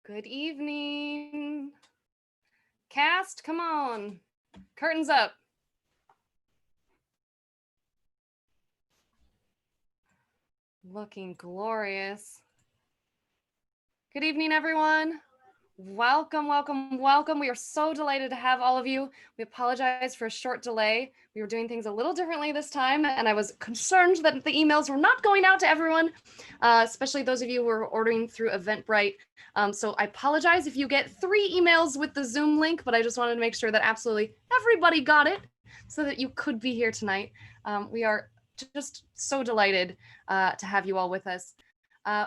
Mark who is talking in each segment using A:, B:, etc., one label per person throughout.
A: Good evening. Cast, come on. Curtains up. Looking glorious. Good evening, everyone. Welcome, welcome, welcome. We are so delighted to have all of you. We apologize for a short delay. We were doing things a little differently this time, and I was concerned that the emails were not going out to everyone, especially those of you who are ordering through Eventbrite. So I apologize if you get 3 emails with the Zoom link, but I just wanted to make sure that absolutely everybody got it so that you could be here tonight. We are just so delighted to have you all with us.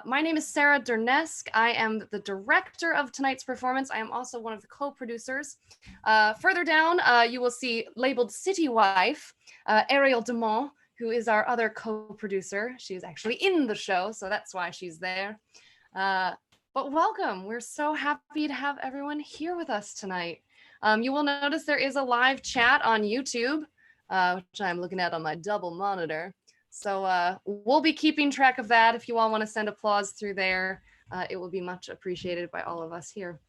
A: My name is Sarah Dernesk. I am the director of tonight's performance. I am also one of the co-producers. Further down, you will see labeled City Wife, Ariel Demont, who is our other co-producer. She is actually in the show, so that's why she's there. But welcome. We're so happy to have everyone here with us tonight. You will notice there is a live chat on YouTube, which I'm looking at on my double monitor. So we'll be keeping track of that. If you all want to send applause through there, it will be much appreciated by all of us here.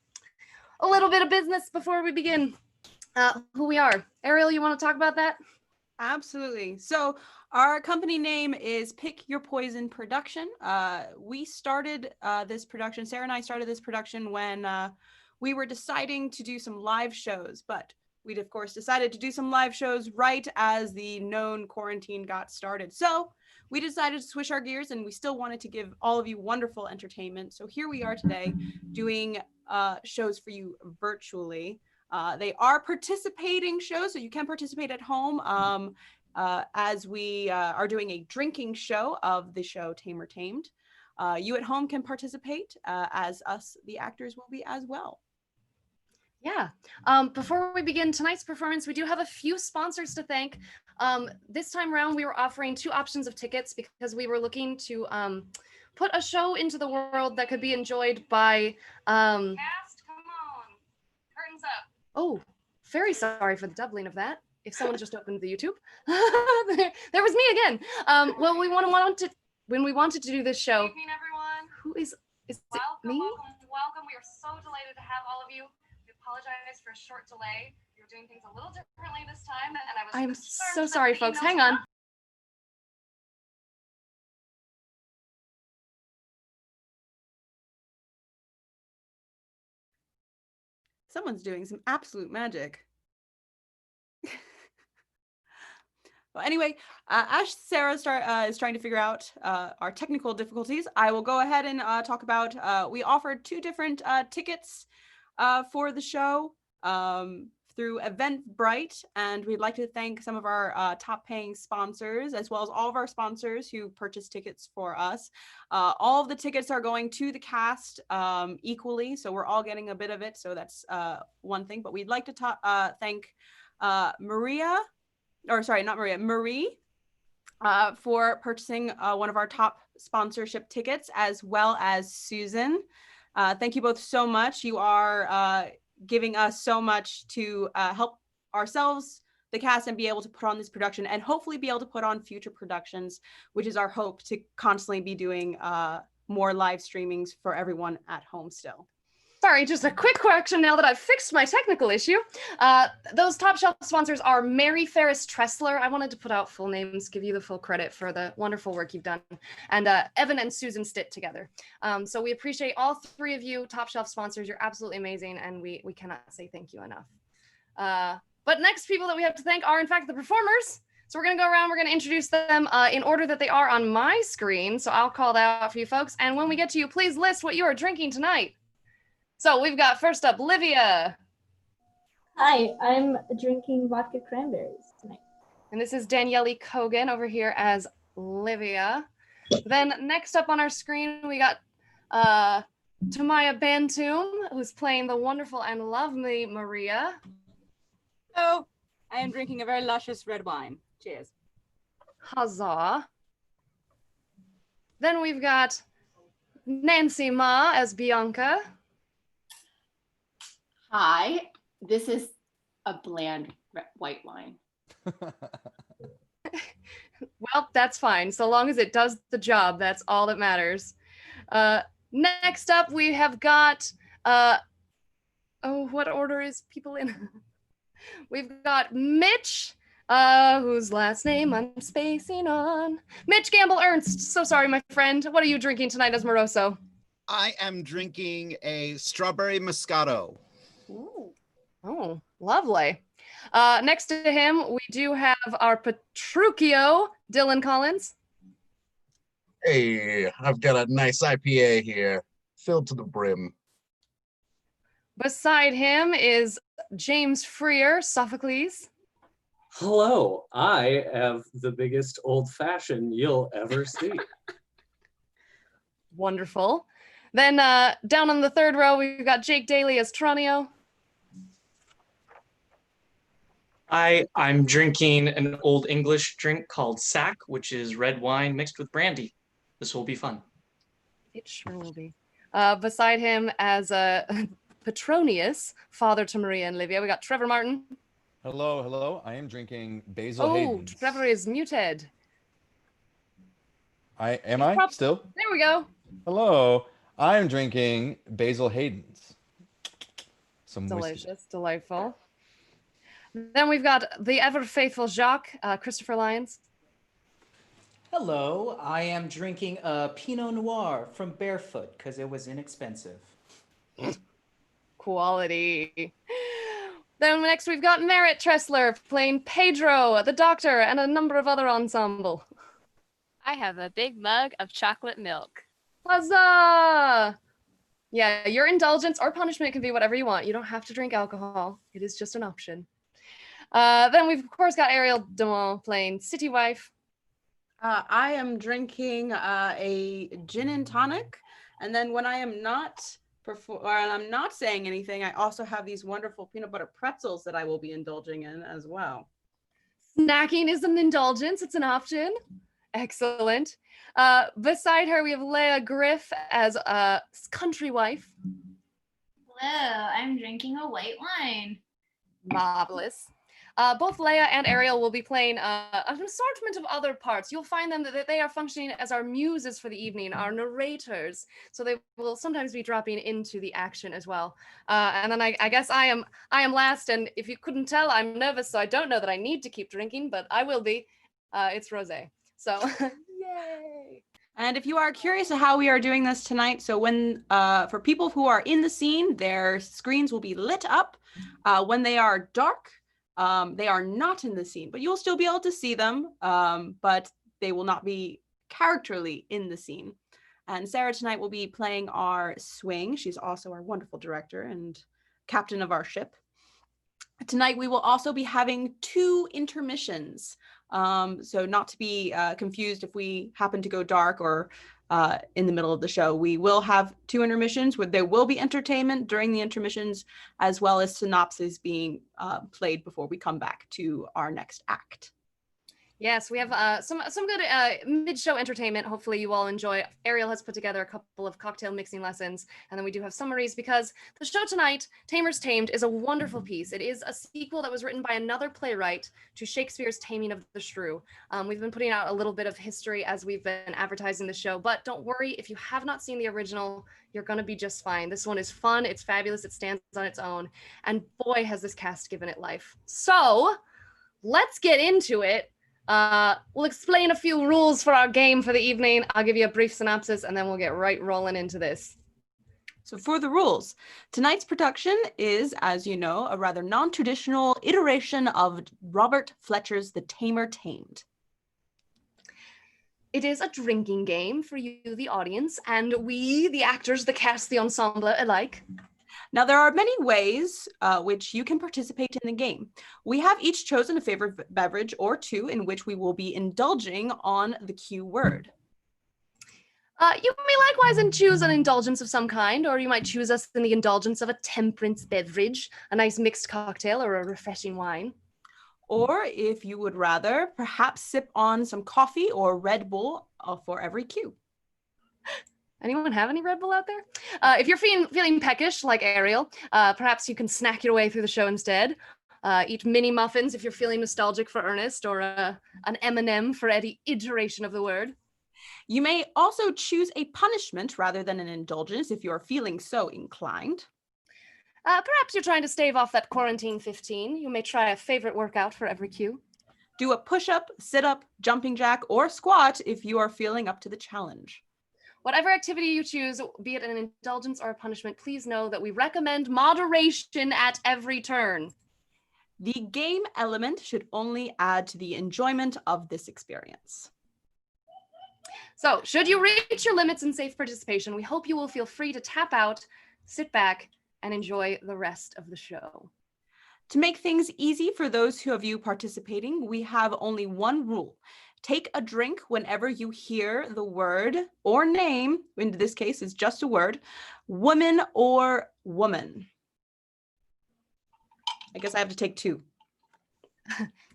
A: A little bit of business before we begin. Who we are. Ariel, you want to talk about that?
B: Absolutely. So our company name is Pick Your Poison Production. We started this production, Sarah and I started this production when we were deciding to do some live shows, but we'd of course decided to do some live shows right as the known quarantine got started. So we decided to switch our gears, and we still wanted to give all of you wonderful entertainment. So here we are today doing shows for you virtually. They are participating shows, so you can participate at home as we are doing a drinking show of the show Tamer Tamed. You at home can participate as us, the actors, will be as well.
A: Yeah. Before we begin tonight's performance, we do have a few sponsors to thank. This time around, we were offering 2 options of tickets because we were looking to put a show into the world that could be enjoyed by... Cast, come on. Curtains up. Oh, very sorry for the doubling of that. If someone just opened the YouTube. there was me again. Well, when we wanted to do this show... Good evening, everyone. Who is welcome, it me? Welcome. We are so delighted to have all of you. Apologize for a short delay. We were doing things a little differently this time, and I'm so sorry, folks. Hang on.
B: Someone's doing some absolute magic. Well, anyway, as Sarah is trying to figure out our technical difficulties, I will go ahead and talk about, we offered 2 different tickets for the show through Eventbrite, and we'd like to thank some of our top paying sponsors, as well as all of our sponsors who purchased tickets for us. All of the tickets are going to the cast equally, so we're all getting a bit of it, so that's one thing. But we'd like to thank Marie for purchasing one of our top sponsorship tickets, as well as Susan. Thank you both so much. You are giving us so much to help ourselves, the cast, and be able to put on this production, and hopefully be able to put on future productions, which is our hope, to constantly be doing more live streamings for everyone at home still.
A: Sorry, just a quick correction now that I've fixed my technical issue. Those top shelf sponsors are Mary Ferris Tressler. I wanted to put out full names, give you the full credit for the wonderful work you've done, and Evan and Susan Stitt together. So we appreciate all 3 of you top shelf sponsors. You're absolutely amazing, and we cannot say thank you enough. But next people that we have to thank are in fact the performers. So we're gonna go around, we're gonna introduce them in order that they are on my screen. So I'll call that out for you folks. And when we get to you, please list what you are drinking tonight. So we've got first up, Livia.
C: Hi, I'm drinking vodka cranberries tonight.
A: And this is Danielle Kogan over here as Livia. Then next up on our screen, we got Tamiah Bantum, who's playing the wonderful and lovely Maria.
D: Hello, I am drinking a very luscious red wine. Cheers.
A: Huzzah. Then we've got Nancy Ma as Bianca.
E: Hi, this is a bland white wine.
A: Well, that's fine. So long as it does the job, that's all that matters. Next up, we have got Oh, what order is people in? We've got Mitch, whose last name I'm spacing on. Mitch Gamble-Ernst. So sorry, my friend. What are you drinking tonight as Moroso?
F: I am drinking a strawberry Moscato.
A: Ooh. Oh, lovely. Next to him, we do have our PETRUCHIO, Dylan Collins.
G: Hey, I've got a nice IPA here, filled to the brim.
A: Beside him is James Freer, Sophocles.
H: Hello, I have the biggest old-fashioned you'll ever see.
A: Wonderful. Then down on the third row, we've got Jake Daly as TRANIO.
I: I'm drinking an old English drink called sack, which is red wine mixed with brandy. This will be fun.
A: It sure will be. Beside him as PETRONIUS, father to Maria and Livia, we got Trevor Martin.
J: Hello, hello. I am drinking Basil
A: Oh,
J: Hayden's.
A: Trevor is muted.
J: Am I still?
A: There we go.
J: Hello. I am drinking Basil Hayden's. Some
A: Delicious,
J: whiskey.
A: delightful. Then we've got the ever faithful Jacques, Christopher Lyons.
K: Hello, I am drinking a Pinot Noir from Barefoot because it was inexpensive.
A: Quality. Then next we've got Merritt Tressler playing Pedro, the doctor, and a number of other ensemble.
L: I have a big mug of chocolate milk.
A: Huzzah! Yeah, your indulgence or punishment can be whatever you want. You don't have to drink alcohol. It is just an option. Then we've, of course, got Ariel Dumont playing City Wife.
B: I am drinking a gin and tonic. And then when I am not I'm not saying anything, I also have these wonderful peanut butter pretzels that I will be indulging in as well.
A: Snacking is an indulgence. It's an option. Excellent. Beside her, we have Leah Griff as a country wife.
M: Hello, I'm drinking a white wine.
A: Marvelous. Both Leah and Ariel will be playing an assortment of other parts. You'll find them that they are functioning as our muses for the evening, our narrators. So they will sometimes be dropping into the action as well. And then I guess I am last. And if you couldn't tell, I'm nervous, so I don't know that I need to keep drinking, but I will be. It's rosé. So yay.
B: And if you are curious of how we are doing this tonight, so when for people who are in the scene, their screens will be lit up. When they are dark, they are not in the scene, but you'll still be able to see them, but they will not be characterly in the scene. And Sarah tonight will be playing our swing. She's also our wonderful director and captain of our ship. Tonight we will also be having 2 intermissions. So not to be confused if we happen to go dark or in the middle of the show. We will have 2 intermissions where there will be entertainment during the intermissions, as well as synopsis being played before we come back to our next act.
A: Yes, we have some good mid-show entertainment. Hopefully you all enjoy. Ariel has put together a couple of cocktail mixing lessons, and then we do have summaries because the show tonight, Tamer Tamed, is a wonderful piece. It is a sequel that was written by another playwright to Shakespeare's Taming of the Shrew. We've been putting out a little bit of history as we've been advertising the show, but don't worry, if you have not seen the original, you're going to be just fine. This one is fun, it's fabulous, it stands on its own, and boy, has this cast given it life. So, let's get into it. We'll explain a few rules for our game for the evening. I'll give you a brief synopsis and then we'll get right rolling into this.
B: So for the rules, tonight's production is, as you know, a rather non-traditional iteration of Robert Fletcher's The Tamer Tamed.
A: It is a drinking game for you, the audience, and we, the actors, the cast, the ensemble alike.
B: Now, there are many ways which you can participate in the game. We have each chosen a favorite beverage or 2 in which we will be indulging on the Q word.
A: You may likewise choose an indulgence of some kind, or you might choose us in the indulgence of a temperance beverage, a nice mixed cocktail or a refreshing wine.
B: Or if you would rather, perhaps sip on some coffee or Red Bull for every Q.
A: Anyone have any Red Bull out there? If you're feeling peckish like Ariel, perhaps you can snack your way through the show instead. Eat mini muffins if you're feeling nostalgic for Ernest, or an M&M for any iteration of the word.
B: You may also choose a punishment rather than an indulgence if you're feeling so inclined.
A: Perhaps you're trying to stave off that quarantine 15. You may try a favorite workout for every cue.
B: Do a push-up, sit-up, jumping jack, or squat if you are feeling up to the challenge.
A: Whatever activity you choose, be it an indulgence or a punishment, please know that we recommend moderation at every turn.
B: The game element should only add to the enjoyment of this experience.
A: So, should you reach your limits in safe participation, we hope you will feel free to tap out, sit back, and enjoy the rest of the show.
B: To make things easy for those of you participating, we have only one rule. Take a drink whenever you hear the word or name, in this case it's just a word, woman or woman. I guess I have to take two.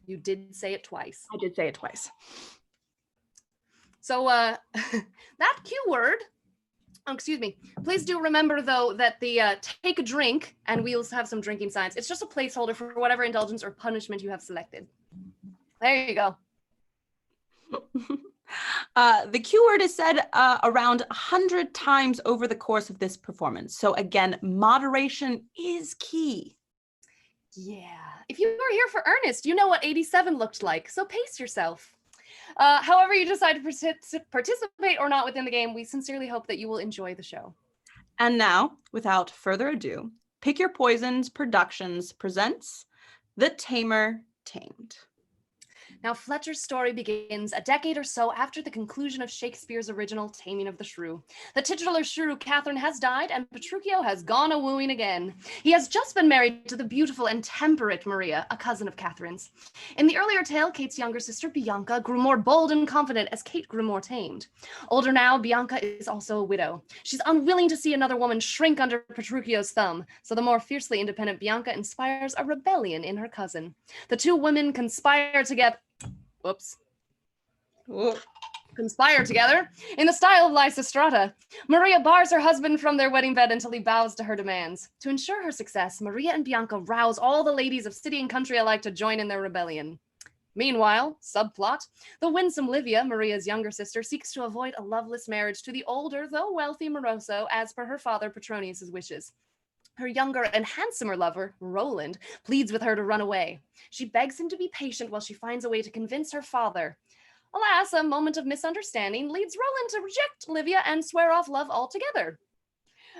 A: You did say it twice.
B: I did say it twice.
A: So that cue word, excuse me, please do remember though that the take a drink, and we'll have some drinking signs. It's just a placeholder for whatever indulgence or punishment you have selected. There you go.
B: The cue word is said around 100 times over the course of this performance. So again, moderation is key.
A: Yeah, if you were here for earnest, you know what 87 looked like, so pace yourself. However you decide to participate or not within the game, we sincerely hope that you will enjoy the show.
B: And now, without further ado, Pick Your Poisons Productions presents The Tamer Tamed.
A: Now, Fletcher's story begins a decade or so after the conclusion of Shakespeare's original Taming of the Shrew. The titular Shrew, Catherine, has died, and Petruchio has gone a-wooing again. He has just been married to the beautiful and temperate Maria, a cousin of Catherine's. In the earlier tale, Kate's younger sister, Bianca, grew more bold and confident as Kate grew more tamed. Older now, Bianca is also a widow. She's unwilling to see another woman shrink under Petruchio's thumb, so the more fiercely independent Bianca inspires a rebellion in her cousin. The two women conspire together. Conspire together in the style of Lysistrata. Maria bars her husband from their wedding bed until he bows to her demands. To ensure her success, Maria and Bianca rouse all the ladies of city and country alike to join in their rebellion. Meanwhile, subplot, the winsome Livia, Maria's younger sister, seeks to avoid a loveless marriage to the older, though wealthy Moroso, as per her father Petronius' wishes. Her younger and handsomer lover, Rowland, pleads with her to run away. She begs him to be patient while she finds a way to convince her father. Alas, a moment of misunderstanding leads Rowland to reject Livia and swear off love altogether.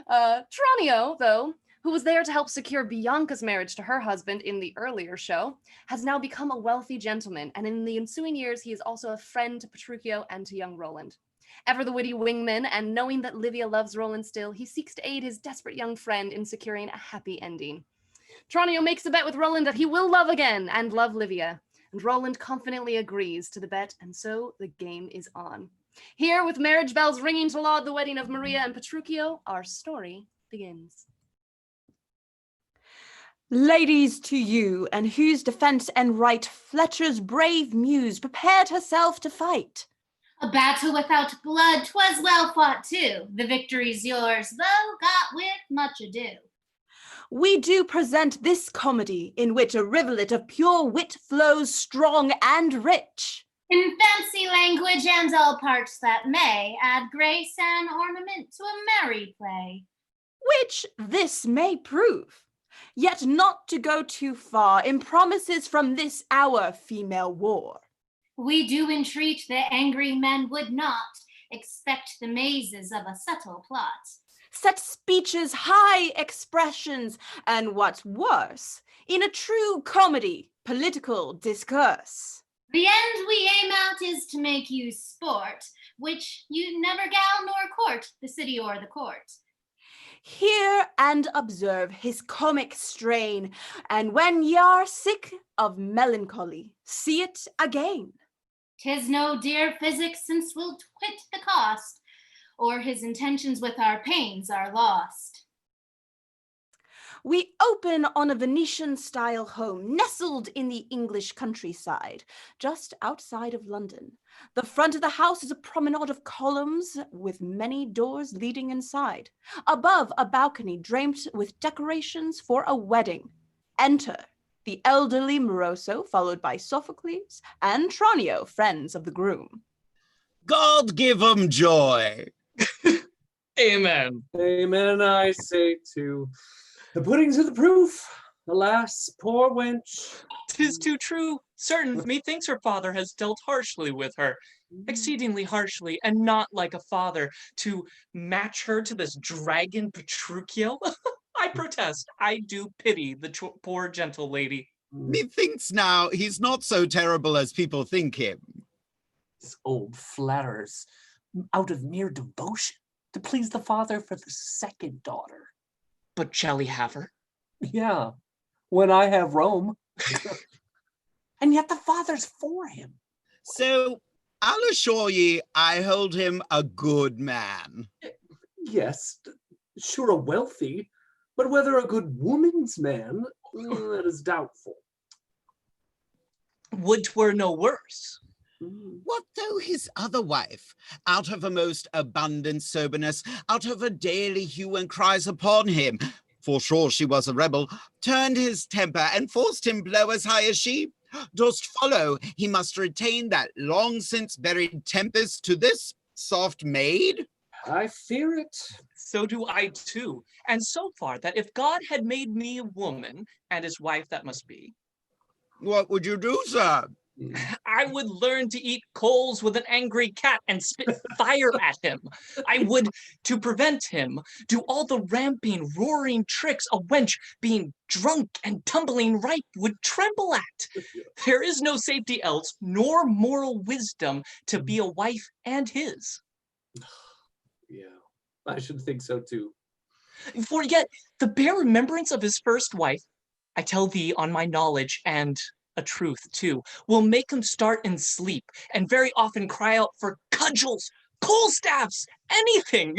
A: Tranio, though, who was there to help secure Bianca's marriage to her husband in the earlier show, has now become a wealthy gentleman, and in the ensuing years he is also a friend to Petruchio and to young Rowland. Ever the witty wingman, and knowing that Livia loves Rowland still, he seeks to aid his desperate young friend in securing a happy ending. Tranio makes a bet with Rowland that he will love again and love Livia, and Rowland confidently agrees to the bet, and so the game is on. Here, with marriage bells ringing to laud the wedding of Maria and Petruchio, our story begins.
B: Ladies to you, and whose defense and right Fletcher's brave muse prepared herself to fight.
M: A battle without blood, 'twas well fought too. The victory's yours, though got with much ado.
B: We do present this comedy, in which a rivulet of pure wit flows strong and rich.
M: In fancy language and all parts that may add grace and ornament to a merry play.
B: Which this may prove, yet not to go too far in promises from this our female war.
M: We do entreat the angry men would not expect the mazes of a subtle plot.
B: Set speeches, high expressions, and what's worse, in a true comedy, political discourse.
M: The end we aim at is to make you sport, which you never gal nor court, the city or the court.
B: Hear and observe his comic strain, and when y'are sick of melancholy, see it again.
M: 'Tis no dear physic, since we'll twit the cost, or his intentions with our pains are lost.
B: We open on a Venetian-style home nestled in the English countryside, just outside of London. The front of the house is a promenade of columns with many doors leading inside. Above, a balcony draped with decorations for a wedding. Enter the elderly Moroso, followed by Sophocles and Tranio, friends of the groom.
F: God give 'em joy.
I: Amen.
H: Amen, I say too. The pudding's of the proof. Alas, poor wench.
I: 'Tis too true. Certain methinks her father has dealt harshly with her, exceedingly harshly, and not like a father to match her to this dragon Petruchio. I protest, I do pity the poor gentle lady.
F: Methinks now he's not so terrible as people think him.
H: These old flatterers, out of mere devotion, to please the father for the second daughter.
I: But shall he have her?
H: Yeah, when I have Rome. And yet the father's for him.
F: So I'll assure ye, I hold him a good man.
H: Yes, sure a wealthy, but whether a good woman's man, that is doubtful.
I: Would 'twere no worse.
F: What though his other wife, out of a most abundant soberness, out of a daily hue and cries upon him, for sure she was a rebel, turned his temper and forced him blow as high as she? Dost follow, he must retain that long since buried tempest to this soft maid?
H: I fear it.
I: So do I too. And so far that if God had made me a woman, and his wife that must be,
F: what would you do, sir?
I: I would learn to eat coals with an angry cat and spit fire at him. I would, to prevent him, do all the ramping, roaring tricks a wench being drunk and tumbling ripe would tremble at. There is no safety else, nor moral wisdom to be a wife and his.
H: Yeah, I should think so too.
I: For yet the bare remembrance of his first wife, I tell thee on my knowledge and a truth too, will make him start in sleep and very often cry out for cudgels, coal staffs, anything.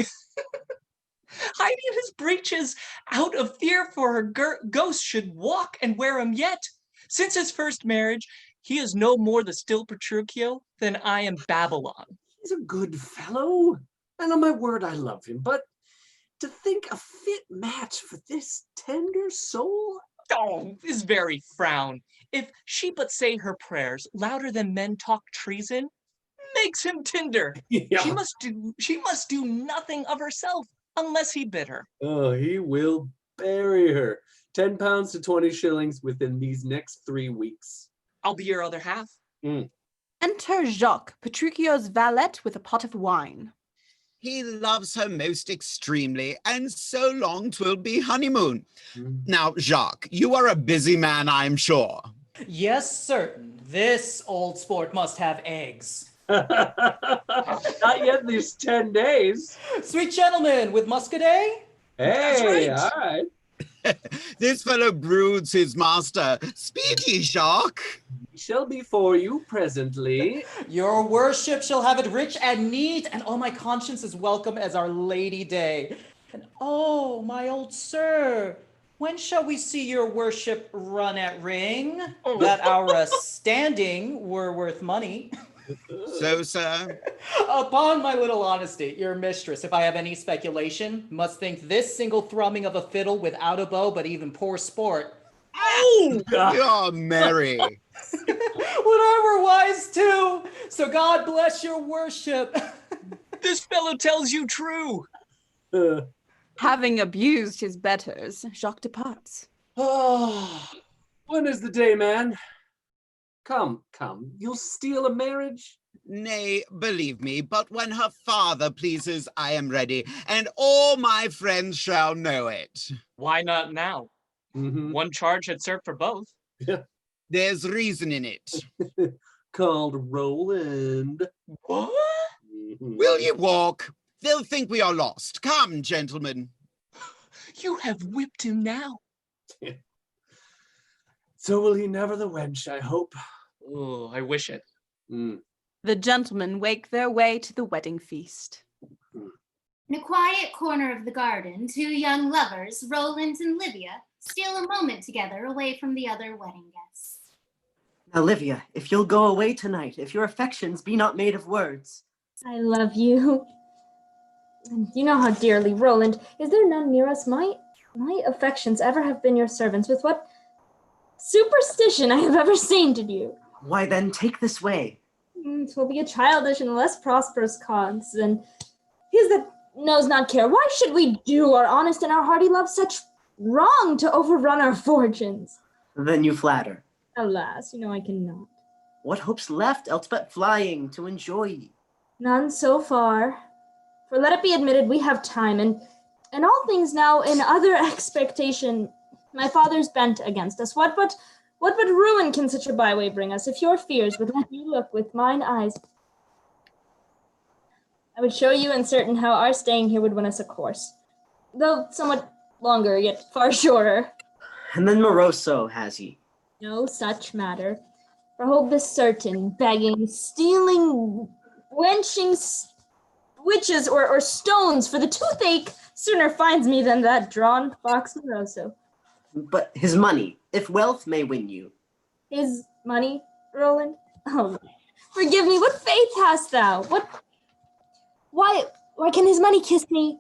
I: Hiding his breeches out of fear for her ghost should walk and wear him yet. Since his first marriage, he is no more the still Petruchio than I am Babylon.
H: He's a good fellow, and on my word I love him, but to think a fit match for this tender soul?
I: Oh, his very frown. If she but say her prayers louder than men talk treason, makes him tinder.
H: Yeah.
I: She must do nothing of herself unless he bid her.
H: Oh, he will bury her. 10 pounds to 20 shillings within these next 3 weeks.
I: I'll be your other half.
B: Enter Jacques, Petruchio's valet, with a pot of wine.
F: He loves her most extremely, and so long 'twill be honeymoon. Now, Jacques, you are a busy man, I'm sure.
K: Yes, certain. This old sport must have eggs.
H: Not yet these 10 days.
K: Sweet gentleman with muscadet?
H: Hey,
I: right.
H: all right.
F: This fellow broods his master. Speed ye, Jacques.
H: Shall be for you presently.
K: Your worship shall have it rich and neat, and all my conscience is welcome as Our Lady Day. And oh, my old sir, when shall we see your worship run at ring? That our standing were worth money.
F: So, sir?
K: Upon my little honesty, your mistress, if I have any speculation, must think this single thrumming of a fiddle without a bow, but even poor sport.
F: Oh, you're merry.
K: Would I were wise too. So God bless your worship.
I: This fellow tells you true.
B: Having abused his betters, Jacques departs.
H: Oh, when is the day, man? Come, you'll steal a marriage?
F: Nay, believe me, but when her father pleases, I am ready, and all my friends shall know it.
I: Why not now? One charge had served for both.
F: There's reason in it.
H: Called Rowland.
I: What?
F: Will you walk? They'll think we are lost. Come, gentlemen.
I: You have whipped him now.
H: So will he never the wench, I hope.
I: Oh, I wish it.
B: The gentlemen wake their way to the wedding feast.
M: In a quiet corner of the garden, two young lovers, Roland and Livia, steal a moment together away from the other wedding guests.
N: Now, Livia, if you'll go away tonight, if your affections be not made of words.
C: I love you. And you know how dearly, Roland, is there none near us? My affections ever have been your servants, with what superstition I have ever sainted you.
N: Why then, take this way.
C: 'Twill be a childish and less prosperous cause, and his that knows not care. Why should we do our honest and our hearty love such wrong to overrun our fortunes.
N: Then you flatter.
C: Alas, I cannot.
N: What hopes left else but flying to enjoy ye?
C: None so far. For let it be admitted, we have time, and all things now in other expectation. My father's bent against us. What but ruin can such a byway bring us? If your fears would let you look with mine eyes, I would show you and certain how our staying here would win us a course, though somewhat longer, yet far shorter.
N: And then Moroso has ye?
C: No such matter. For hold this certain, begging, stealing, wenching witches or stones, for the toothache sooner finds me than that drawn fox Moroso.
N: But his money, if wealth may win you.
C: His money, Roland? Oh, forgive me, what faith hast thou? Why can his money kiss me,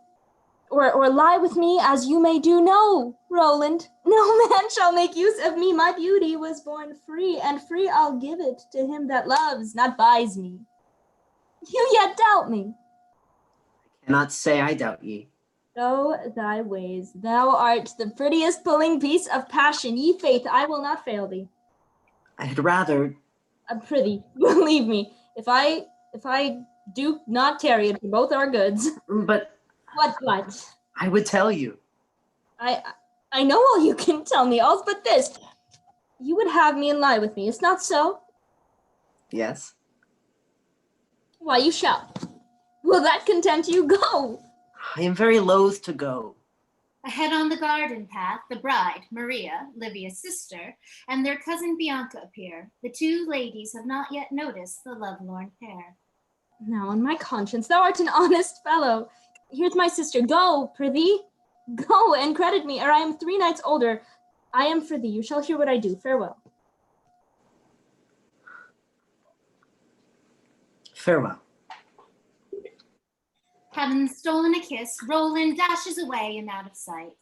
C: or lie with me as you may do? No, Roland, no man shall make use of me. My beauty was born free, and free I'll give it to him that loves, not buys me. You yet doubt me?
N: I cannot say I doubt ye.
C: Go thy ways. Thou art the prettiest pulling piece of passion. Ye faith, I will not fail thee.
N: I had rather...
C: Prithee, believe me, if I do not tarry it for both our goods.
N: But...
C: What?
N: I would tell you.
C: I know all you can tell me, all but this. You would have me and lie with me, is not so?
N: Yes.
C: Why, you shall. Will that content you? Go.
N: I am very loath to go.
M: Ahead on the garden path, the bride, Maria, Livia's sister, and their cousin Bianca appear. The two ladies have not yet noticed the lovelorn pair.
C: Now on my conscience, thou art an honest fellow. Here's my sister. Go, prithee. Go and credit me, or I am 3 nights older. I am for thee. You shall hear what I do. Farewell.
N: Farewell.
M: Having stolen a kiss, Roland dashes away and out of sight.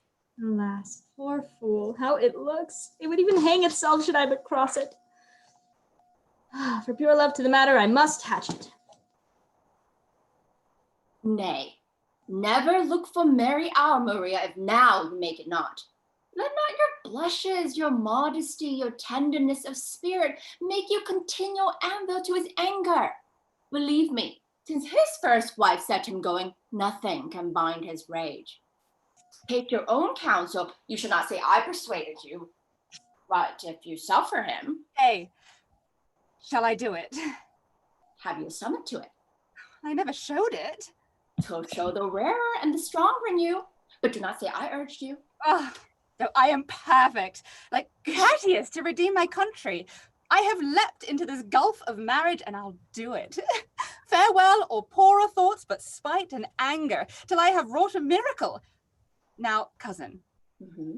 C: Alas, poor fool, how it looks. It would even hang itself should I but cross it. For pure love to the matter, I must hatch it.
E: Nay, never look for merry hour, Maria, if now you make it not. Let not your blushes, your modesty, your tenderness of spirit make you continual anvil to his anger. Believe me, since his first wife set him going, nothing can bind his rage. Take your own counsel. You should not say I persuaded you. But if you suffer him...
D: Hey, shall I do it?
E: Have you summoned to it?
D: I never showed it.
E: 'Twill show the rarer and the stronger in you. But do not say I urged you.
D: Oh, though I am perfect, like Cratius to redeem my country. I have leapt into this gulf of marriage, and I'll do it. Farewell, or poorer thoughts, but spite and anger, till I have wrought a miracle. Now, cousin,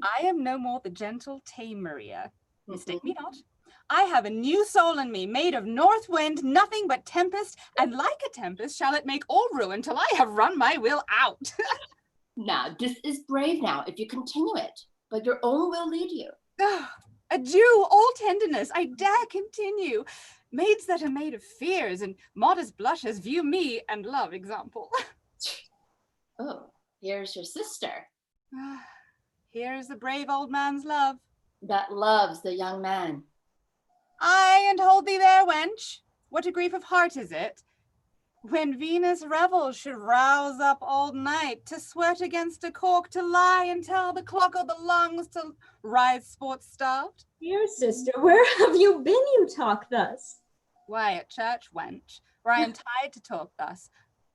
D: I am no more the gentle tame Maria. Mistake me not. I have a new soul in me, made of north wind, nothing but tempest, and like a tempest shall it make all ruin till I have run my will out.
E: Now, this is brave now, if you continue it, but your own will lead you.
D: Adieu, all tenderness, I dare continue. Maids that are made of fears and modest blushes view me and love example.
E: Oh, here's your sister.
D: Here's the brave old man's love.
E: That loves the young man.
D: Aye, and hold thee there, wench. What a grief of heart is it, when Venus revels should rouse up all night, to sweat against a cork, to lie and tell the clock o' the lungs, to rise sports starved.
C: Dear sister, where have you been you talk thus?
D: Why, at church, wench, where I am tied to talk thus.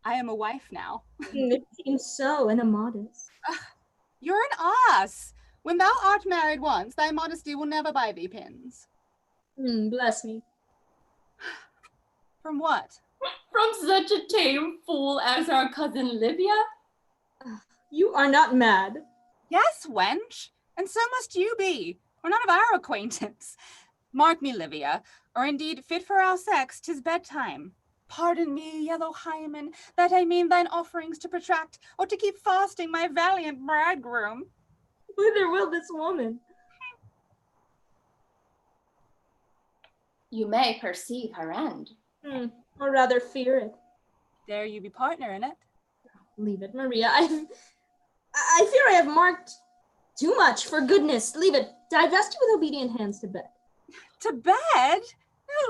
D: I am a wife now.
C: It seems so, and a modest.
D: You're an ass. When thou art married once, thy modesty will never buy thee pins.
C: Bless me.
D: From what?
E: From such a tame fool as our cousin Livia?
C: You are not mad.
D: Yes, wench, and so must you be, or none of our acquaintance. Mark me, Livia, or indeed fit for our sex, 'tis bedtime. Pardon me, yellow hymen, that I mean thine offerings to protract, or to keep fasting my valiant bridegroom.
C: Whither will this woman?
E: You may perceive her end.
C: Or rather fear it.
D: Dare you be partner in it?
C: Leave it, Maria. I fear I have marked Too much, for goodness. Leave it. Divest you with obedient hands to bed.
D: To bed?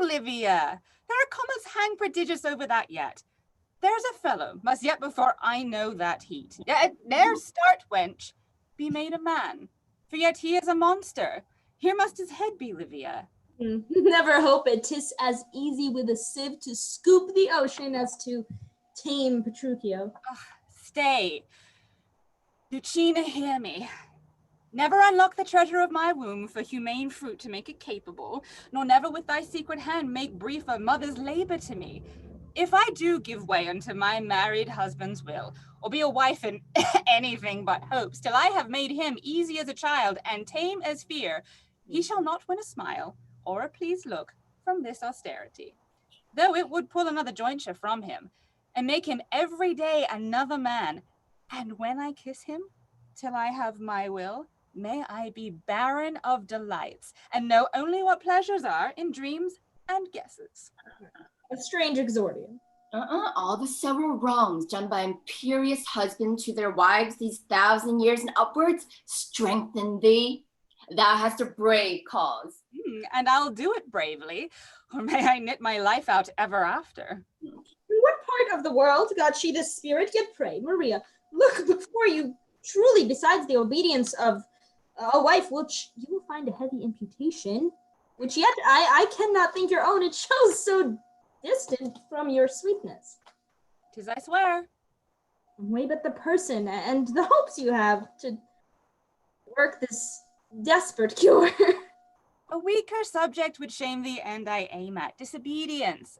D: No, Livia. There are comets hang prodigious over that yet. There's a fellow, must yet before I know that heat. Ne'er start, wench, be made a man, for yet he is a monster. Here must his head be, Livia.
C: Never hope it. 'Tis as easy with a sieve to scoop the ocean as to tame Petruchio.
D: Stay. Lucina, hear me. Never unlock the treasure of my womb for humane fruit to make it capable, nor never with thy secret hand make brief a mother's labor to me. If I do give way unto my married husband's will, or be a wife in anything but hopes, till I have made him easy as a child and tame as fear, he shall not win a smile or a pleased look from this austerity, though it would pull another jointure from him, and make him every day another man. And when I kiss him, till I have my will, may I be barren of delights, and know only what pleasures are in dreams and guesses.
C: A strange exordium.
E: All the several wrongs done by imperious husbands to their wives these 1,000 years and upwards strengthen thee. Thou hast a brave cause.
D: And I'll do it bravely, or may I knit my life out ever after.
C: In what part of the world got she this spirit? Yet pray, Maria, look before you. Truly, besides the obedience of a wife, which you will find a heavy imputation, which yet I cannot think your own. It shows so distant from your sweetness.
D: 'Tis I swear.
C: Weigh but the person and the hopes you have to work this desperate cure.
D: A weaker subject would shame thee, and I aim at disobedience.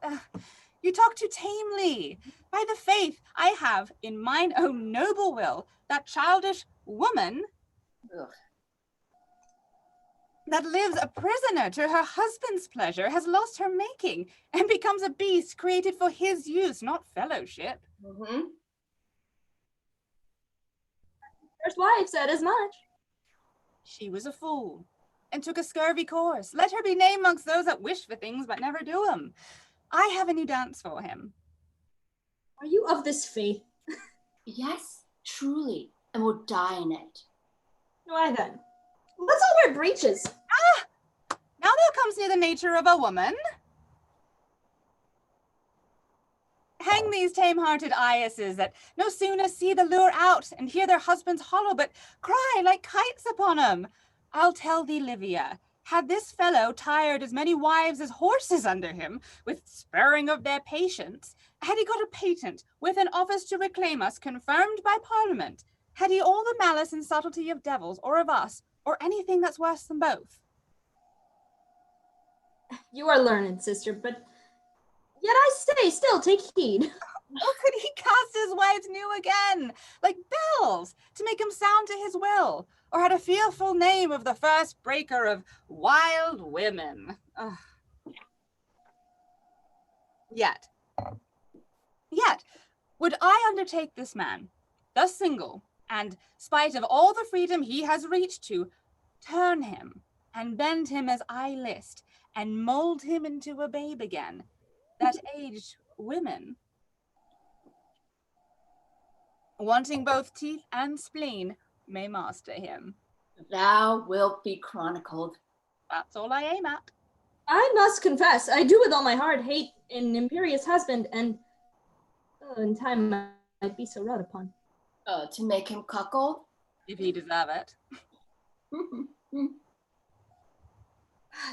D: You talk too tamely. By the faith I have in mine own noble will, that childish woman that lives a prisoner to her husband's pleasure has lost her making and becomes a beast created for his use, not fellowship.
C: First wife said as much.
D: She was a fool and took a scurvy course. Let her be named amongst those that wish for things but never do them. I have a new dance for him.
C: Are you of this faith?
E: Yes, truly, and will die in it.
C: Why then? Let's all wear breeches.
D: Now thou comes near the nature of a woman. Hang these tame-hearted eyases that no sooner see the lure out and hear their husbands hollow, but cry like kites upon 'em. I'll tell thee, Livia, had this fellow tired as many wives as horses under him, with sparing of their patience, had he got a patent with an office to reclaim us confirmed by Parliament, had he all the malice and subtlety of devils or of us, or anything that's worse than both?
C: You are learned, sister, but yet I say, still take heed.
D: Or could he cast his wives new again, like bells, to make him sound to his will, or had a fearful name of the first breaker of wild women? Yet, would I undertake this man, thus single, and, spite of all the freedom he has reached to, turn him and bend him as I list, and mold him into a babe again, that aged women, wanting both teeth and spleen, may master him.
E: Thou wilt be chronicled.
D: That's all I aim at.
C: I must confess, I do with all my heart hate an imperious husband, and in time might be so wrought upon.
E: To make him cuckold?
D: If he deserve it.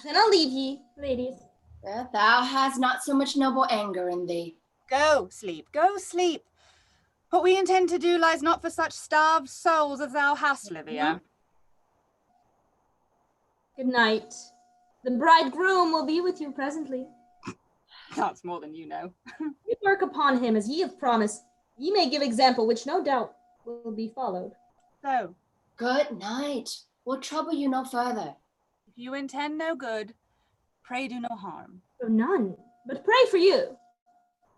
C: Then I'll leave ye, ladies.
E: Thou hast not so much noble anger in thee.
D: Go sleep, go sleep. What we intend to do lies not for such starved souls as thou hast, Livia.
C: Good night. The bridegroom will be with you presently.
D: That's more than you know.
C: You work upon him as ye have promised. Ye may give example, which no doubt will be followed.
D: So,
E: good night. We'll trouble you no further.
D: If you intend no good, pray do no harm.
C: Oh, none, but pray for you.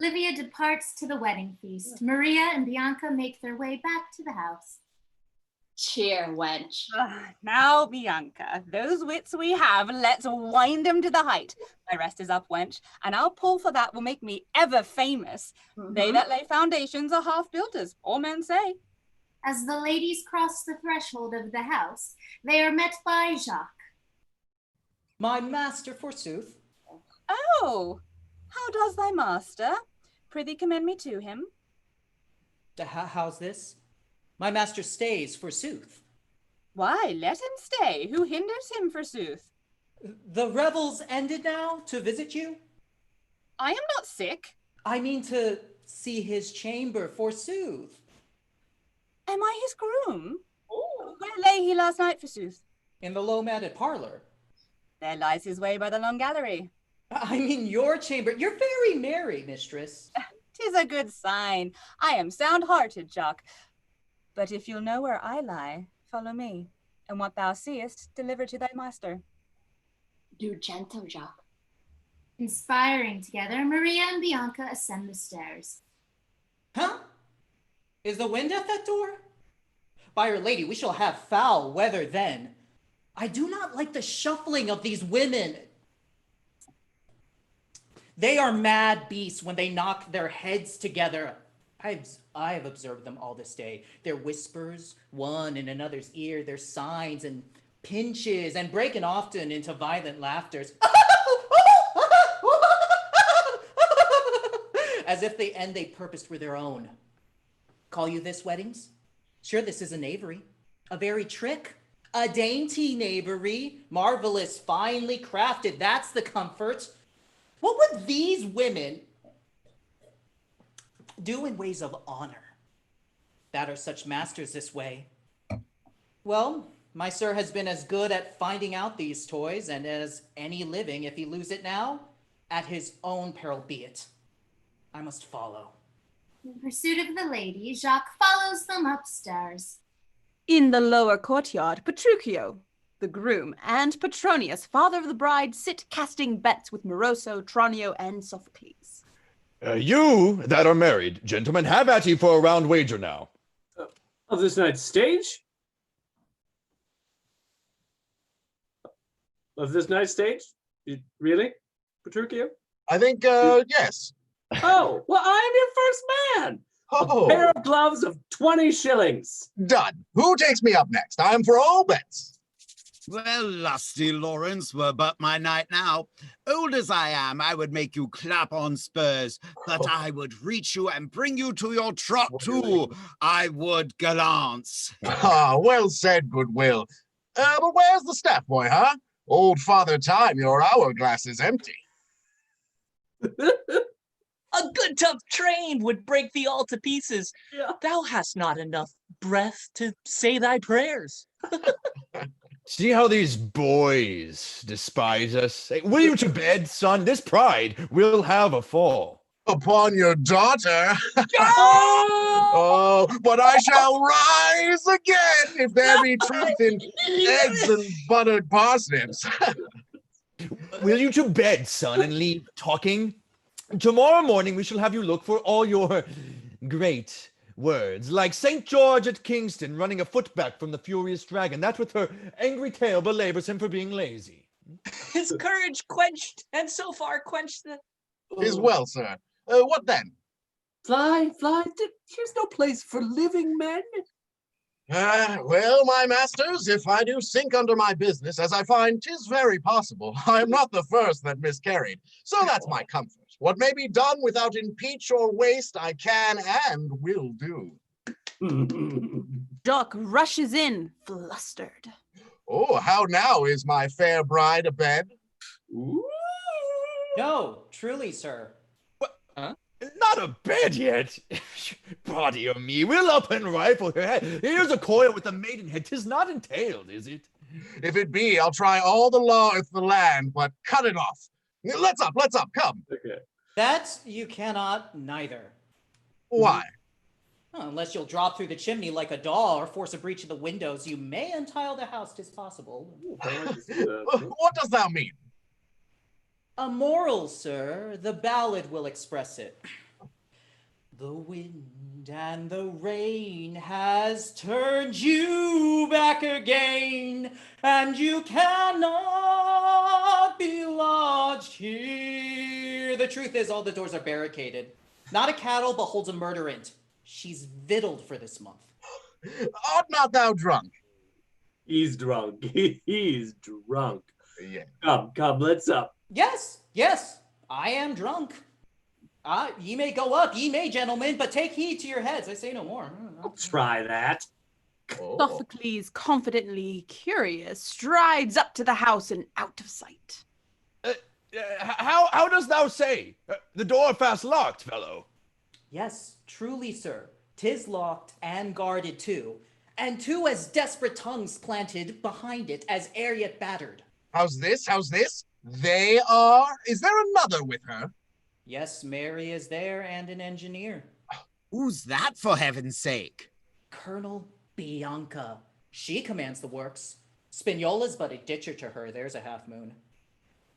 M: Livia departs to the wedding feast. Maria and Bianca make their way back to the house.
E: Cheer, wench.
D: Now, Bianca, those wits we have, let's wind them to the height. My rest is up, wench, and I'll pull for that will make me ever famous. They that lay foundations are half builders, all men say.
M: As the ladies cross the threshold of the house, they are met by Jacques.
K: My master, forsooth.
D: Oh, how does thy master? Prithee commend me to him.
K: How's this? My master stays, forsooth.
D: Why, let him stay. Who hinders him, forsooth?
K: The revels ended now to visit you?
D: I am not sick.
K: I mean to see his chamber, forsooth.
D: Am I his groom? Oh. Where lay he last night, forsooth?
K: In the low-matted parlor.
D: There lies his way by the long gallery.
K: I mean your chamber. You're very merry, mistress.
D: 'Tis a good sign. I am sound-hearted, Jacques. But if you'll know where I lie, follow me, and what thou seest, deliver to thy master.
E: Do gentle, Jacques.
M: Inspiring together, Maria and Bianca ascend the stairs.
K: Huh? Is the wind at that door? By Our Lady, we shall have foul weather then. I do not like the shuffling of these women. They are mad beasts when they knock their heads together. I have observed them all this day. Their whispers, one in another's ear, their signs and pinches, and breaking often into violent laughters. As if the end they purposed were their own. Call you this weddings? Sure, this is a knavery. A very trick. A dainty knavery. Marvelous, finely crafted. That's the comfort. What would these women do in ways of honor that are such masters this way? Well, my sir has been as good at finding out these toys and as any living, if he lose it now, at his own peril be it. I must follow.
M: In pursuit of the lady, Jacques follows them upstairs.
B: In the lower courtyard, Petruchio, the groom, and Petronius, father of the bride, sit casting bets with Moroso, Tranio, and Sophocles.
J: You that are married, gentlemen, have at ye for a round wager now.
H: Of this night's stage? Of this night's stage? Really, Petruchio?
G: I think, yes.
H: Oh, well, I'm your first man.
G: Oh.
H: A pair of gloves of 20 shillings.
G: Done. Who takes me up next? I am for all bets.
F: Well, lusty Lawrence were but my knight now. Old as I am, I would make you clap on spurs, but I would reach you and bring you to your trot too. I would gallants.
G: Ah, well said, Goodwill. But where's the staff boy, huh? Old Father Time, your hourglass is empty.
I: A good tough train would break thee all to pieces.
H: Yeah.
I: Thou hast not enough breath to say thy prayers.
J: See how these boys despise us? Hey, will you to bed, son? This pride will have a fall.
G: Upon your daughter. Oh, but I shall rise again if there be truth in eggs and buttered parsnips.
J: Will you to bed, son, and leave talking? Tomorrow morning we shall have you look for all your great words, like St. George at Kingston running a foot back from the furious dragon, that with her angry tail belabors him for being lazy.
I: His courage quenched, and so far quenched the...
G: Is well, sir. What then?
H: Fly. Here's no place for living men.
G: Well, my masters, if I do sink under my business, as I find 'tis very possible, I am not the first that miscarried. So that's my comfort. What may be done without impeach or waste, I can and will do.
B: Jacques rushes in, flustered.
G: Oh, how now is my fair bride abed?
K: No, truly, sir.
J: What? Huh? Not a bed yet. Body of me, we'll up and rifle her head. Here's a coil with a maidenhead. 'Tis not entailed, is it?
G: If it be, I'll try all the law of the land, but cut it off. Let's up, come.
H: Okay.
K: That you cannot neither.
G: Why?
K: Unless you'll drop through the chimney like a doll or force a breach of the windows, you may untile the house, 'tis possible.
G: What does thou mean?
K: A moral, sir. The ballad will express it. The wind and the rain has turned you back again, and you cannot be lodged here. The truth is, all the doors are barricaded. Not a cattle, but holds a murderant. She's victualled for this month.
G: Art not thou drunk?
H: He's drunk. He's drunk.
G: Yeah.
H: Come, let's up.
K: Yes, I am drunk. Ye may go up, ye may, gentlemen, but take heed to your heads. I say no more.
H: Try that.
B: Sophocles, confidently curious, strides up to the house and out of sight.
J: How dost thou say? The door fast locked, fellow.
K: Yes, truly, sir. 'Tis locked and guarded too, and two as desperate tongues planted behind it as ere yet battered.
G: How's this? They are? Is there another with her?
K: Yes, Mary is there and an engineer.
F: Who's that, for heaven's sake?
K: Colonel BIANCA. She commands the works. Spignola's but a ditcher to her, there's a half moon.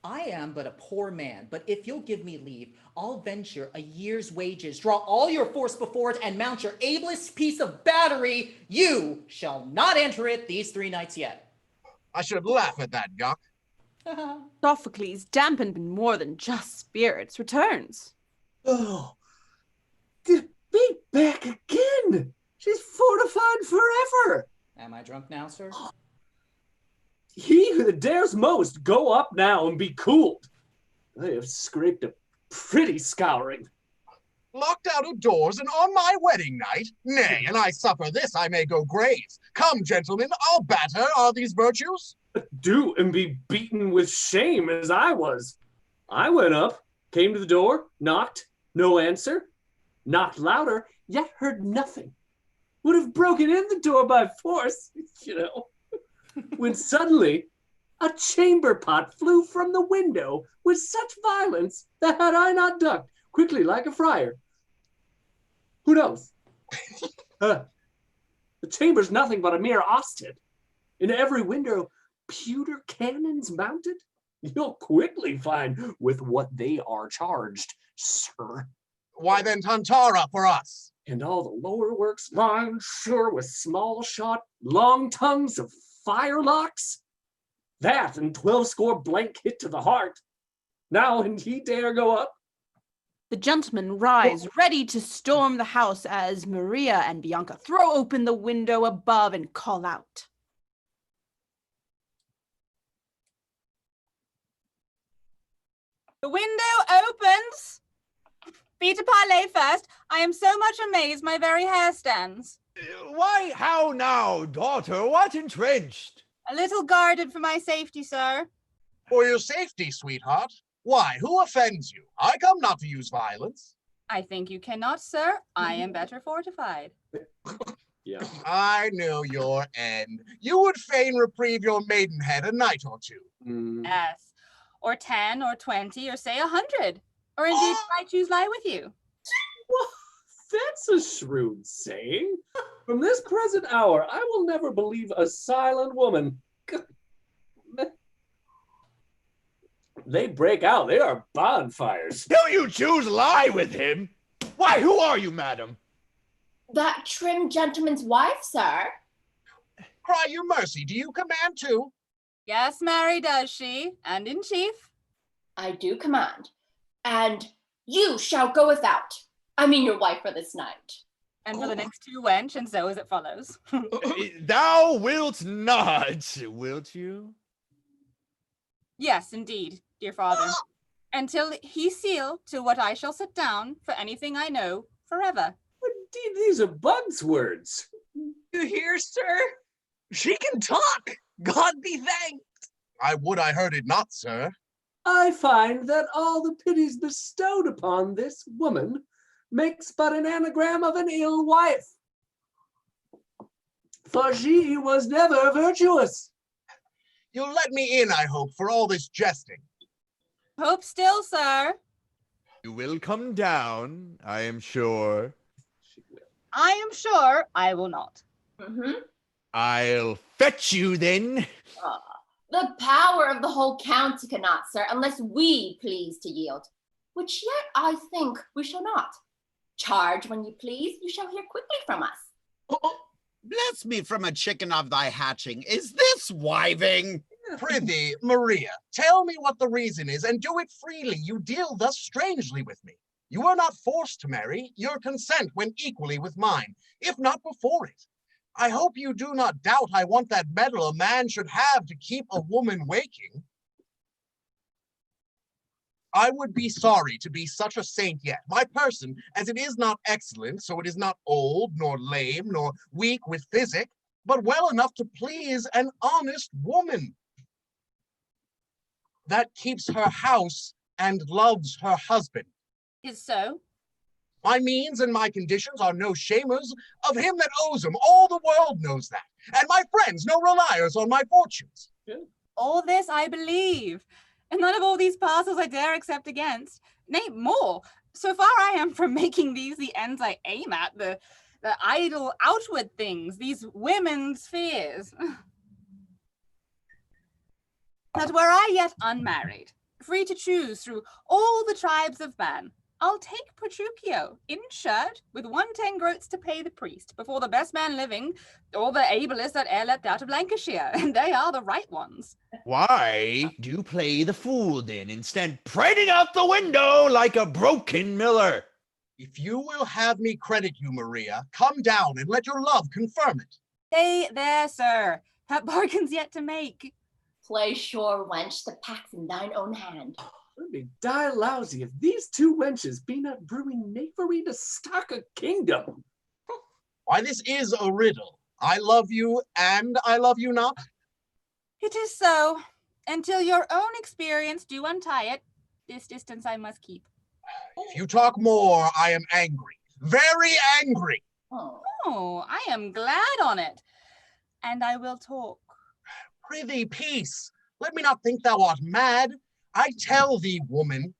K: I am but a poor man, but if you'll give me leave, I'll venture a year's wages, draw all your force before it, and mount your ablest piece of battery. You shall not enter it these 3 nights yet.
G: I should laugh at that, Gok.
B: Sophocles, dampened in more than just spirits, returns.
H: Oh, to be back again. She's fortified forever.
K: Am I drunk now, sir?
H: He who dares most, go up now and be cooled. I have scraped a pretty scouring.
G: Locked out of doors and on my wedding night? Nay, and I suffer this, I may go graze. Come, gentlemen, I'll batter. Are these virtues?
H: Do and be beaten with shame as I was. I went up, came to the door, knocked, no answer. Knocked louder, yet heard nothing. Would have broken in the door by force, when suddenly a chamber pot flew from the window with such violence that had I not ducked quickly like a friar. Who knows? The chamber's nothing but a mere osted. In every window, pewter cannons mounted. You'll quickly find with what they are charged, sir.
G: Why then Tantara for us?
H: And all the lower works lined, sure, with small shot, long tongues of firelocks. That and 12 score blank hit to the heart. Now, and he dare go up?
B: The gentlemen rise, ready to storm the house as Maria and Bianca throw open the window above and call out.
D: The window opens. Peter Parley first. I am so much amazed my very hair stands.
J: Why, how now, daughter? What entrenched?
D: A little guarded for my safety, sir.
G: For your safety, sweetheart. Why, who offends you? I come not to use violence.
D: I think you cannot, sir. I am better fortified.
H: Yeah.
G: I know your end. You would fain reprieve your maidenhead a night or two.
D: Yes. Or 10 or 20 or say 100. Or indeed, I choose lie with you.
H: Well, that's a shrewd saying. From this present hour, I will never believe a silent woman. They break out. They are bonfires.
J: Do you choose lie with him? Why, who are you, madam?
E: That trim gentleman's wife, sir.
G: Cry you mercy. Do you command too?
D: Yes, Mary, does she? And in chief?
E: I do command. And you shall go without. I mean your wife for this night.
D: And for the next 2 wench, and so as it follows.
J: Thou wilt not, wilt you?
D: Yes, indeed, dear father. Until he seal to what I shall sit down for anything I know forever.
H: Indeed, these are Bug's words.
I: You hear, sir? She can talk. God be thanked.
G: I would I heard it not, sir.
H: I find that all the pities bestowed upon this woman makes but an anagram of an ill wife. For she was never virtuous.
G: You'll let me in, I hope, for all this jesting.
D: Hope still, sir.
J: You will come down, I am sure.
D: I am sure I will not.
J: I'll fetch you then.
E: The power of the whole county cannot, sir, unless we please to yield, which yet I think we shall not. Charge when you please, you shall hear quickly from us.
F: Bless me from a chicken of thy hatching. Is this wiving?
G: Prithee, Maria, tell me what the reason is, and do it freely. You deal thus strangely with me. You are not forced to marry. Your consent went equally with mine, if not before it. I hope you do not doubt I want that medal a man should have to keep a woman waking. I would be sorry to be such a saint yet. My person, as it is not excellent, so it is not old, nor lame, nor weak with physic, but well enough to please an honest woman that keeps her house and loves her husband.
D: Is so?
G: My means and my conditions are no shamers of him that owes them. All the world knows that. And my friends no reliers on my fortunes.
D: All this I believe, and none of all these parcels I dare accept against. Nay, more. So far I am from making these the ends I aim at, the idle outward things, these women's fears. That were I yet unmarried, free to choose through all the tribes of man, I'll take Petruchio in shirt with 110 groats to pay the priest before the best man living, or the ablest that e'er leapt out of Lancashire, and they are the right ones.
J: Why do you play the fool then, instead prating out the window like a broken miller?
G: If you will have me credit you, Maria, come down and let your love confirm it.
D: Stay there, sir. That bargain's yet to make.
E: Play sure, wench, the pack's in thine own hand.
H: Let me die lousy if these two wenches be not brewing knavery to stock a kingdom.
G: Why, this is a riddle. I love you, and I love you not.
D: It is so. Until your own experience do untie it, this distance I must keep.
G: If you talk more, I am angry. Very angry.
D: Oh, I am glad on it. And I will talk.
G: Prithee, peace. Let me not think thou art mad. I tell thee, woman,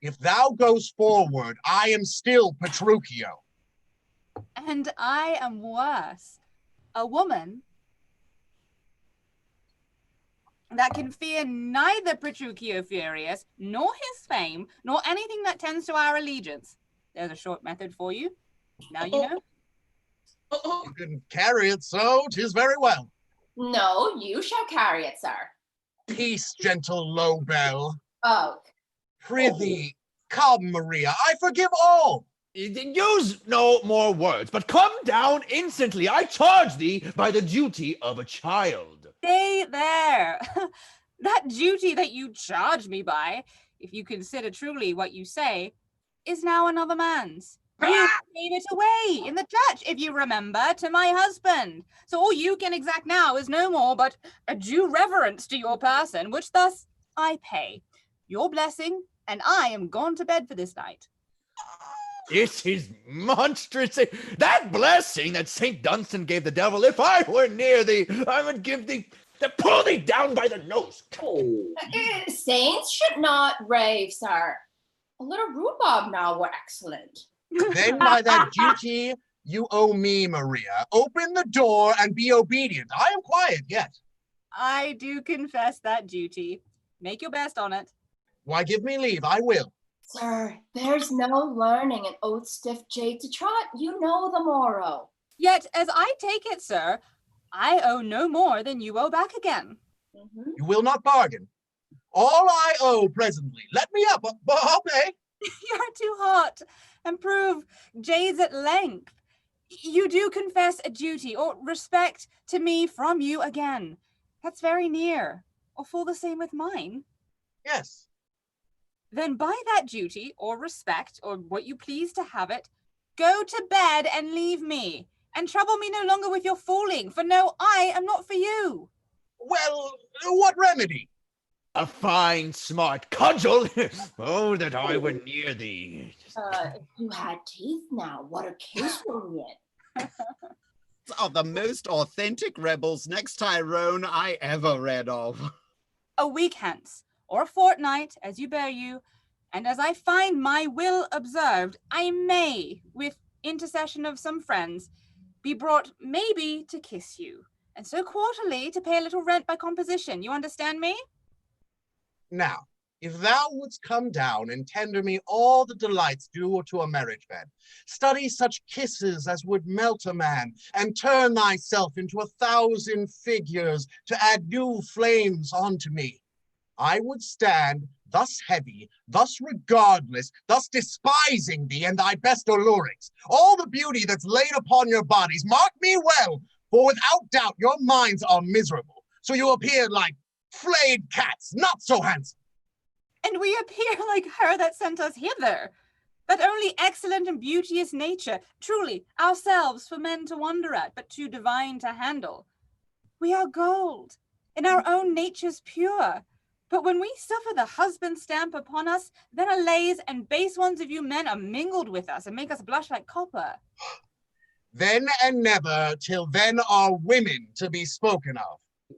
G: if thou goes forward, I am still Petruchio.
D: And I am worse. A woman that can fear neither Petruchio Furious, nor his fame, nor anything that tends to our allegiance. There's a short method for you. Now you know.
G: You can carry it so, 'tis very well.
E: No, you shall carry it, sir.
G: Peace, gentle low bell.
E: Oh.
G: Prithee, come, Maria, I forgive all.
J: Use no more words, but come down instantly. I charge thee by the duty of a child.
D: Stay there. That duty that you charge me by, if you consider truly what you say, is now another man's. You gave it away in the church, if you remember, to my husband. So all you can exact now is no more but a due reverence to your person, which thus I pay. Your blessing, and I am gone to bed for this night.
J: This is monstrous. That blessing that St. Dunstan gave the devil, if I were near thee, I would give thee, to pull thee down by the nose.
H: Oh.
E: Saints should not rave, sir. A little rhubarb now were excellent.
G: Then by that duty you owe me, Maria. Open the door and be obedient. I am quiet yet.
D: I do confess that duty. Make your best on it.
G: Why, give me leave, I will.
E: Sir, there's no learning an oath stiff jade to trot. You know the morrow.
D: Yet, as I take it, sir, I owe no more than you owe back again.
G: You will not bargain. All I owe presently. Let me up, I'll pay.
D: You're too hot, and prove jades at length. You do confess a duty or respect to me from you again. That's very near, or full the same with mine.
G: Yes.
D: Then by that duty or respect, or what you please to have it, go to bed and leave me, and trouble me no longer with your fooling, for no, I am not for you.
G: Well, what remedy?
J: A fine, smart cudgel. Oh, that I were near thee.
E: If you had teeth now, what a case were we in?
F: Are the most authentic rebels next Tyrone I ever read of.
D: A week hence, or a fortnight, as you bear you, and as I find my will observed, I may, with intercession of some friends, be brought maybe to kiss you, and so quarterly to pay a little rent by composition. You understand me?
G: Now, if thou wouldst come down and tender me all the delights due to a marriage bed, study such kisses as would melt a man, and turn thyself into 1,000 figures to add new flames onto me, I would stand thus heavy, thus regardless, thus despising thee and thy best allurings, all the beauty that's laid upon your bodies, mark me well, for without doubt your minds are miserable, so you appear like flayed cats, not so handsome.
D: And we appear like her that sent us hither, that only excellent and beauteous nature, truly ourselves for men to wonder at, but too divine to handle. We are gold, and our own nature's pure. But when we suffer the husband stamp upon us, then a lays and base ones of you men are mingled with us and make us blush like copper.
G: Then and never till then are women to be spoken of.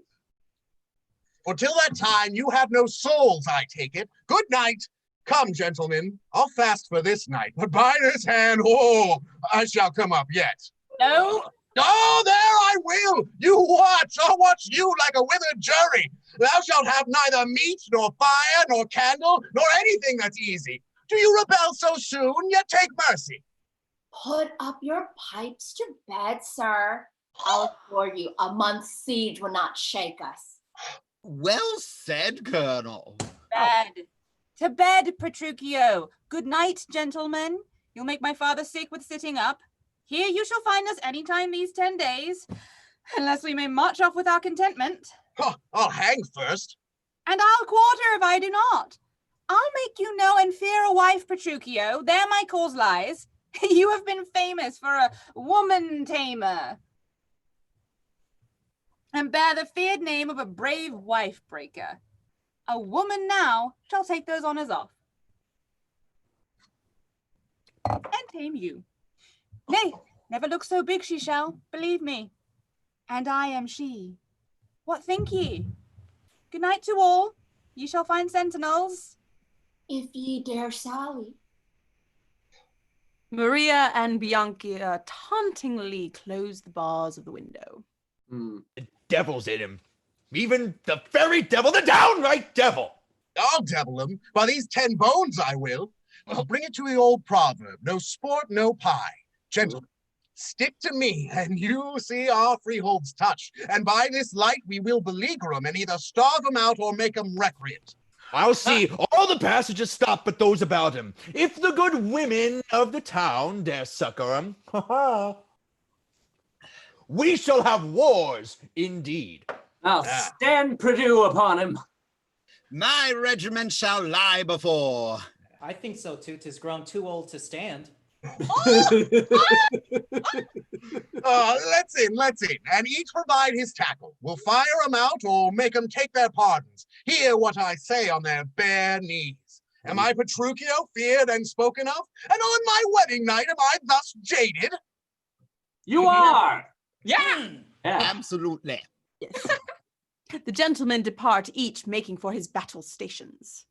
G: For till that time you have no souls, I take it. Good night. Come, gentlemen, I'll fast for this night, but by this hand, oh, I shall come up yet.
D: No.
G: Oh, there I will. You watch. I'll watch you like a withered jury. Thou shalt have neither meat, nor fire, nor candle, nor anything that's easy. Do you rebel so soon? Yet take mercy.
E: Put up your pipes to bed, sir. I'll assure you, a month's siege will not shake us.
F: Well said, Colonel.
D: Bed. To bed, Petruchio. Good night, gentlemen. You'll make my father sick with sitting up. Here you shall find us any time these 10 days, unless we may march off with our contentment.
G: Huh, I'll hang first.
D: And I'll quarter if I do not. I'll make you know and fear a wife, Petruchio. There my cause lies. You have been famous for a woman tamer, and bear the feared name of a brave wife breaker. A woman now shall take those honors off and tame you. Nay, never look so big she shall, believe me. And I am she. What think ye? Good night to all. Ye shall find sentinels.
E: If ye dare sally.
B: Maria and Bianca tauntingly closed the bars of the window.
J: The devil's in him. Even the very devil, the downright devil.
G: I'll devil him. By these 10 bones I will. I'll bring it to the old proverb. No sport, no pie. Gentlemen, stick to me, and you see our freeholds touch. And by this light we will beleaguer 'em and either starve 'em out or make 'em recreant.
J: I'll see all the passages stop but those about him. If the good women of the town dare succor him, we shall have wars indeed.
H: I'll stand Purdue upon him.
F: My regiment shall lie before.
K: I think so too. 'Tis grown too old to stand.
G: Let's in, and each provide his tackle. We'll fire 'em out or make 'em take their pardons. Hear what I say on their bare knees. Am I Petruchio, feared and spoken of? And on my wedding night am I thus jaded?
H: You are!
B: Yeah!
F: Absolutely.
B: Yes. The gentlemen depart, each making for his battle stations.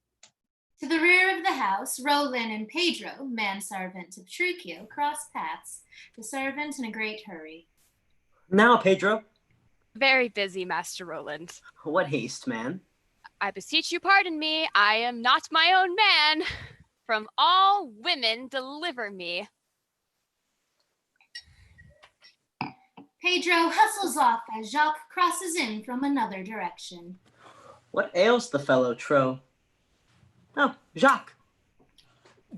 M: To the rear of the house, Rowland and Pedro, manservant to Petruchio, cross paths, the servant in a great hurry.
N: Now, Pedro.
L: Very busy, Master Roland.
N: What haste, man?
L: I beseech you pardon me, I am not my own man. From all women deliver me.
M: Pedro hustles off as Jacques crosses in from another direction.
N: What ails the fellow, Tro? Oh, Jacques.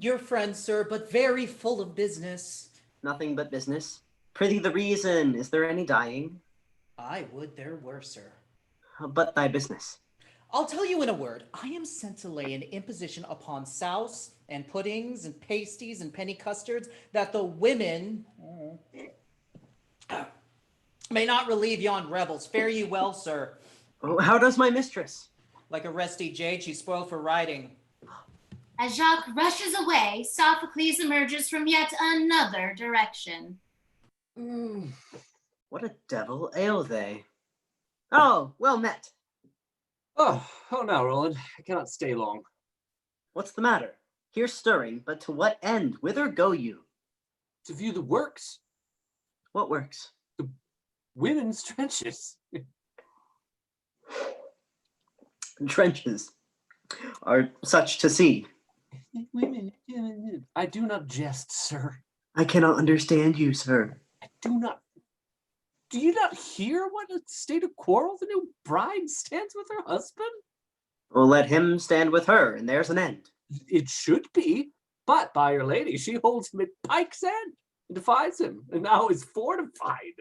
K: Your friend, sir, but very full of business.
N: Nothing but business. Prithee the reason, is there any dying?
K: I would there were, sir.
N: But thy business.
K: I'll tell you in a word. I am sent to lay an imposition upon souse and puddings and pasties and penny custards that the women may not relieve yon rebels. Fare ye well, sir.
N: Oh, how does my mistress?
K: Like a resty jade, she's spoiled for riding.
M: As Jacques rushes away, Sophocles emerges from yet another direction.
N: What a devil ail they? Oh, well met.
H: Oh, now, Roland. I cannot stay long.
N: What's the matter? Here stirring, but to what end? Whither go you?
H: To view the works.
N: What works?
H: The women's trenches.
N: Trenches are such to see.
H: Women. I do not jest, sir.
N: I cannot understand you, sir.
H: I do not. Do you not hear what a state of quarrel the new bride stands with her husband?
N: We'll let him stand with her, and there's an end.
H: It should be, but by Our Lady, she holds him at pike's end and defies him, and now is fortified.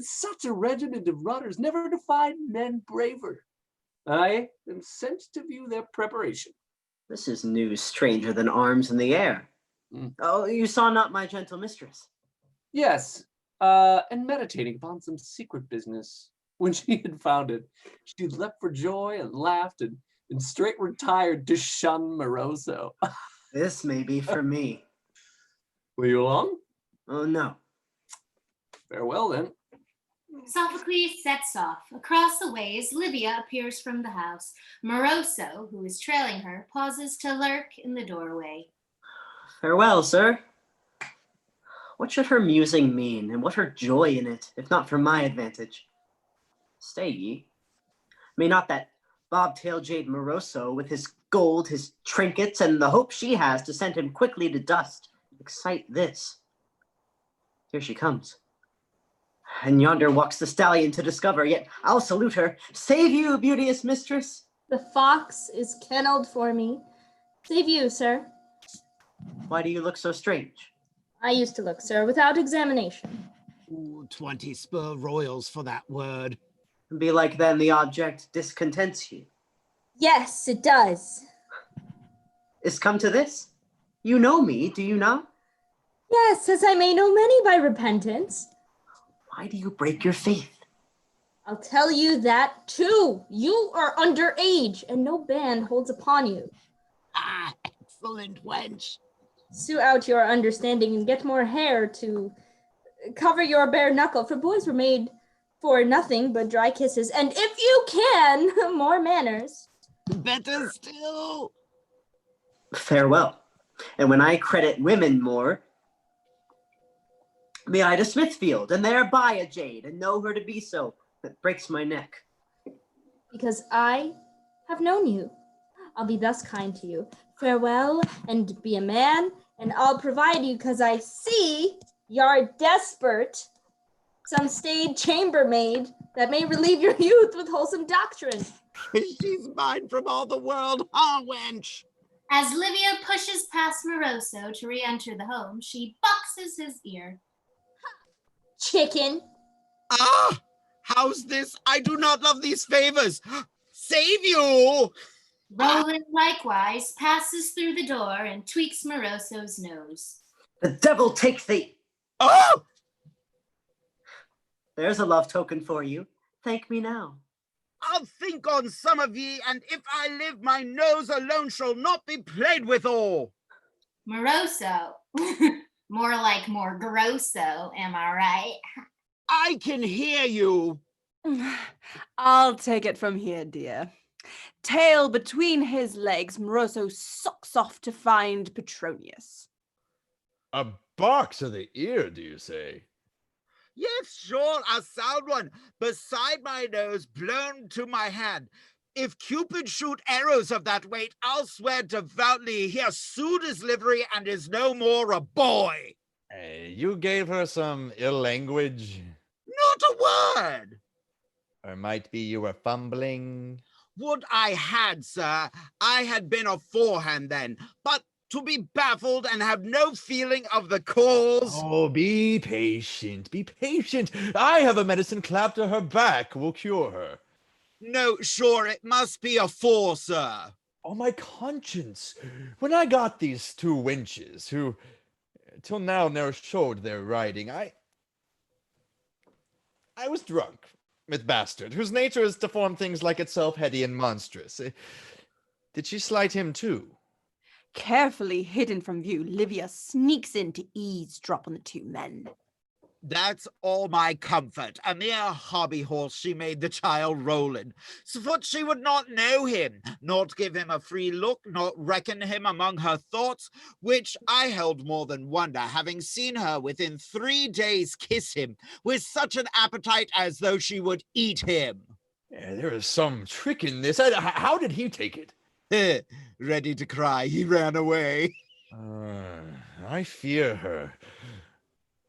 H: Such a regiment of runners never defied men braver. I am sent to view their preparation.
N: This is news stranger than arms in the air. Oh, you saw not my gentle mistress?
H: Yes, and meditating upon some secret business. When she had found it, she leapt for joy and laughed and straight retired to shun Moroso.
N: This may be for me.
H: Will you along?
N: Oh, no.
H: Farewell, then.
M: Sophocles sets off. Across the ways, Livia appears from the house. Moroso, who is trailing her, pauses to lurk in the doorway.
N: Farewell, sir. What should her musing mean, and what her joy in it, if not for my advantage? Stay ye. May not that bobtail jade Moroso, with his gold, his trinkets, and the hope she has to send him quickly to dust, excite this? Here she comes. And yonder walks the stallion to discover, yet I'll salute her. Save you, beauteous mistress.
C: The fox is kennelled for me. Save you, sir.
N: Why do you look so strange?
C: I used to look, sir, without examination.
F: Ooh, 20 spur royals for that word.
N: Be like then the object discontents you.
C: Yes, it does.
N: Is come to this? You know me, do you not?
C: Yes, as I may know many by repentance.
N: Why do you break your faith?
C: I'll tell you that too. You are underage, and no band holds upon you.
F: Ah, excellent wench.
C: Sue out your understanding and get more hair to cover your bare knuckle, for boys were made for nothing but dry kisses, and if you can, more manners.
F: Better still.
N: Farewell. And when I credit women more, may I to Smithfield, and there buy a jade, and know her to be so, that breaks my neck.
C: Because I have known you. I'll be thus kind to you. Farewell, and be a man, and I'll provide you, because I see you're desperate. Some staid chambermaid that may relieve your youth with wholesome doctrine.
F: She's mine from all the world, wench.
M: As Livia pushes past Moroso to re-enter the home, she boxes his ear.
C: Chicken.
F: Ah, how's this? I do not love these favors. Save you.
M: Rowland likewise passes through the door and tweaks Moroso's nose.
N: The devil take thee.
F: Oh!
N: There's a love token for you. Thank me now.
F: I'll think on some of ye, and if I live, my nose alone shall not be played withal.
M: Moroso. More like more grosso, am I right?
F: I can hear you.
B: I'll take it from here, dear. Tail between his legs, Moroso sucks off to find Petronius.
J: A box of the ear, do you say?
F: Yes, sure, a sound one, beside my nose, blown to my hand. If Cupid shoot arrows of that weight, I'll swear devoutly he has sued his livery and is no more a boy.
J: You gave her some ill language?
F: Not a word.
J: Or might be you were fumbling?
F: Would I had, sir. I had been aforehand then, but to be baffled and have no feeling of the cause.
J: Oh, be patient, be patient. I have a medicine clapped to her back will cure her.
F: No, sure, it must be a four, sir.
J: Oh, my conscience. When I got these two wenches, who till now ne'er showed their riding, I was drunk with bastard, whose nature is to form things like itself heady and monstrous. Did she slight him too?
B: Carefully hidden from view, Livia sneaks in to eavesdrop on the two men.
F: That's all my comfort. A mere hobby horse she made the child Rowland, so that she would not know him, not give him a free look, not reckon him among her thoughts, which I held more than wonder, having seen her within 3 days kiss him, with such an appetite as though she would eat him.
J: Yeah, there is some trick in this. How did he take it?
F: Ready to cry, he ran away.
J: I fear her.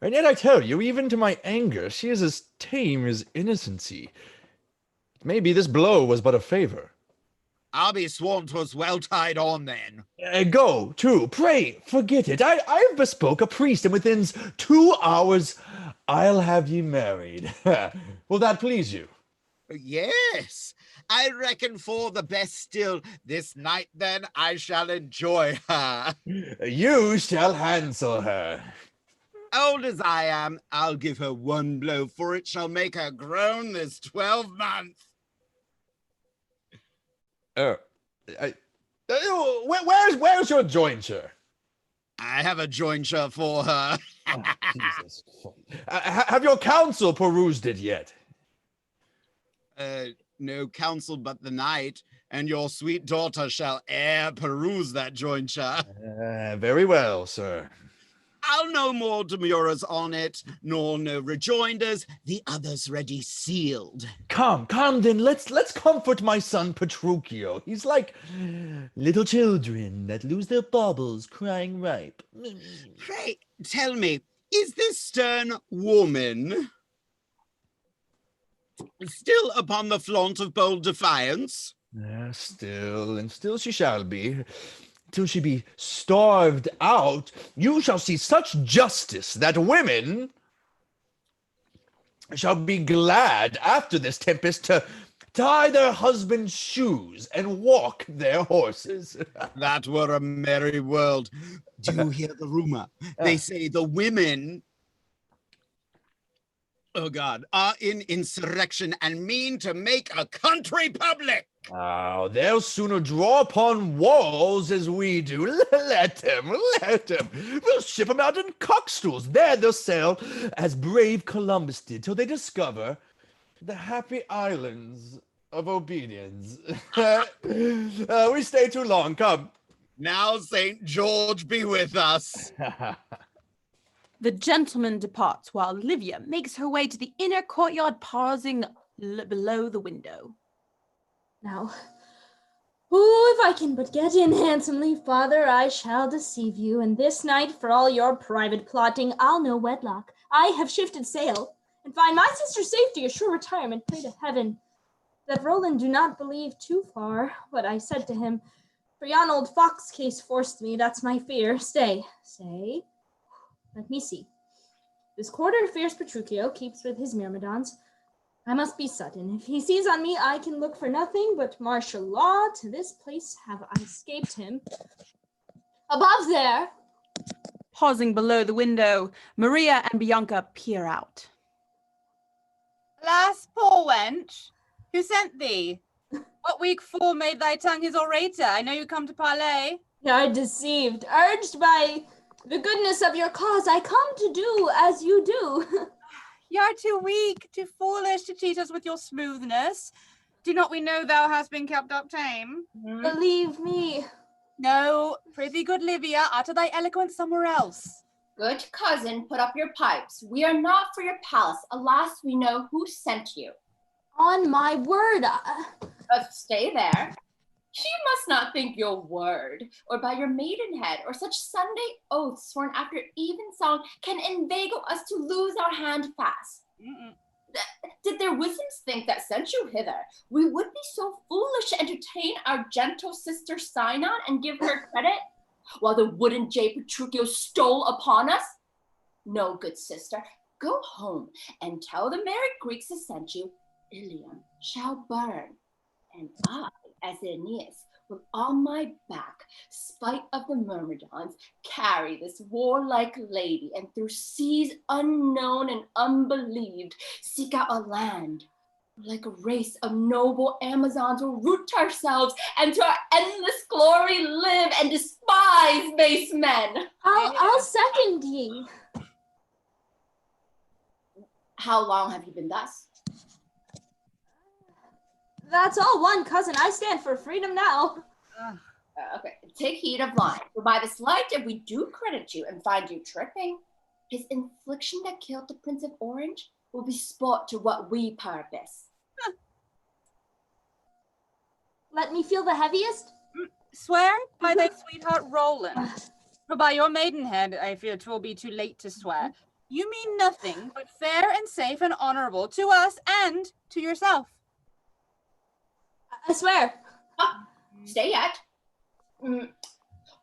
J: And yet I tell you, even to my anger, she is as tame as innocency. Maybe this blow was but a favor.
F: I'll be sworn 'twas well tied on then.
J: Go to, pray, forget it. I have bespoke a priest, and within 2 hours I'll have ye married. Will that please you?
F: Yes, I reckon for the best still. This night then I shall enjoy her.
J: You shall hansel her.
F: Old as I am, I'll give her one blow, for it shall make her groan this 12 months.
J: Where's your jointure?
F: I have a jointure for her.
J: Jesus. Have your council perused it yet?
F: No counsel but the night, and your sweet daughter shall e'er peruse that jointure.
J: Very well, sir.
F: I'll no more demurrers on it, nor no rejoinders, the others ready sealed.
J: Come then, let's comfort my son Petruchio. He's like little children that lose their baubles crying ripe.
F: Pray, tell me, is this stern woman still upon the flaunt of bold defiance?
J: Still she shall be. Till she be starved out, you shall see such justice that women shall be glad after this tempest to tie their husbands' shoes and walk their horses.
F: That were a merry world. Do you hear the rumor? They say the women, oh God, are in insurrection and mean to make a country public.
J: Oh, they'll sooner draw upon walls as we do. Let them. We'll ship them out in cockstools. There they'll sail as brave Columbus did till they discover the happy islands of obedience. We stay too long. Come.
F: Now St. George be with us.
B: The gentleman departs while Livia makes her way to the inner courtyard, pausing below the window.
C: Now, if I can but get in handsomely, father, I shall deceive you, and this night, for all your private plotting, I'll know wedlock. I have shifted sail, and find my sister's safety a sure retirement. Pray to heaven that Rowland do not believe too far what I said to him, for yon old fox case forced me, that's my fear. Stay, let me see. This quarter fierce Petruchio keeps with his myrmidons. I must be sudden. If he sees on me, I can look for nothing but martial law. To this place have I escaped him. Above there.
B: Pausing below the window, Maria and Bianca peer out.
D: Alas, poor wench, who sent thee? What weak fool made thy tongue his orator? I know you come to parley.
C: You are deceived. Urged by the goodness of your cause, I come to do as you do.
D: You're too weak, too foolish to cheat us with your smoothness. Do not we know thou hast been kept up tame?
C: Believe me.
D: No, prithee, good Livia, utter thy eloquence somewhere else.
E: Good cousin, put up your pipes. We are not for your palace. Alas, we know who sent you.
C: On my word.
E: Stay there. She must not think your word, or by your maidenhead, or such Sunday oaths sworn after evensong can inveigle us to lose our hand fast. Did their wisdoms think that sent you hither, we would be so foolish to entertain our gentle sister Sinon and give her credit, while the wooden jay Petruchio stole upon us? No, good sister, go home and tell the merry Greeks who sent you, Ilium shall burn, and I, as Aeneas, will on my back, spite of the myrmidons, carry this warlike lady, and through seas unknown and unbelieved, seek out a land. Like a race of noble Amazons will root ourselves, and to our endless glory live, and despise base men.
C: I'll second ye.
E: How long have you been thus?
C: That's all one, cousin. I stand for freedom now.
E: Okay, take heed of line. For by this light, if we do credit you and find you tripping, his infliction that killed the Prince of Orange will be sport to what we purpose.
C: Let me feel the heaviest.
D: Swear by thy sweetheart Rowland. For by your maidenhead, I fear 'twill be too late to swear. You mean nothing but fair and safe and honorable to us and to yourself.
C: I swear.
E: Stay yet.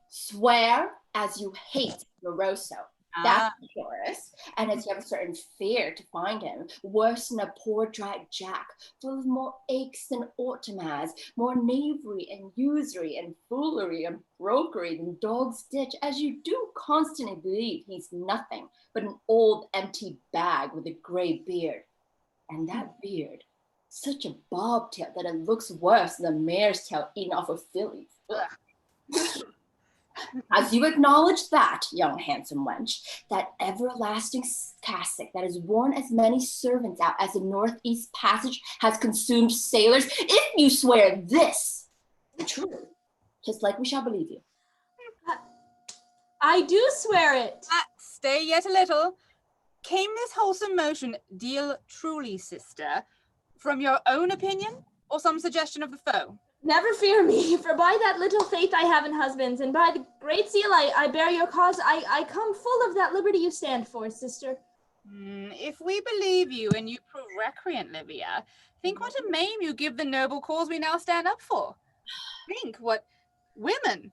E: Swear as you hate Moroso. That's the chorus. And as you have a certain fear to find him, worse than a poor dried jack, full of more aches than aught to has, more knavery and usury and foolery and brokery than dog's ditch, as you do constantly believe he's nothing but an old empty bag with a grey beard. And that beard, such a bobtail that it looks worse than a mare's tail eaten off a filly. As you acknowledge that, young handsome wench, that everlasting cassock that has worn as many servants out as the Northeast Passage has consumed sailors, if you swear this true, just like we shall believe you.
C: I do swear it.
D: Stay yet a little. Came this wholesome motion, deal truly, sister, from your own opinion or some suggestion of the foe?
C: Never fear me, for by that little faith I have in husbands, and by the great seal I bear your cause, I come full of that liberty you stand for, sister.
D: If we believe you and you prove recreant, Livia, think what a maim you give the noble cause we now stand up for. Think what women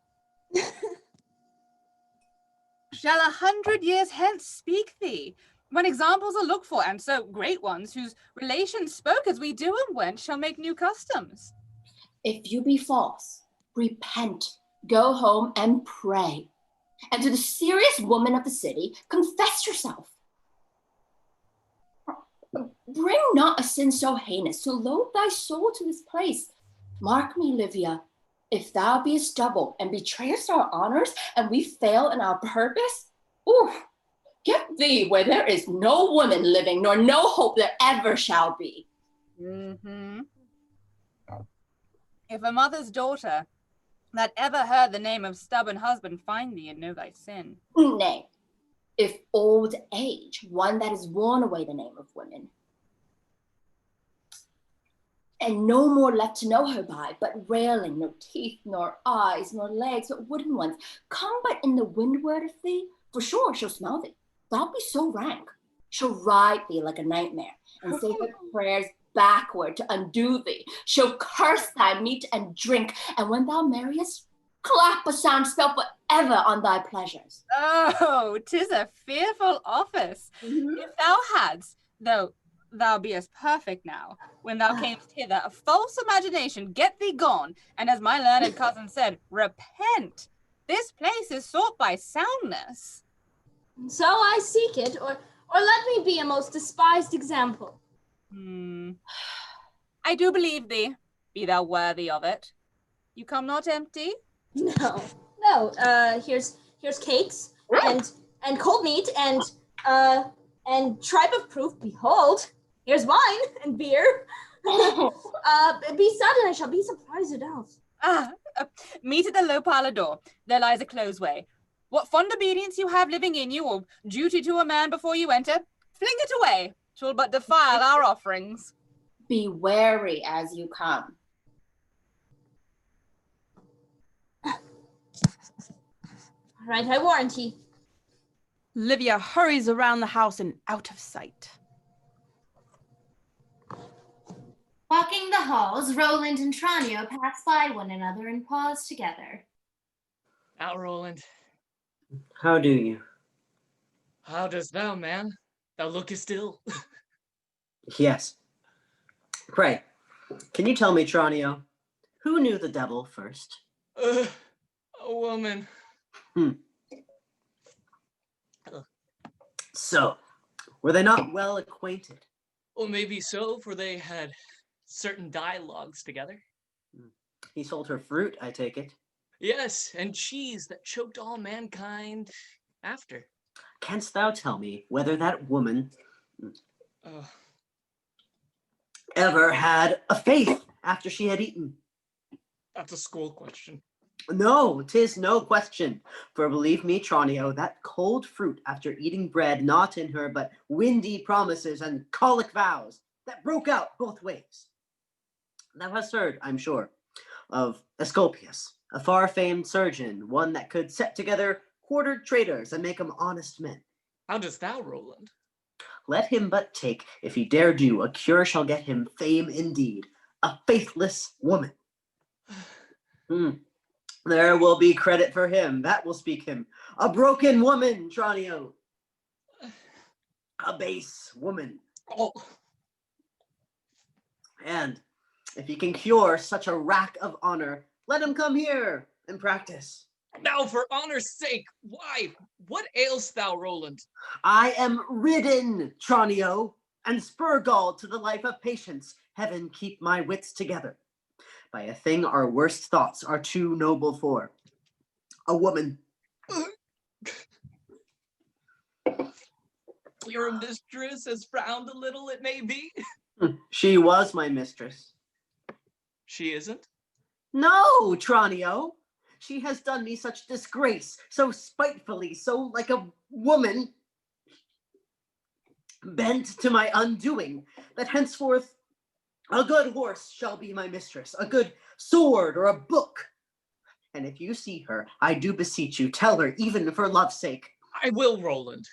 D: shall 100 years hence speak thee, when examples are looked for, and so great ones, whose relations spoke as we do and went, shall make new customs.
E: If you be false, repent, go home and pray. And to the serious woman of the city, confess yourself. Bring not a sin so heinous to load thy soul to this place. Mark me, Livia, if thou beest double and betrayest our honors, and we fail in our purpose, get thee where there is no woman living, nor no hope there ever shall be.
D: If a mother's daughter that ever heard the name of stubborn husband find thee and know thy sin.
E: Nay, if old age, one that has worn away the name of women, and no more left to know her by, but railing, no teeth, nor eyes, nor legs, but wooden ones, come but in the windward of thee, for sure she'll smell thee. Thou be so rank, she'll ride thee like a nightmare, and say her prayers backward to undo thee. She'll curse thy meat and drink, and when thou marriest, clap a sound spell forever on thy pleasures.
D: Oh, 'tis a fearful office. If thou hadst, though thou beest perfect now, when thou camest hither, a false imagination, get thee gone, and as my learned cousin said, repent. This place is sought by soundness.
C: So I seek it, or let me be a most despised example.
D: I do believe thee, be thou worthy of it. You come not empty?
C: No. Here's cakes and cold meat and tribe of proof. Behold, here's wine and beer. Be sudden, I shall be surprised at else.
D: Meet at the low parlor door. There lies a close way. What fond obedience you have living in you, or duty to a man before you enter, fling it away. 'Twill but defile our offerings.
E: Be wary as you come.
C: Right, I warrant ye.
B: Livia hurries around the house and out of sight.
M: Walking the halls, Rowland and Tranio pass by one another and pause together.
I: Now, Rowland.
N: How do you?
I: How dost thou, man? Thou lookest ill.
N: Yes. Pray, can you tell me, Tranio, who knew the devil first?
I: A woman.
N: So, were they not well acquainted?
I: Well, maybe so, for they had certain dialogues together.
N: He sold her fruit, I take it.
I: Yes, and cheese that choked all mankind after.
N: Canst thou tell me whether that woman ever had a faith after she had eaten?
I: That's a school question.
N: No, 'tis no question. For believe me, Tranio, that cold fruit after eating bread not in her but windy promises and colic vows that broke out both ways. Thou hast heard, I'm sure, of Asclepius, a far-famed surgeon, one that could set together quartered traitors and make them honest men.
I: How dost thou, Rowland?
N: Let him but take, if he dare do, a cure shall get him fame indeed, a faithless woman. There will be credit for him. That will speak him. A broken woman, Tranio. A base woman.
I: Oh.
N: And if he can cure such a rack of honor, let him come here and practice.
I: Now, for honor's sake, why? What ails thou, Rowland?
N: I am ridden, Tranio, and spur-galled to the life of patience. Heaven keep my wits together. By a thing our worst thoughts are too noble for. A woman.
I: Your mistress has frowned a little, it may be.
N: She was my mistress.
I: She isn't?
N: No, Tranio. She has done me such disgrace, so spitefully, so like a woman, bent to my undoing, that henceforth a good horse shall be my mistress, a good sword or a book. And if you see her, I do beseech you, tell her, even for love's sake.
I: I will, Rowland.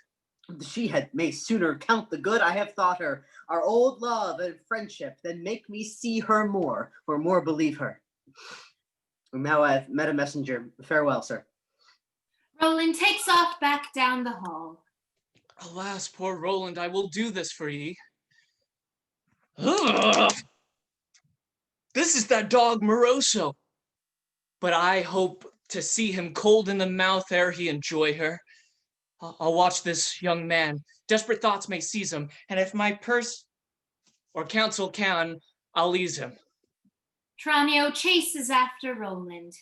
N: She had may sooner count the good I have thought her, our old love and friendship, than make me see her more, or more believe her. Now I've met a messenger. Farewell, sir.
M: Roland takes off back down the hall.
I: Alas, poor Rowland, I will do this for ye. Ugh. This is that dog Moroso. But I hope to see him cold in the mouth ere he enjoy her. I'll watch this young man. Desperate thoughts may seize him, and if my purse or counsel can, I'll ease him.
M: Tranio chases after Roland.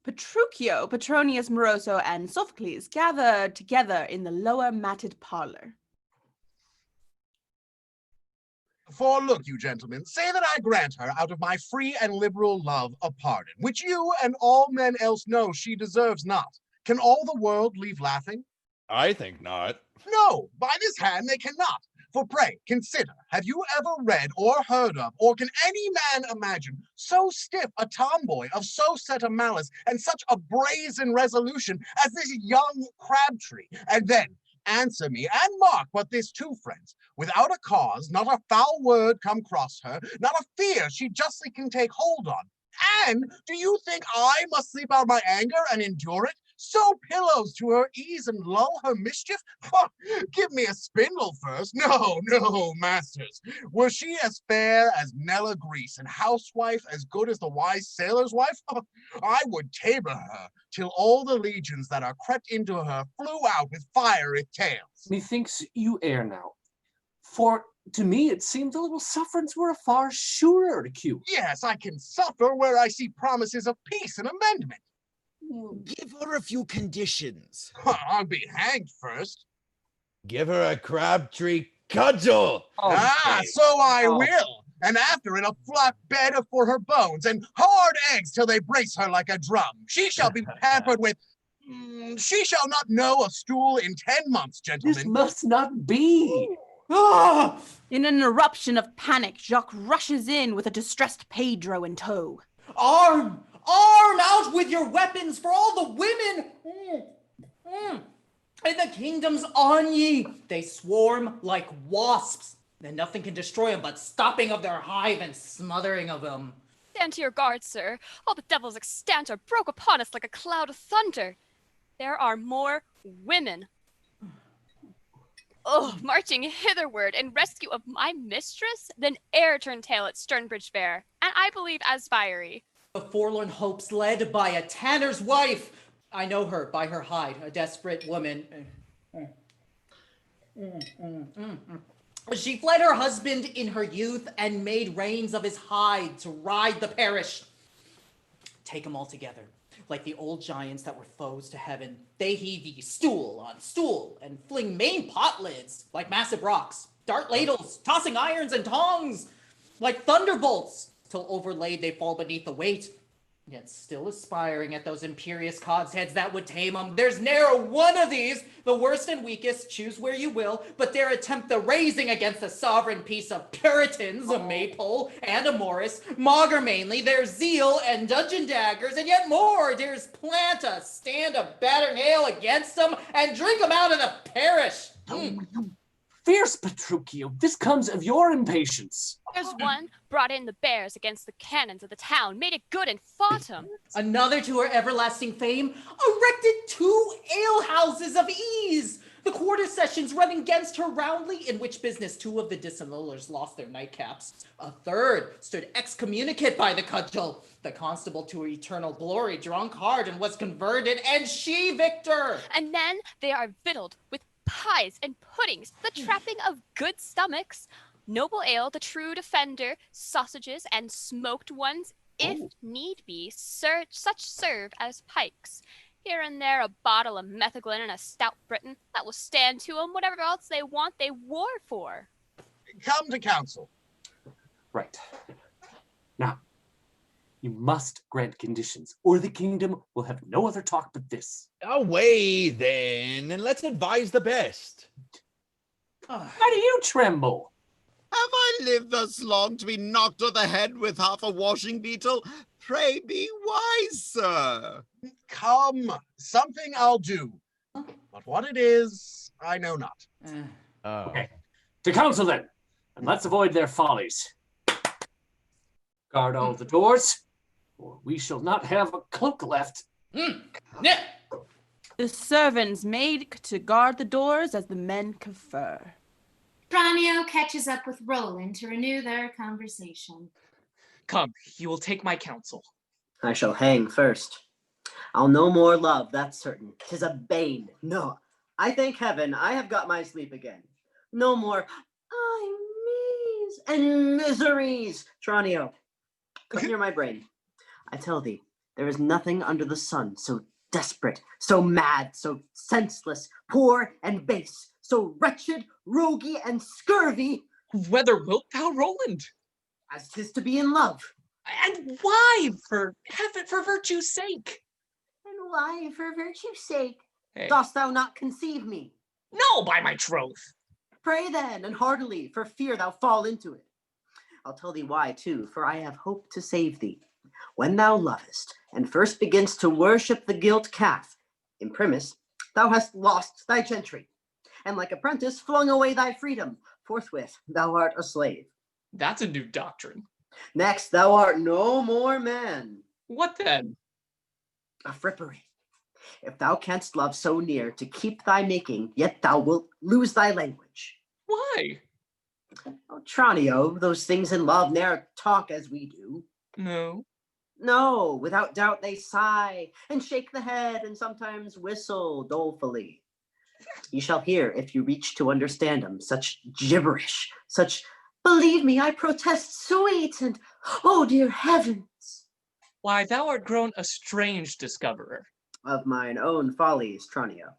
B: Petruchio, Petronius, Moroso, and Sophocles gather together in the lower matted parlor.
G: For look, you gentlemen, say that I grant her out of my free and liberal love a pardon, which you and all men else know she deserves not. Can all the world leave laughing?
J: I think not.
G: No, by this hand they cannot. For pray, consider, have you ever read or heard of, or can any man imagine, so stiff a tomboy of so set a malice and such a brazen resolution as this young Crabtree? And then, answer me, and mark but this too, friends, without a cause, not a foul word come cross her, not a fear she justly can take hold on. And do you think I must sleep out my anger and endure it? Sew pillows to her ease and lull her mischief? Give me a spindle first. No, no, masters. Were she as fair as Nella Grease and housewife as good as the wise sailor's wife? I would tabor her till all the legions that are crept into her flew out with fiery tails.
H: Methinks you err now. For to me it seems a little sufferance were a far surer cue.
G: Yes, I can suffer where I see promises of peace and amendment.
F: Give her a few conditions.
G: I'll be hanged first.
J: Give her a Crabtree cudgel.
G: So I will. And after it, a flat bed for her bones and hard eggs till they brace her like a drum. She shall be pampered with... she shall not know a stool in 10 months, gentlemen.
H: This must not be.
B: In an eruption of panic, Jacques rushes in with a distressed Pedro in tow.
K: Arm! Arm out with your weapons for all the women! And the kingdom's on ye! They swarm like wasps, and nothing can destroy them but stopping of their hive and smothering of them.
L: Stand to your guard, sir. All the devils extant are broke upon us like a cloud of thunder. There are more women. Oh, marching hitherward in rescue of my mistress, than e'er turn tail at Sternbridge Fair, and I believe as fiery.
K: The forlorn hopes led by a tanner's wife. I know her by her hide, a desperate woman. She fled her husband in her youth and made reins of his hide to ride the parish. Take them all together. Like the old giants that were foes to heaven, they heave ye stool on stool and fling main pot lids like massive rocks, dart ladles, tossing irons and tongs like thunderbolts, till overlaid they fall beneath the weight, yet still aspiring at those imperious cod's heads that would tame them. There's ne'er one of these, the worst and weakest, choose where you will, but dare attempt the raising against the sovereign peace of Puritans, a Maypole and a Morris, maugre mainly their zeal and dungeon daggers, and yet more dares plant a stand of battering hail against them and drink them out of the parish.
H: Fierce Petruchio, this comes of your impatience.
L: There's one brought in the bears against the cannons of the town, made it good and fought 'em.
K: Another to her everlasting fame, erected 2 alehouses of ease. The quarter sessions run against her roundly, in which business 2 of the dissemblers lost their nightcaps. A third stood excommunicate by the cudgel. The constable to her eternal glory drunk hard and was converted, and she victor.
L: And then they are victualled with pies and puddings, the trapping of good stomachs, noble ale, the true defender, sausages and smoked ones, if need be, such serve as pikes. Here and there a bottle of metheglin and a stout Briton that will stand to 'em whatever else they want they war for.
G: Come to council.
H: Right. Now, you must grant conditions, or the kingdom will have no other talk but this.
J: Away then, and let's advise the best.
H: Why do you tremble?
F: Have I lived thus long to be knocked on the head with half a washing beetle? Pray be wise, sir.
G: Come, something I'll do. But what it is, I know not.
H: Okay, to council then, and let's avoid their follies. Guard all the doors, or we shall not have a cloak left.
B: The servants made to guard the doors as the men confer.
M: TRANIO catches up with ROWLAND to renew their conversation.
I: Come, you will take my counsel.
N: I shall hang first. I'll no more love, that's certain. 'Tis a bane. No, I thank heaven I have got my sleep again. No more me's and miseries. Tranio, come near my brain. I tell thee, there is nothing under the sun so desperate, so mad, so senseless, poor and base, so wretched, roguey, and scurvy.
I: Whether wilt thou, Roland?
N: As 'tis to be in love.
I: And why, for heaven, for virtue's sake?
N: And why, for virtue's sake?
I: Hey.
N: Dost thou not conceive me?
I: No, by my troth.
N: Pray then, and heartily, for fear thou fall into it. I'll tell thee why, too, for I have hope to save thee. When thou lovest, and first beginst to worship the gilt calf, imprimis, thou hast lost thy gentry, and like apprentice flung away thy freedom. Forthwith thou art a slave.
I: That's a new doctrine.
N: Next, thou art no more man.
I: What then?
N: A frippery. If thou canst love so near to keep thy making, yet thou wilt lose thy language.
I: Why?
N: Oh, Tranio, those things in love ne'er talk as we do.
I: No.
N: No, without doubt they sigh, and shake the head, and sometimes whistle dolefully. You shall hear, if you reach to understand them, such gibberish, such, believe me, I protest, sweet, and, oh dear heavens.
I: Why, thou art grown a strange discoverer.
N: Of mine own follies, Tranio.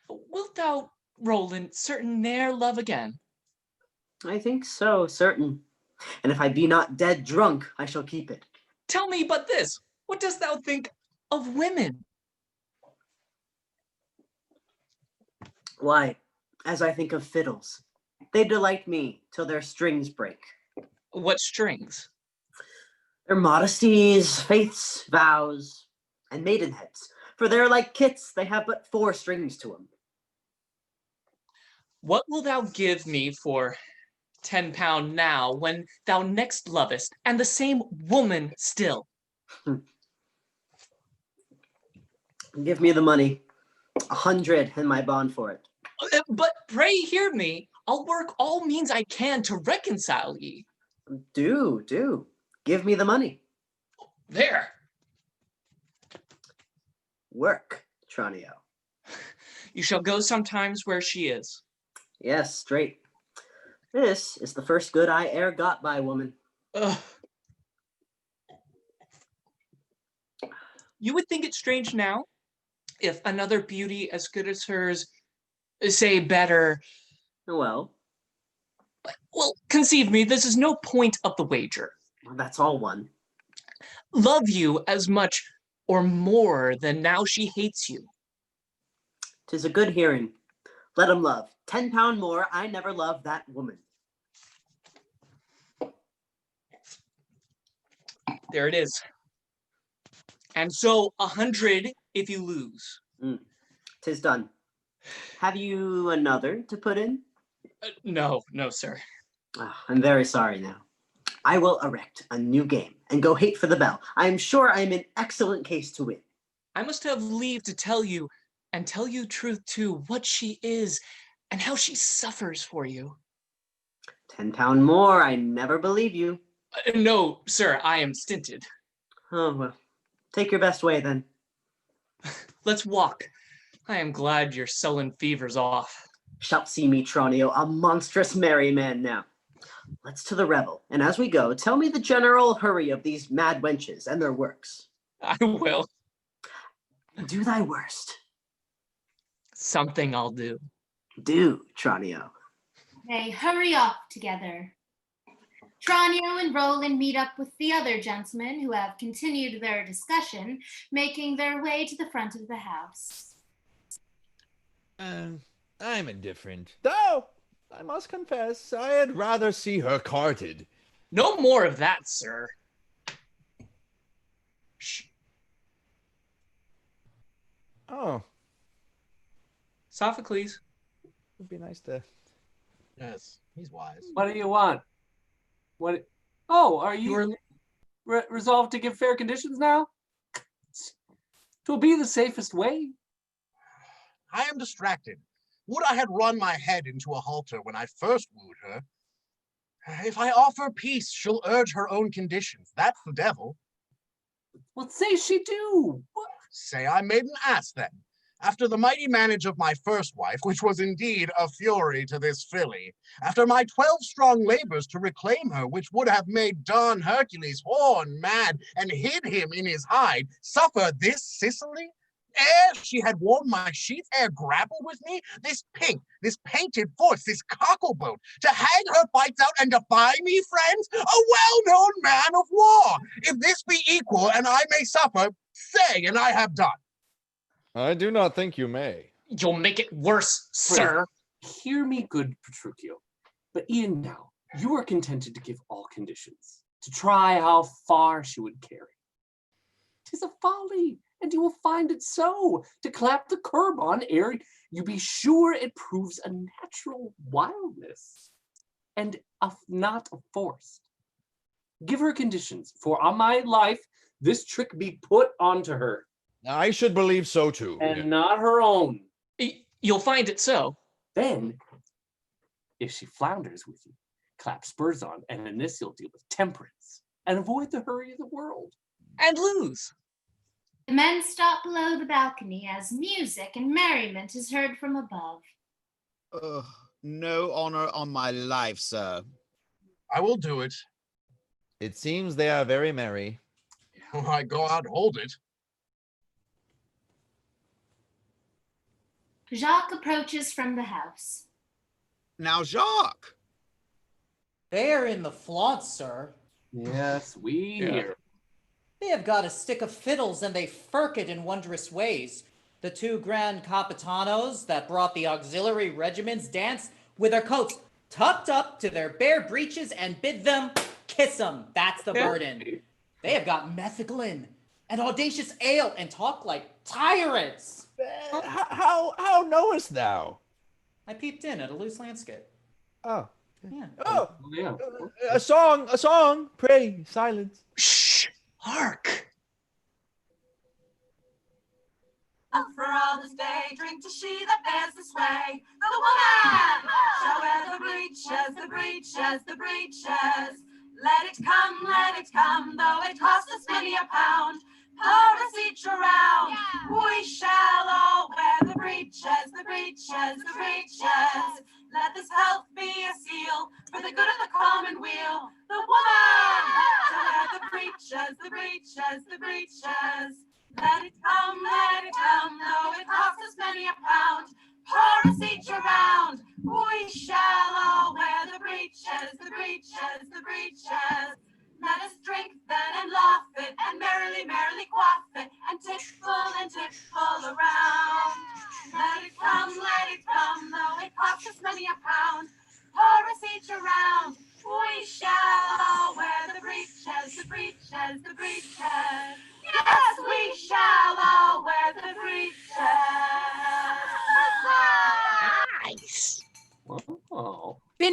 I: Wilt thou, Roland, certain ne'er love again?
N: I think so, certain. And if I be not dead drunk, I shall keep it.
I: Tell me but this, what dost thou think of women?
N: Why, as I think of fiddles, they delight me till their strings break.
I: What strings?
N: Their modesties, faiths, vows, and maidenheads, for they're like kits, they have but 4 strings to them.
I: What will thou give me for £10 now, when thou next lovest, and the same woman still?
N: Give me the money, 100 in my bond for it.
I: But pray hear me, I'll work all means I can to reconcile ye.
N: Do. Give me the money.
I: There.
N: Work, Tranio.
I: You shall go sometimes where she is.
N: Yes, straight. This is the first good I e'er got by woman.
I: Ugh. You would think it strange now if another beauty as good as hers, say better.
N: Well,
I: conceive me, this is no point of the wager.
N: That's all one.
I: Love you as much or more than now she hates you.
N: 'Tis a good hearing. Let him love. £10 more, I never loved that woman.
I: There it is. And so 100 if you lose.
N: 'Tis done. Have you another to put in?
I: No, sir.
N: Oh, I'm very sorry now. I will erect a new game and go hate for the bell. I am sure I am in excellent case to win.
I: I must have leave to tell you, and tell you truth too, what she is, and how she suffers for you.
N: £10 more, I never believe you.
I: No, sir, I am stinted.
N: Oh, well, take your best way then.
I: Let's walk. I am glad your sullen fever's off.
N: Shalt see me, Tranio, a monstrous merry man now. Let's to the revel, and as we go, tell me the general hurry of these mad wenches and their works.
I: I will.
N: Do thy worst.
I: Something I'll do.
N: Do, Tranio.
M: They hurry off together. Tranio and Roland meet up with the other gentlemen who have continued their discussion, making their way to the front of the house.
J: I'm indifferent. Though, I must confess, I'd rather see her carted.
I: No more of that, sir. Shh.
J: Oh.
I: Sophocles.
J: It'd be nice to...
G: Yes, he's wise.
H: What do you want? What? Oh, are you resolved to give fair conditions now? 'Twill be the safest way.
G: I am distracted. Would I had run my head into a halter when I first wooed her. If I offer peace, she'll urge her own conditions. That's the devil.
H: What say she do? What?
G: Say I made an ass then. After the mighty manage of my first wife, which was indeed a fury to this filly, after my 12 strong labors to reclaim her, which would have made Don Hercules horn mad and hid him in his hide, suffer this Sicily? Ere she had worn my sheath, ere grappled with me, this pink, this painted force, this cockleboat, to hang her fights out and defy me, friends? A well-known man of war! If this be equal, and I may suffer, say, and I have done.
J: I do not think you may.
I: You'll make it worse, sir.
H: Hear me, good Petruchio. But e'en now, you are contented to give all conditions, to try how far she would carry. 'Tis a folly, and you will find it so, to clap the curb on ere you be sure it proves a natural wildness, and not a forced. Give her conditions, for on my life, this trick be put onto her.
J: I should believe so too.
H: And not her own.
I: You'll find it so.
H: Then, if she flounders with you, clap spurs on, and in this you'll deal with temperance, and avoid the hurry of the world.
I: And lose.
M: The men stop below the balcony as music and merriment is heard from above.
F: No honor on my life, sir.
G: I will do it.
J: It seems they are very merry.
G: I go out, hold it.
M: Jacques approaches from the house.
F: Now, Jacques.
K: They are in the flaunt, sir.
H: Yes, we hear.
K: They have got a stick of fiddles and they firk it in wondrous ways. The 2 grand capitanos that brought the auxiliary regiments dance with their coats tucked up to their bare breeches and bid them kiss 'em. That's the burden. They have got metheglin and audacious ale and talk like tyrants.
J: How knowest thou?
K: I peeped in at a loose landscape.
J: Oh.
K: Yeah.
J: Oh,
H: yeah.
J: A song, pray, silence.
I: Shh, hark.
O: For all this day, drink to she that bears the sway. The woman shall wear the breeches, the breeches, the breeches. Let it come, though it cost us many a pound. Pour us each around. We shall all wear the breeches, the breeches, the breeches. Let this health be a seal for the good of the commonweal. The woman shall wear the breeches, the breeches, the breeches. Let it come, though it cost us many a pound. Pour us each around. We shall all wear the breeches, the breeches, the breeches. Let us drink then and laugh it, and merrily, merrily quaff it, and take full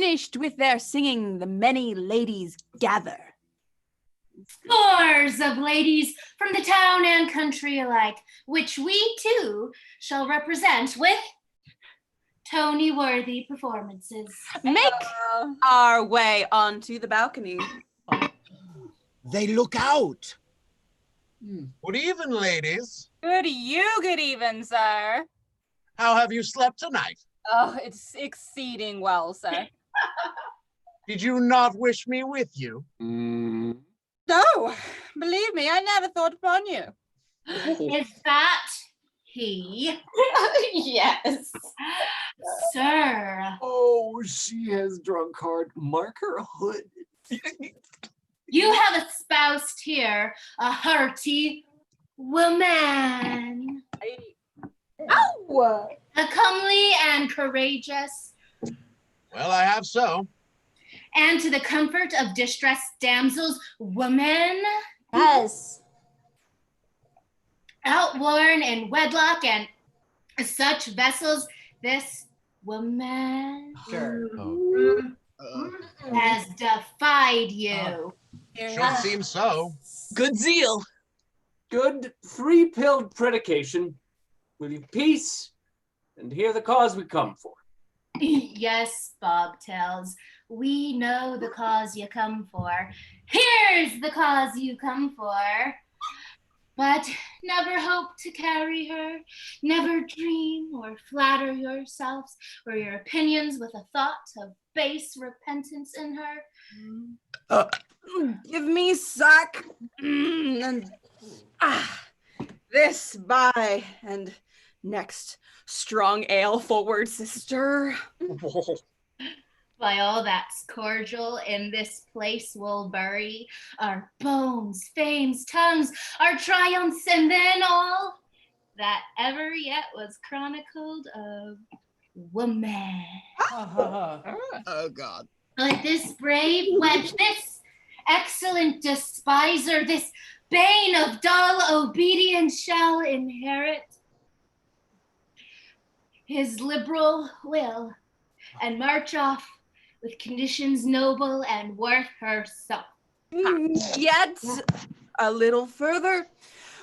D: finished with their singing, the many ladies gather.
M: Scores of ladies from the town and country alike, which we too shall represent with Tony-worthy performances.
B: Make our way onto the balcony.
F: They look out.
G: Good even, ladies.
D: Good even, sir.
G: How have you slept tonight?
D: Oh, it's exceeding well, sir.
G: Did you not wish me with you?
D: No, believe me, I never thought upon you.
M: Is that he?
E: Yes.
M: Sir,
H: Oh, she has drunk hard. Mark her hood.
M: you have espoused here a hearty woman.
C: Ow!
M: A comely and courageous,
G: Well, I have so.
M: and to the comfort of distressed damsels, woman,
C: Yes.
M: outworn in wedlock and such vessels, this woman
K: Sure.
M: has defied you.
G: Should seem so.
I: Good zeal.
H: Good three-pilled predication. Will you peace and hear the cause we come for?
M: Yes, Bob tells. We know the cause you come for. Here's the cause you come for. But never hope to carry her. Never dream or flatter yourselves or your opinions with a thought of base repentance in her.
B: Give me sack and this by and next strong ale forward, sister.
M: By all that's cordial in this place we'll bury our bones, fames, tongues, our triumphs, and then all that ever yet was chronicled of woman.
F: Oh, God.
M: Let this brave wench, this excellent despiser, this bane of dull obedience shall inherit his liberal will and march off with conditions noble and worth herself.
B: Yet a little further,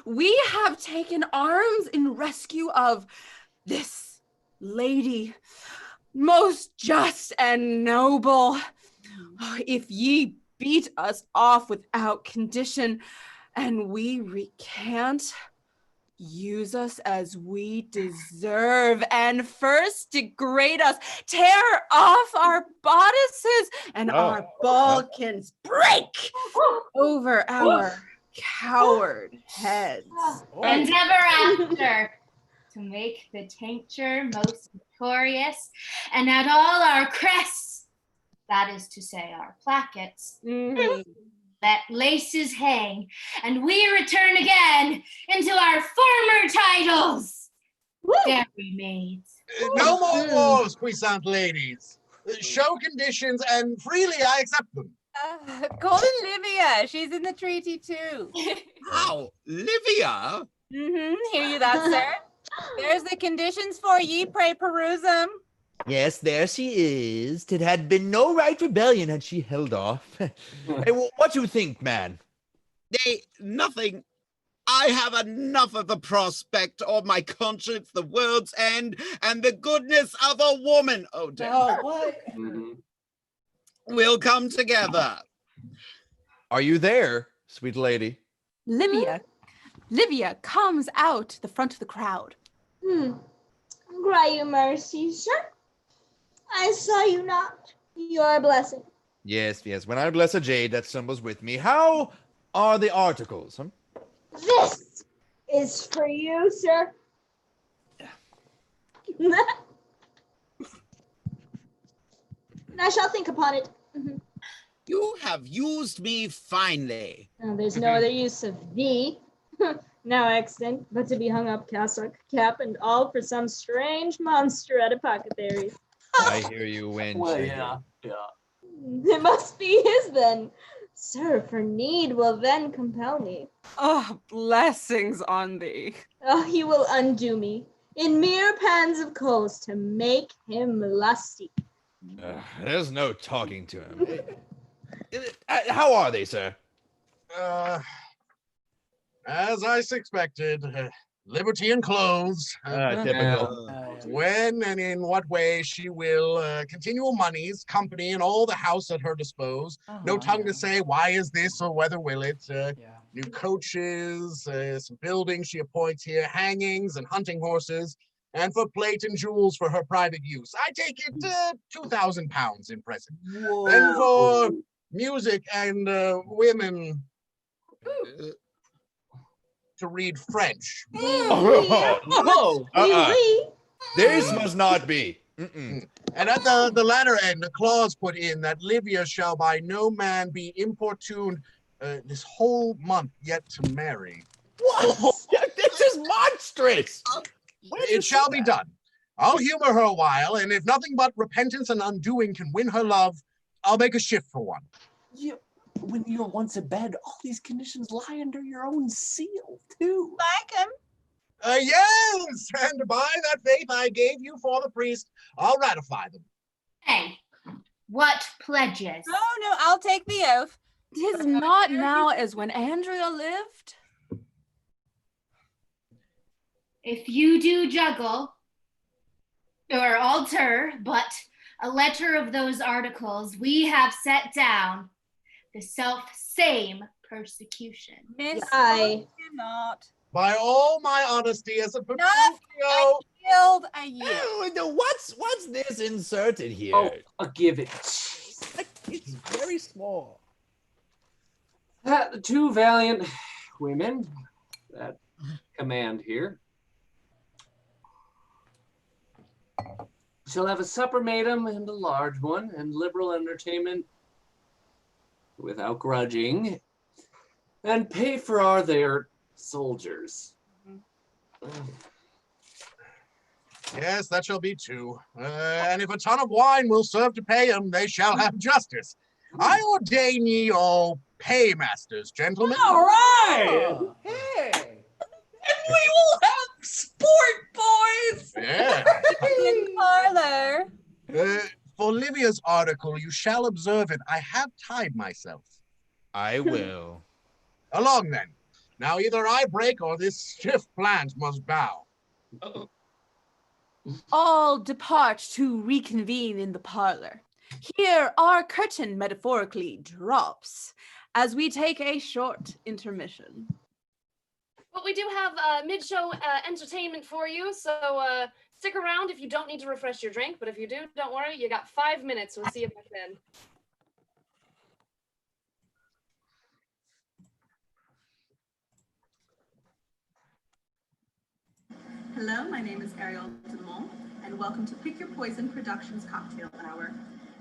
B: we have taken arms in rescue of this lady, most just and noble. If ye beat us off without condition, and we recant, use us as we deserve, and first degrade us, tear off our bodices, and our balkans break over our coward heads.
M: And ever after, to make the tincture most victorious, and at all our crests, that is to say our plackets, let laces hang, and we return again into our former titles, dairy maids.
G: No more wars, puissant ladies. Show conditions, and freely I accept them.
D: Call in Livia. She's in the treaty too.
F: How? Livia?
D: Hear you that, sir? There's the conditions for ye, pray peruse them.
J: Yes, there she is. It had been no right rebellion had she held off. Hey, what you think, man?
F: Nothing. I have enough of the prospect of my conscience, the world's end, and the goodness of a woman. Oh, damn.
K: Oh, what?
F: We'll come together.
J: Are you there, sweet lady?
B: Livia comes out the front of the crowd.
C: Grant you mercy, sir. I saw you not. Your blessing.
J: Yes, yes. When I bless a jade, that stumbles with me. How are the articles?
C: This is for you, sir. And I shall think upon it.
F: You have used me finely.
C: Oh, there's no other use of thee. Now extant, but to be hung up cassock, cap, and all for some strange monster at apothecary's.
J: I hear you, wench.
H: Well,
J: I
H: yeah.
C: It must be his then. Sir, for need will then compel me.
B: Oh, blessings on thee.
C: Oh, he will undo me in mere pans of coals to make him lusty.
J: There's no talking to him. How are they, sir?
G: As I suspected, liberty and clothes.
J: Typical.
G: When and in what way she will continue monies, company, and all the house at her dispose. No tongue to say why is this or whether will it. New coaches, some buildings she appoints here, hangings and hunting horses, and for plate and jewels for her private use. I take it £2,000 in present.
H: Whoa.
G: Then for music and women to read French.
J: This must not be.
G: And at the latter end, a clause put in that Livia shall by no man be importuned this whole month yet to marry.
J: What? This is monstrous.
G: It shall be done. I'll humor her a while, and if nothing but repentance and undoing can win her love, I'll make a shift for one.
H: Yeah, when you're once abed, all these conditions lie under your own seal, too.
B: Like him.
G: Yes, and by that faith I gave you for the priest, I'll ratify them.
M: Hey, what pledges?
B: Oh, no, I'll take the oath.
D: 'Tis not now as when Andrea lived.
M: If you do juggle or alter but a letter of those articles we have set down, the self-same persecution.
B: Miss,
C: I
B: cannot.
G: By all my honesty as a Petruchio.
B: I yield.
J: What's this inserted here?
H: Oh, I'll give it.
J: It's very small.
H: The two valiant women that command here shall have a supper made 'em and a large one, and liberal entertainment without grudging, and pay for our their soldiers.
G: Yes, that shall be two. And if a ton of wine will serve to pay them, they shall have justice. I ordain ye all paymasters, gentlemen.
I: All right.
K: Oh, hey.
I: And we will have sport, boys.
G: Yeah.
B: In parlor.
G: For Livia's article, you shall observe it. I have tied myself.
J: I will.
G: Along then. Now either I break or this stiff plant must bow.
D: All depart to reconvene in the parlor. Here our curtain metaphorically drops as we take a short intermission.
A: But we do have mid-show entertainment for you, so stick around if you don't need to refresh your drink, but if you do, don't worry, you got 5 minutes. We'll see you back then.
O: Hello, my name is Ariel Dumont, and welcome to Pick Your Poison Productions Cocktail Hour.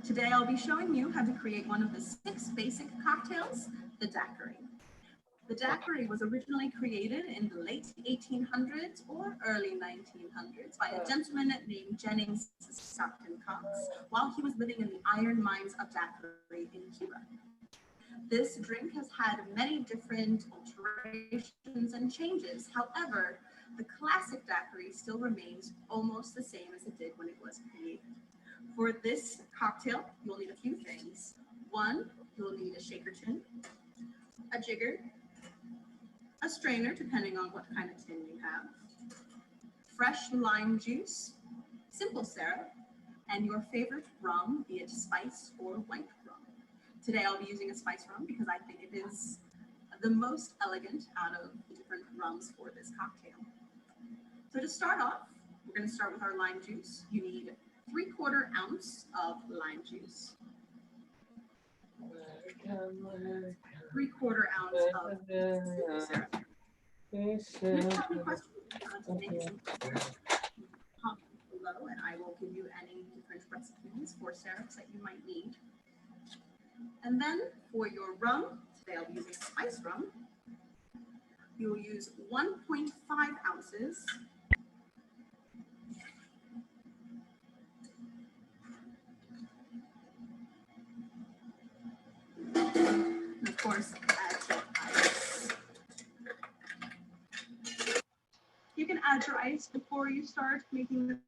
O: Today I'll be showing you how to create one of the 6 basic cocktails, the daiquiri. The daiquiri was originally created in the late 1800s or early 1900s by a gentleman named Jennings Stockton Cox while he was living in the iron mines of daiquiri in Cuba. This drink has had many different alterations and changes. However, the classic daiquiri still remains almost the same as it did when it was created. For this cocktail, you'll need a few things. One, you'll need a shaker tin, a jigger, a strainer, depending on what kind of tin you have, fresh lime juice, simple syrup, and your favorite rum, be it spice or white rum. Today I'll be using a spice rum because I think it is the most elegant out of the different rums for this cocktail. So to start off, we're going to start with our lime juice. You need 3/4 ounce of lime juice, 3/4 ounce of simple syrup. If you have any questions, make some comment below and I will give you any different recipes for syrups that you might need. And then for your rum, today I'll be using spice rum. You will use 1.5 ounces and of course add your ice. You can add your ice before you start making the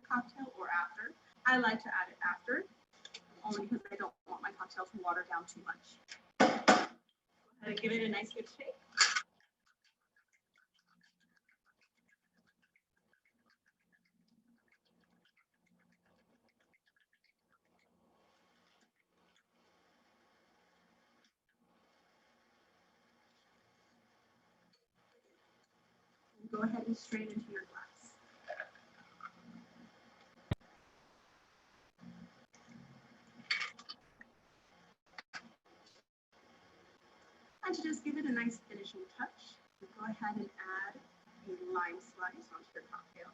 O: cocktail or after. I like to add it after
B: only because I don't want my cocktail to water down too much. Go ahead and give it a nice good shake. Go ahead and strain into your glass. And to just give it a nice finishing touch, go ahead and add a lime slice onto your cocktail.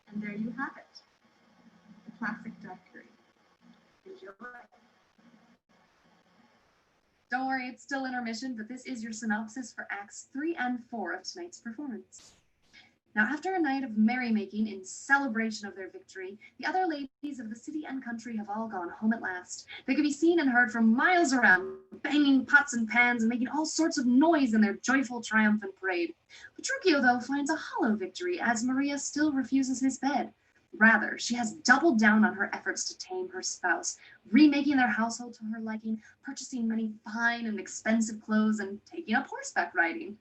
B: And there you have it, the classic daiquiri. Enjoy.
A: Don't worry, it's still intermission, but this is your synopsis for Acts 3 and 4 of tonight's performance. Now, after a night of merrymaking in celebration of their victory, the other ladies of the city and country have all gone home at last. They could be seen and heard from miles around, banging pots and pans and making all sorts of noise in their joyful, triumphant parade. Petruchio, though, finds a hollow victory as Maria still refuses his bed. Rather, she has doubled down on her efforts to tame her spouse, remaking their household to her liking, purchasing many fine and expensive clothes, and taking up horseback riding.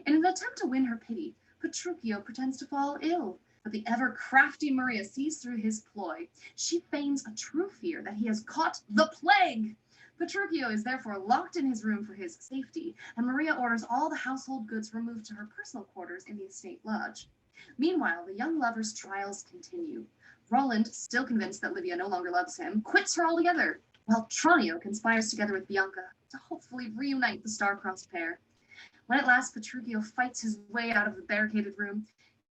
A: In an attempt to win her pity, Petruchio pretends to fall ill, but the ever-crafty Maria sees through his ploy. She feigns a true fear that he has caught the plague. Petruchio is therefore locked in his room for his safety, and Maria orders all the household goods removed to her personal quarters in the estate lodge. Meanwhile, the young lovers' trials continue. Rowland, still convinced that Livia no longer loves him, quits her altogether, while Tranio conspires together with Bianca to hopefully reunite the star-crossed pair. When at last Petruchio fights his way out of the barricaded room,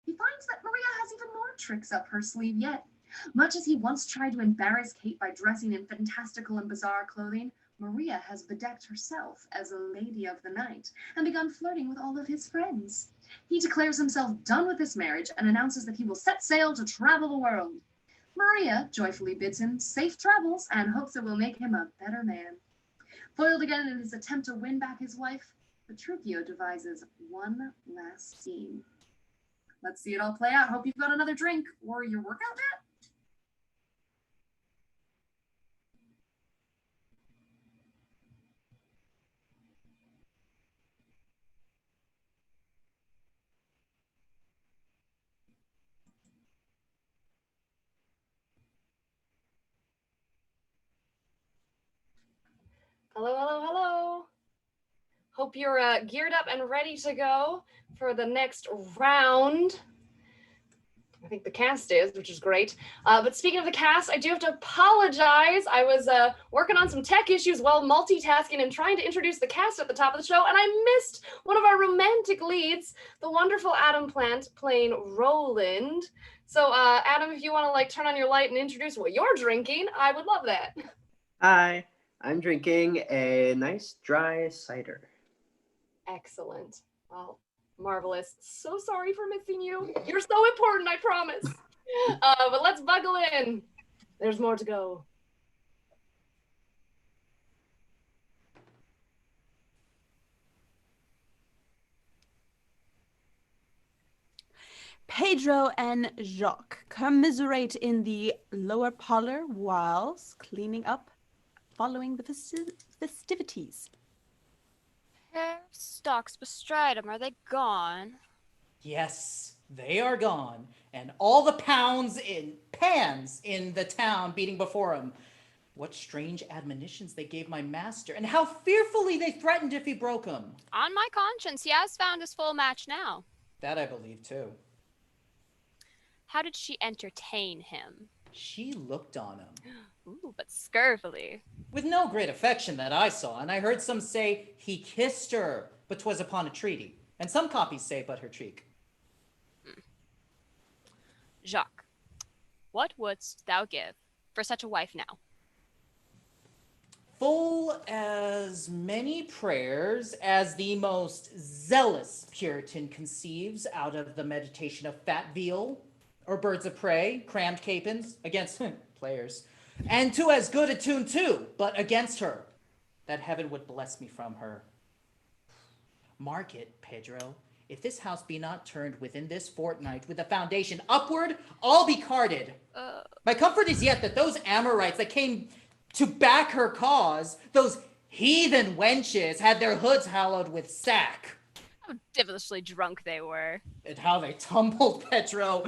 A: he finds that Maria has even more tricks up her sleeve yet. Much as he once tried to embarrass Kate by dressing in fantastical and bizarre clothing, Maria has bedecked herself as a lady of the night and begun flirting with all of his friends. He declares himself done with this marriage and announces that he will set sail to travel the world. Maria joyfully bids him safe travels and hopes it will make him a better man. Foiled again in his attempt to win back his wife, Petruchio devises one last scheme. Let's see it all play out. Hope you've got another drink or your workout mat. Hello, hello, hello. Hope you're geared up and ready to go for the next round. I think the cast is, which is great. But speaking of the cast, I do have to apologize. I was working on some tech issues while multitasking and trying to introduce the cast at the top of the show, and I missed one of our romantic leads, the wonderful Adam Plant playing Rowland. So Adam, if you want to turn on your light and introduce what you're drinking, I would love that.
N: Hi, I'm drinking a nice dry cider.
A: Excellent. Well, marvelous. So sorry for missing you. You're so important, I promise. But let's buckle in. There's more to go.
B: Pedro and Jacques commiserate in the lower parlor whilst cleaning up following the festivities.
L: Hair stalks bestride them. Are they gone?
K: Yes, they are gone, and all the pans in the town beating before him. What strange admonitions they gave my master, and how fearfully they threatened if he broke them.
L: On my conscience, he has found his full match now.
K: That I believe too.
L: How did she entertain him?
K: She looked on him.
L: Ooh, but scurvily.
K: With no great affection that I saw, and I heard some say he kissed her, but 'twas upon a treaty, and some copies say but her cheek.
L: Jacques, what wouldst thou give for such a wife now?
K: Full as many prayers as the most zealous Puritan conceives out of the meditation of fat veal, or birds of prey, crammed capons, against players, and to as good a tune too, but against her, that heaven would bless me from her. Mark it, Pedro, If this house be not turned within this fortnight with the foundation upward, I'll be carded. My comfort is yet that those Amorites that came to back her cause, those heathen wenches, had their hoods hallowed with sack.
L: How devilishly drunk they were.
K: And how they tumbled, Petro.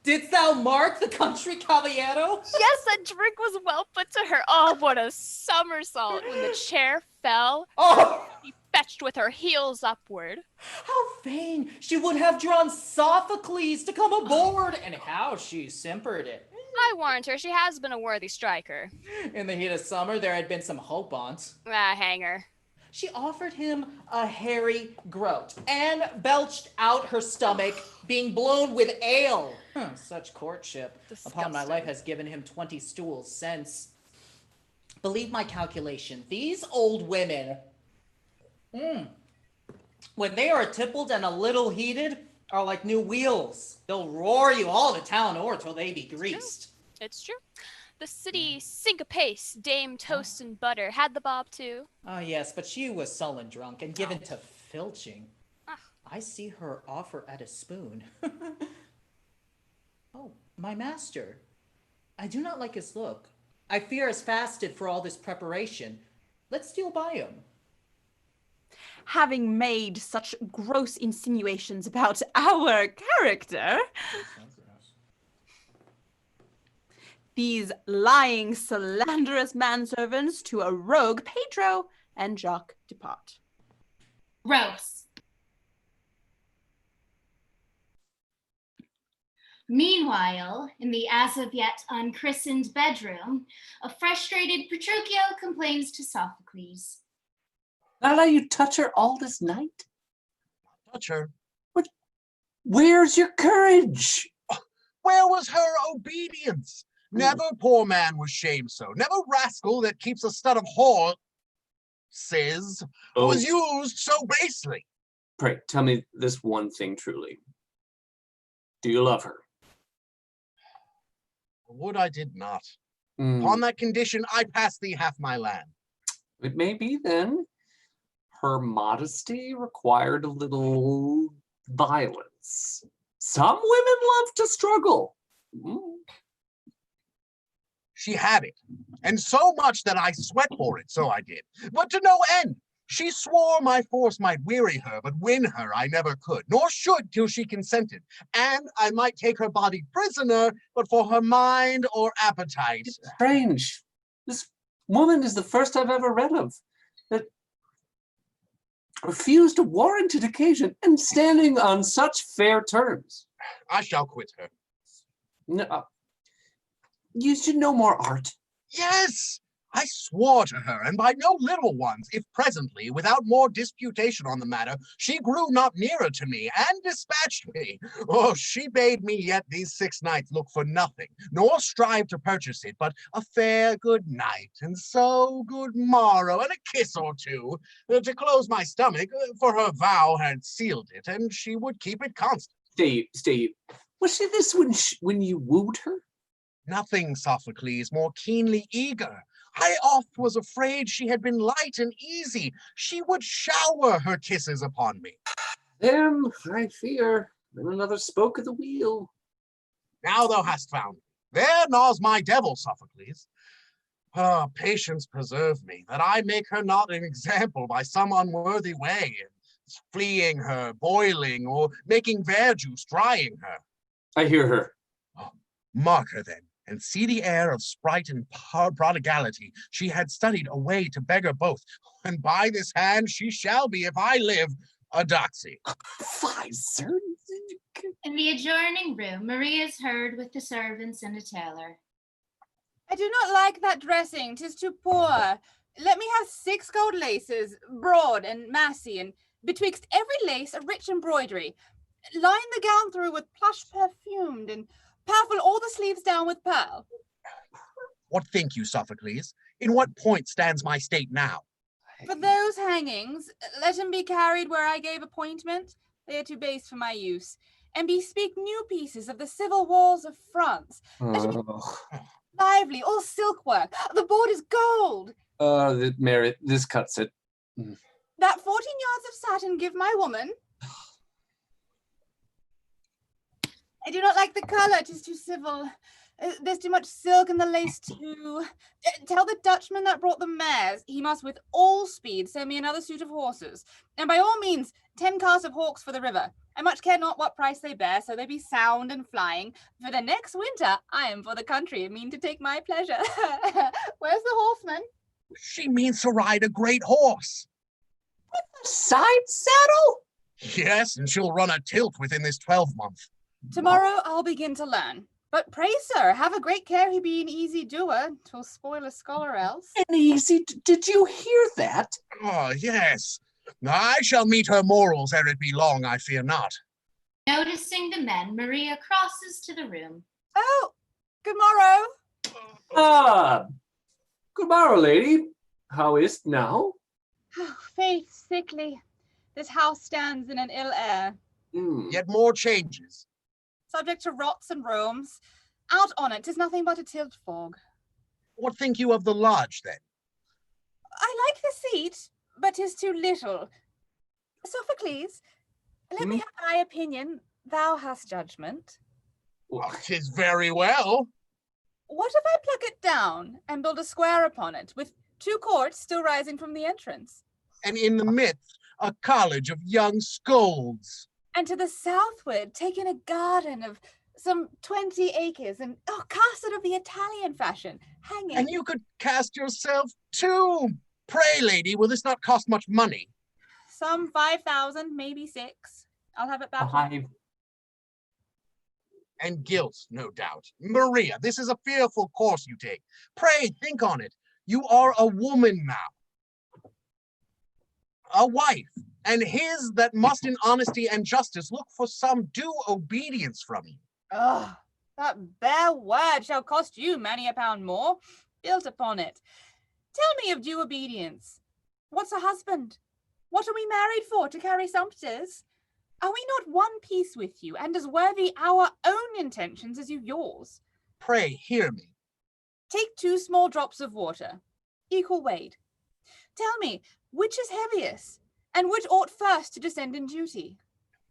K: Didst thou mark the country caballero?
L: Yes, that drink was well put to her. Oh, what a somersault. When the chair fell, she fetched with her heels upward.
K: How fain she would have drawn Sophocles to come aboard, and how she simpered it.
L: I warrant her, she has been a worthy striker.
K: In the heat of summer, there had been some hope on't.
L: Ah, hang her.
K: She offered him a hairy groat and belched out her stomach, being blown with ale. Such courtship, upon my life, has given him 20 stools since. Believe my calculation, these old women, when they are tippled and a little heated, are like new wheels. They'll roar you all to town or till they be greased.
L: It's true. The city sink apace, Dame Toast and Butter, had the bob too.
K: Ah, yes, but she was sullen drunk and given to filching. I see her offer at a spoon. Oh, my master. I do not like his look. I fear has fasted for all this preparation. Let's steal by him.
B: Having made such gross insinuations about our character, these lying, slanderous manservants to a rogue Pedro and Jacques depart.
M: Gross. Meanwhile, in the as of yet unchristened bedroom, a frustrated Petruchio complains to Sophocles.
H: Not let you touch her all this night?
G: Touch her?
H: What? Where's your courage?
G: Where was her obedience? Never poor man was shamed so. Never rascal that keeps a stud of horses was used so basely.
H: Pray, tell me this one thing truly. Do you love her?
G: Would I did not. Upon that condition, I pass thee half my land.
H: It may be then. Her modesty required a little violence. Some women love to struggle.
G: She had it, and so much that I sweat for it, so I did. But to no end. She swore my force might weary her, but win her I never could, nor should till she consented. And I might take her body prisoner, but for her mind or appetite.
H: It's strange. This woman is the first I've ever read of that refused a warranted occasion and standing on such fair terms.
G: I shall quit her.
H: No, you should know more art.
G: Yes, I swore to her, and by no little ones, if presently, without more disputation on the matter, she grew not nearer to me, and dispatched me. Oh, she bade me yet these 6 nights look for nothing, nor strive to purchase it, but a fair good night, and so good morrow, and a kiss or two, to close my stomach, for her vow had sealed it, and she would keep it constant.
H: Stay. Was she this when you wooed her?
G: Nothing, Sophocles, more keenly eager. I oft was afraid she had been light and easy. She would shower her kisses upon me.
H: Then, I fear, then another spoke of the wheel.
G: Now thou hast found me. There gnaws my devil, Sophocles. Ah, patience preserve me, that I make her not an example by some unworthy way, fleeing her, boiling, or making verjuice, drying her.
H: I hear her.
G: Oh, mark her then, and see the air of sprite and prodigality she had studied away to beggar both, and by this hand she shall be, if I live, a doxy.
H: Fie, sir.
M: In the adjoining room, Maria is heard with the servants and a tailor.
D: I do not like that dressing, 'tis too poor. Let me have 6 gold laces, broad and massy, and betwixt every lace a rich embroidery. Line the gown through with plush perfumed, and purple all the sleeves down with pearl.
G: What think you, Sophocles? In what point stands my state now?
D: For those hangings, let them be carried where I gave appointment. They are too base for my use. And bespeak new pieces of the civil walls of France. Let them be lively, all silkwork. The board is gold.
H: Merritt, this cuts it.
D: That 14 yards of satin give my woman. I do not like the colour, 'tis too civil. There's too much silk in the lace too. Tell the Dutchman that brought the mares he must with all speed send me another suit of horses. And by all means, 10 cars of hawks for the river. I much care not what price they bear, so they be sound and flying. For the next winter, I am for the country and mean to take my pleasure. Where's the horseman?
G: She means to ride a great horse.
H: Side saddle?
G: Yes, and she'll run a tilt within this 12-month.
D: Tomorrow I'll begin to learn. But pray, sir, have a great care he be an easy doer. 'Twill spoil a scholar else.
H: An easy, did you hear that?
G: Oh, yes. I shall meet her morals ere it be long, I fear not.
M: Noticing the men, Maria crosses to the room.
D: Oh, good morrow.
H: Good morrow, lady. How is't now?
D: Oh, faith, sickly. This house stands in an ill air.
G: Yet more changes.
D: Subject to rots and roams. Out on it, 'tis nothing but a tilt fog.
G: What think you of the lodge, then?
D: I like the seat, but 'tis too little. Sophocles, let me have thy opinion. Thou hast judgment.
G: Well, 'tis very well.
D: What if I pluck it down and build a square upon it, with 2 courts still rising from the entrance?
G: And in the midst, a college of young scolds.
D: And to the southward, take in a garden of some 20 acres, and cast it of the Italian fashion, hanging.
G: And you could cast yourself too. Pray, lady, will this not cost much money?
D: Some 5,000, maybe 6. I'll have it back.
G: And guilt, no doubt. Maria, this is a fearful course you take. Pray, think on it. You are a woman now. A wife, and his that must in honesty and justice look for some due obedience from you.
D: Oh, that bare word shall cost you many a pound more, built upon it. Tell me of due obedience. What's a husband? What are we married for, to carry sumpters? Are we not one piece with you, and as worthy our own intentions as you yours?
G: Pray, hear me.
D: Take 2 small drops of water, equal weight. Tell me, which is heaviest, and which ought first to descend in duty?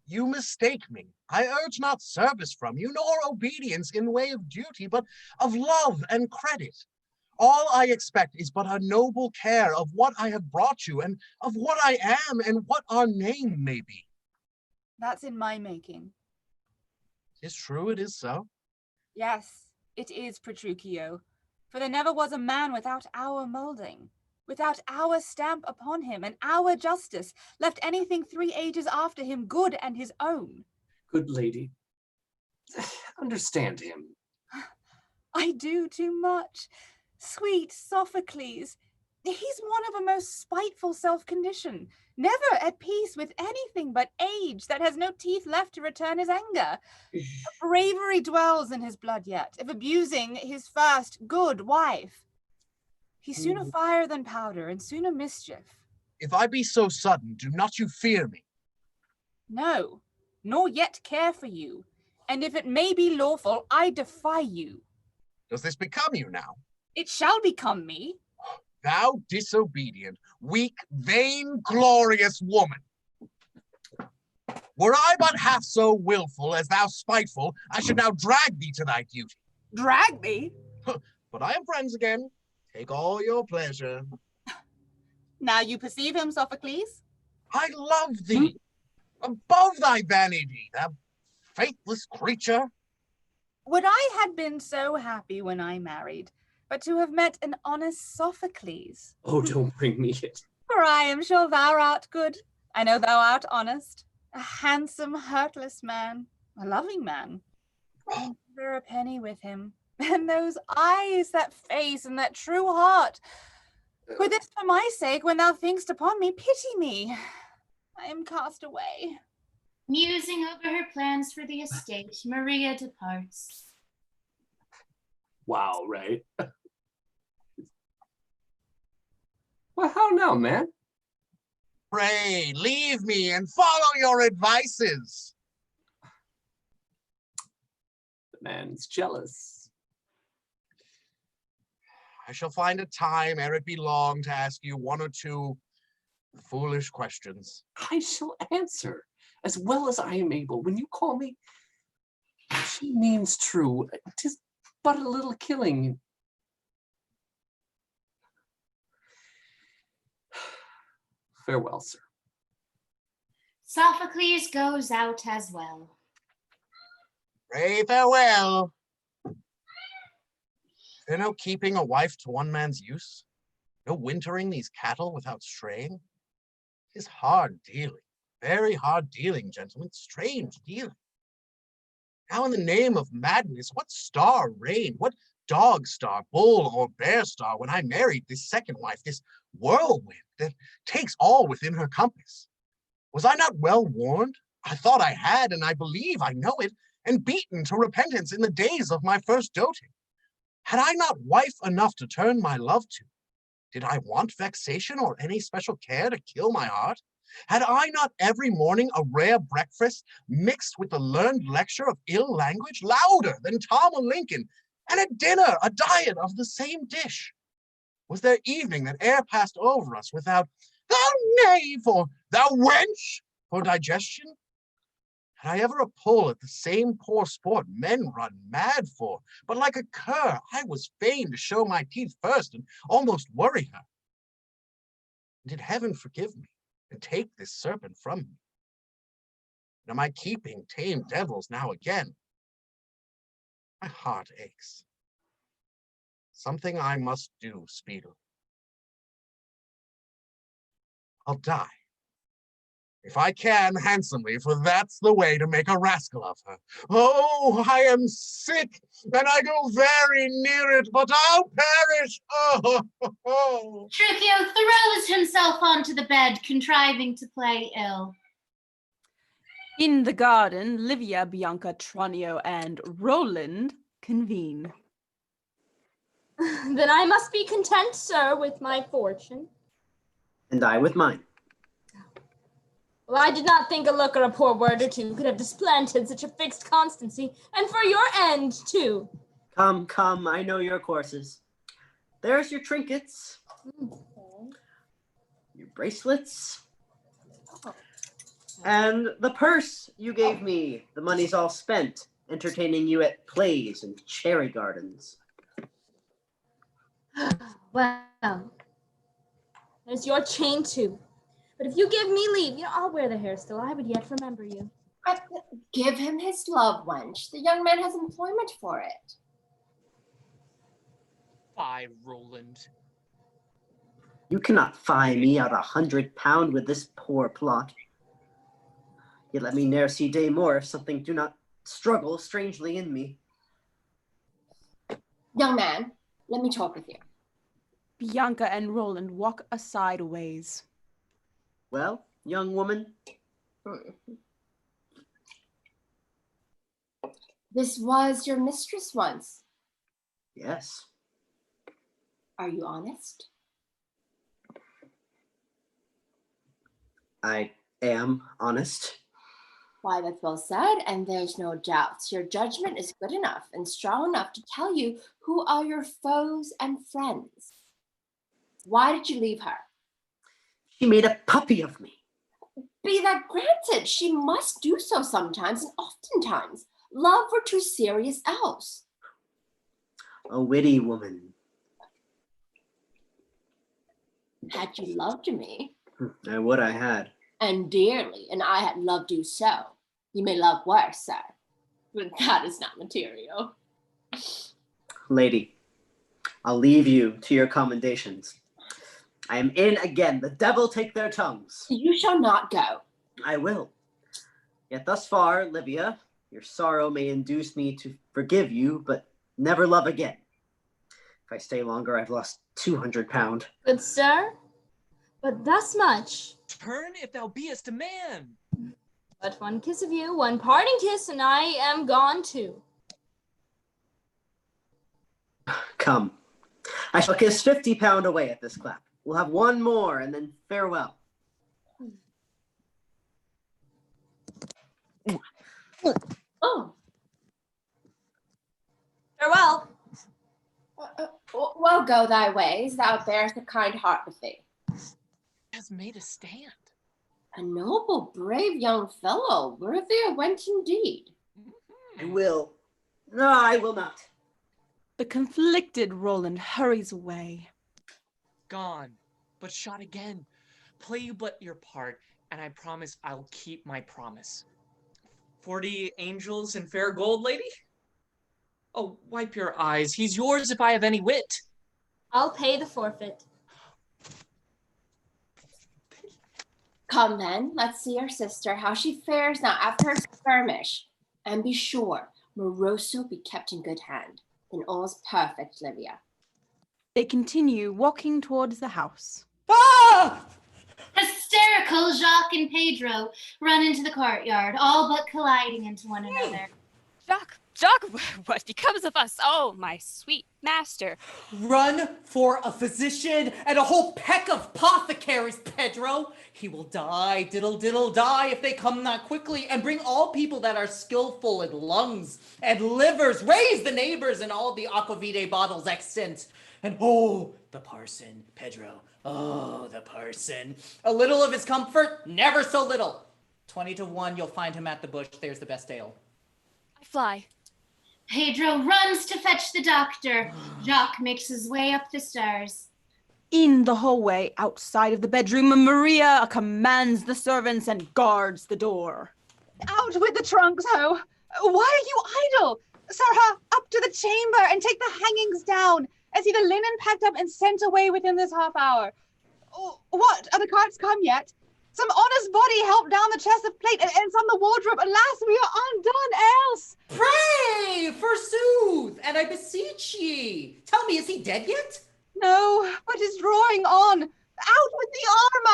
G: You mistake me. I urge not service from you, nor obedience in way of duty, but of love and credit. All I expect is but a noble care of what I have brought you, and of what I am, and what our name may be.
D: That's in my making.
G: 'Tis true, it is so.
D: Yes, it is, Petruchio. For there never was a man without our moulding, without our stamp upon him, and our justice, left anything 3 ages after him good and his own.
H: Good lady, understand him.
D: I do too much. Sweet Sophocles, he's one of a most spiteful self-condition, never at peace with anything but age that has no teeth left to return his anger. Bravery dwells in his blood yet, of abusing his first good wife. He's sooner fire than powder, and sooner mischief.
G: If I be so sudden, do not you fear me?
D: No, nor yet care for you. And if it may be lawful, I defy you.
G: Does this become you now?
D: It shall become me.
G: Thou disobedient, weak, vain, glorious woman. Were I but half so willful as thou spiteful, I should now drag thee to thy duty.
D: Drag me?
G: But I am friends again. Take all your pleasure.
D: Now you perceive him, Sophocles?
G: I love thee. Above thy vanity, thou faithless creature.
D: Would I had been so happy when I married, but to have met an honest Sophocles.
H: Oh, don't bring me it.
D: For I am sure thou art good. I know thou art honest. A handsome, hurtless man. A loving man. Never a penny with him. And those eyes, that face, and that true heart. For this, for my sake, when thou thinkst upon me, pity me. I am cast away.
M: Musing over her plans for the estate, Maria departs.
H: Wow, right? Well, how now, man?
G: Pray, leave me and follow your advices.
H: The man's jealous.
G: I shall find a time ere it be long to ask you 1 or 2 foolish questions.
H: I shall answer as well as I am able when you call me she means true. 'Tis but a little killing. Farewell, sir.
M: Sophocles goes out as well.
G: Pray farewell. There no keeping a wife to one man's use? No wintering these cattle without straying? 'Tis hard dealing, very hard dealing, gentlemen, strange dealing. Now in the name of madness, what star reigned? What dog star, bull or bear star, when I married this second wife, this whirlwind that takes all within her compass? Was I not well warned? I thought I had, and I believe I know it, and beaten to repentance in the days of my first doting. Had I not wife enough to turn my love to? Did I want vexation or any special care to kill my heart? Had I not every morning a rare breakfast mixed with the learned lecture of ill language, louder than Tom or Lincoln, and at dinner a diet of the same dish? Was there evening that e'er passed over us without thou knave or thou wench for digestion? Had I ever a pull at the same poor sport men run mad for, but like a cur, I was fain to show my teeth first and almost worry her. Did heaven forgive me and take this serpent from me? And am I keeping tame devils now again? My heart aches. Something I must do speedily. I'll die. If I can, handsomely, for that's the way to make a rascal of her. Oh, I am sick, and I go very near it, but I'll perish. Oh,
M: Petruchio throws himself onto the bed, contriving to play ill.
B: In the garden, Livia, Bianca, Tranio, and Roland convene.
C: Then I must be content, sir, with my fortune.
N: And I with mine.
C: Well, I did not think a look or a poor word or two could have displanted such a fixed constancy, and for your end, too.
N: Come, come, I know your courses. There's your trinkets. Your bracelets. And the purse you gave me. The money's all spent, entertaining you at plays and cherry gardens.
C: Well, there's your chain, too. But if you give me leave, I'll wear the hair still. I would yet remember you.
E: Give him his love, wench. The young man has employment for it.
I: Fie, Roland.
N: You cannot fie me out £100 with this poor plot. Yet let me ne'er see day more if something do not struggle strangely in me.
E: Young man, let me talk with you.
B: Bianca and Roland walk aside a ways.
N: Well, young woman?
E: This was your mistress once.
N: Yes.
E: Are you honest?
N: I am honest.
E: Why, that's well said, and there's no doubts. Your judgment is good enough and strong enough to tell you who are your foes and friends. Why did you leave her?
N: She made a puppy of me.
E: Be that granted, she must do so sometimes and oftentimes. Love were too serious else.
N: A witty woman.
E: Had you loved me,
N: I would I had.
E: and dearly, and I had loved you so, you may love worse, sir, but that is not material.
N: Lady, I'll leave you to your commendations. I am in again. The devil take their tongues.
E: You shall not go.
N: I will. Yet thus far, Livia, your sorrow may induce me to forgive you, but never love again. If I stay longer, I've lost £200.
C: Good sir, but thus much.
K: Turn if thou beest a man.
C: But one kiss of you, one parting kiss, and I am gone too.
N: Come. I shall kiss £50 away at this clap. We'll have one more, and then farewell.
E: Oh.
C: Farewell.
E: Well, go thy ways. Thou bearest a kind heart with thee.
K: Has made a stand.
E: A noble, brave young fellow, worthy a wench indeed.
N: I will. No, I will not.
B: The conflicted Roland hurries away.
I: Gone, but shot again. Play you but your part, and I promise I'll keep my promise. 40 angels in fair gold, lady? Oh, wipe your eyes. He's yours if I have any wit.
C: I'll pay the forfeit.
E: Come then, let's see our sister, how she fares now after her skirmish. And be sure, Moroso be kept in good hand. Then all's perfect, Livia.
B: They continue walking towards the house.
K: Ah!
M: Hysterical Jacques and Pedro run into the courtyard, all but colliding into one another.
L: Jacques, what becomes of us? Oh, my sweet master.
K: Run for a physician and a whole peck of apothecaries, Pedro. He will die, diddle diddle die, if they come not quickly, and bring all people that are skillful in lungs and livers, raise the neighbors and all the aquavitae bottles extant. And oh, the parson, Pedro, oh, the parson. A little of his comfort, never so little. 20 to 1, you'll find him at the bush. There's the best ale.
L: I fly.
M: Pedro runs to fetch the doctor. Jacques makes his way up the stairs.
B: In the hallway outside of the bedroom, Maria commands the servants and guards the door.
D: Out with the trunks, ho! Why are you idle? Sir, up to the chamber and take the hangings down, and see the linen packed up and sent away within this half hour. Oh, what? Are the carts come yet? Some honest body help down the chest of plate and some the wardrobe. Alas, we are undone else.
K: Pray, forsooth, and I beseech ye. Tell me, is he dead yet?
D: No, but is drawing on. Out with the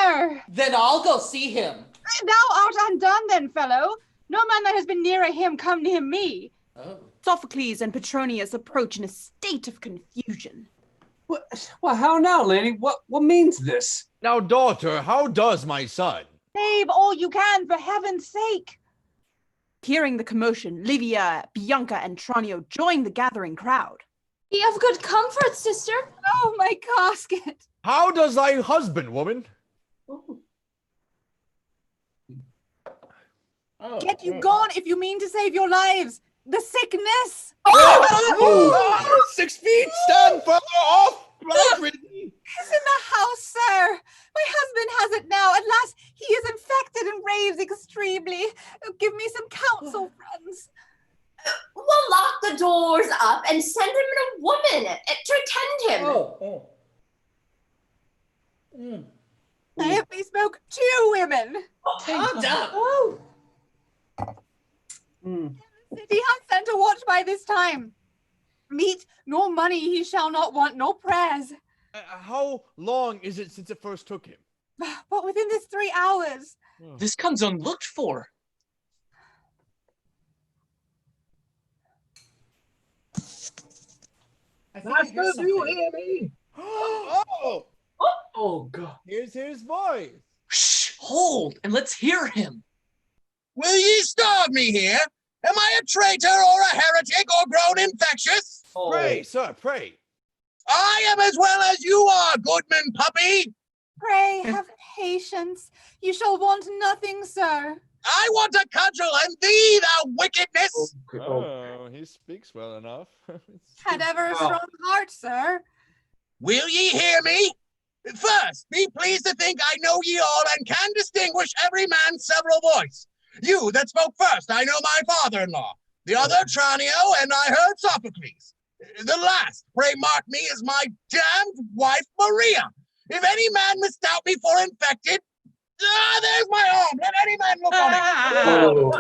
D: armor.
K: Then I'll go see him.
D: Thou art undone then, fellow. No man that has been nearer him come near me.
K: Oh.
B: Sophocles and Petronius approach in a state of confusion.
H: Well, how now, lady? What means this?
J: Now, daughter, how does my son?
D: Save all you can, for heaven's sake.
B: Hearing the commotion, Livia, Bianca, and Tranio join the gathering crowd.
C: Be of good comfort, sister.
D: Oh, my casket.
J: How does thy husband, woman?
D: Get you gone if you mean to save your lives. The sickness.
J: Oh! 6 feet, stand further off!
D: He's in the house, sir. My husband has it now. At last, he is infected and raves extremely. Give me some counsel, friends.
E: We'll lock the doors up and send him in a woman to attend him.
D: I have bespoke 2 women.
K: Calm down.
D: City hath sent a watch by this time. Meat nor money he shall not want, nor prayers.
J: How long is it since it first took him?
D: But within this 3 hours.
I: This comes unlooked for.
G: Master, do you hear me?
J: Oh, God. Here's his voice.
I: Shh, hold, and let's hear him.
G: Will ye starve me here? Am I a traitor or a heretic or grown infectious?
J: Pray, sir, pray.
G: I am as well as you are, goodman puppy.
D: Pray have patience. You shall want nothing, sir.
G: I want a cudgel, and thee, thou wickedness.
J: Oh, he speaks well enough.
D: Had ever a strong heart, sir.
G: Will ye hear me? First, be pleased to think I know ye all and can distinguish every man's several voice. You that spoke first, I know my father-in-law. The other, Tranio, and I heard Sophocles. The last, pray mark me, is my damned wife, Maria. If any man misdoubt me for infected, there's my arm. Let any man look on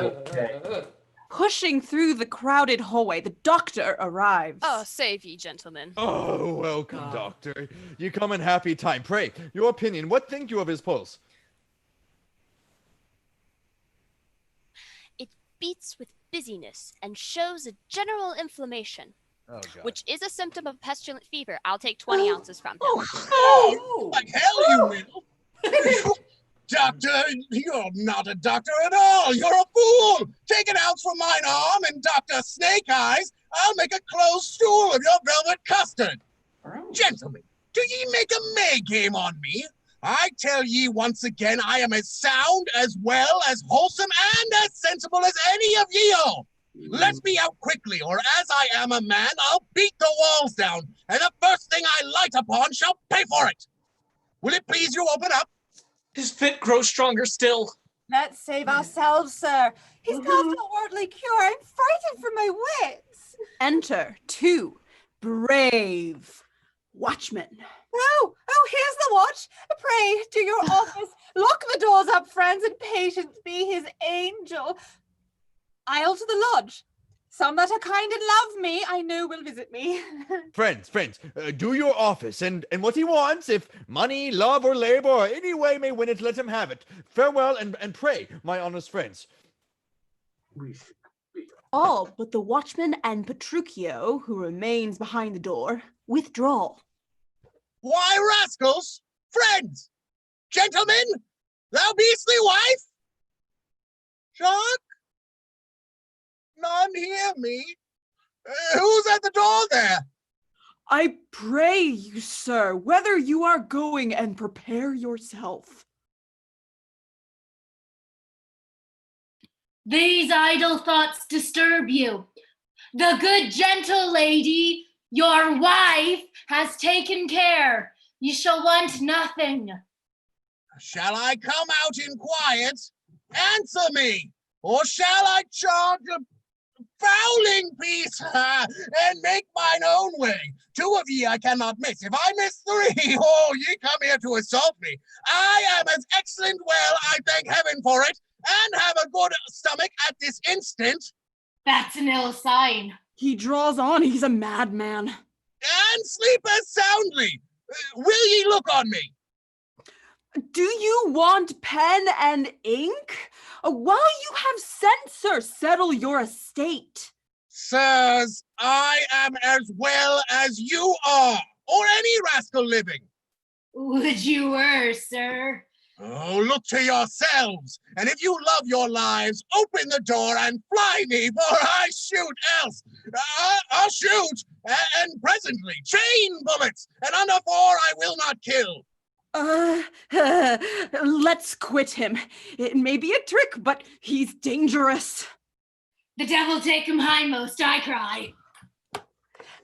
G: it.
B: Pushing through the crowded hallway, the doctor arrives.
L: Oh, save ye, gentlemen.
J: Oh, welcome, doctor. You come in happy time. Pray, your opinion, what think you of his pulse?
L: It beats with busyness and shows a general inflammation, which is a symptom of pestilent fever. I'll take 20 ounces from him.
G: Oh, like hell you will. Doctor, you're not a doctor at all. You're a fool. Take an ounce from mine arm, and Dr. Snake Eyes, I'll make a closed stool of your velvet custard. Gentlemen, do ye make a May game on me? I tell ye once again, I am as sound, as well, as wholesome, and as sensible as any of ye all. Let me out quickly, or as I am a man, I'll beat the walls down, and the first thing I light upon shall pay for it. Will it please you open up?
I: His fit grows stronger still.
D: Let's save ourselves, sir. He's past all worldly cure. I'm frightened for my wits.
B: Enter 2 brave watchmen.
D: Oh, here's the watch. Pray, do your office. Lock the doors up, friends, and patience be his angel. I'll to the lodge. Some that are kind and love me, I know will visit me.
J: Friends, do your office, and what he wants, if money, love, or labor, or any way may win it, let him have it. Farewell, and pray, my honest friends.
B: All but the watchman and Petruchio, who remains behind the door, withdraw.
G: Why, rascals, friends, gentlemen, thou beastly wife, Jacques, none hear me. Who's at the door there?
B: I pray you, sir, whether you are going, and prepare yourself.
M: These idle thoughts disturb you. The good gentle lady, your wife, has taken care. You shall want nothing.
G: Shall I come out in quiet? Answer me, or shall I charge a fowling piece and make mine own way? 2 of ye I cannot miss. If I miss 3, oh, ye come here to assault me. I am as excellent well, I thank heaven for it, and have a good stomach at this instant.
M: That's an ill sign.
B: He draws on, he's a madman.
G: And sleep as soundly. Will ye look on me?
B: Do you want pen and ink? While you have censor, settle your estate.
G: Sirs, I am as well as you are, or any rascal living.
M: Would you were, sir?
G: Oh, look to yourselves, and if you love your lives, open the door and fly me, for I shoot else. I'll shoot, and presently, chain bullets, and under 4 I will not kill.
B: Let's quit him. It may be a trick, but he's dangerous.
M: The devil take him hindmost, I cry.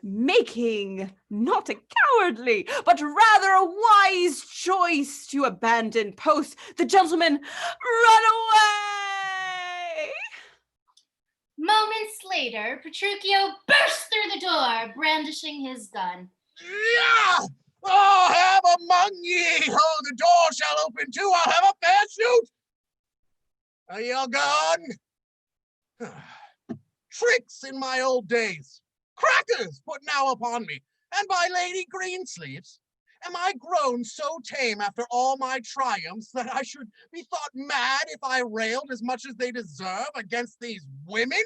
B: Making not a cowardly, but rather a wise choice to abandon post, the gentleman run away.
M: Moments later, Petruchio burst through the door, brandishing his gun.
G: Yeah! Oh, have among ye! Oh, the door shall open too. I'll have a fair shoot. Are ye all gone? Tricks in my old days. Crackers put now upon me, and by Lady Greensleeves. Am I grown so tame after all my triumphs that I should be thought mad if I railed as much as they deserve against these women?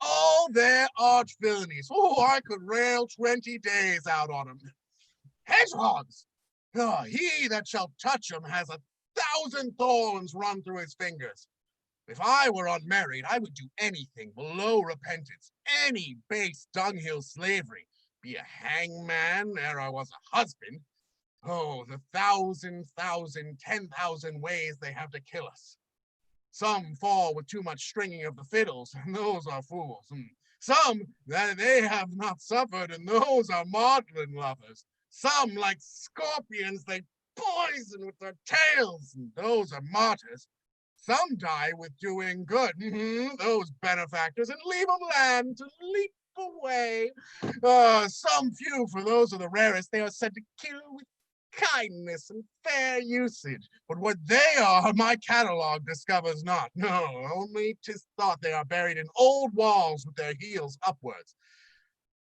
G: All their arch villainies. Oh, I could rail 20 days out on them. Hedgehogs! Oh, he that shall touch them has 1,000 thorns run through his fingers. If I were unmarried, I would do anything below repentance, any base dunghill slavery, be a hangman ere I was a husband. Oh, the 1,000, 10,000 ways they have to kill us. Some fall with too much stringing of the fiddles, and those are fools. Some that they have not suffered, and those are maudlin lovers. Some, like scorpions, they poison with their tails, and those are martyrs. Some die with doing good, those benefactors, and leave them land to leap away. Some few, for those are the rarest, they are said to kill with kindness and fair usage. But what they are, my catalog discovers not. No, only 'tis thought they are buried in old walls with their heels upwards.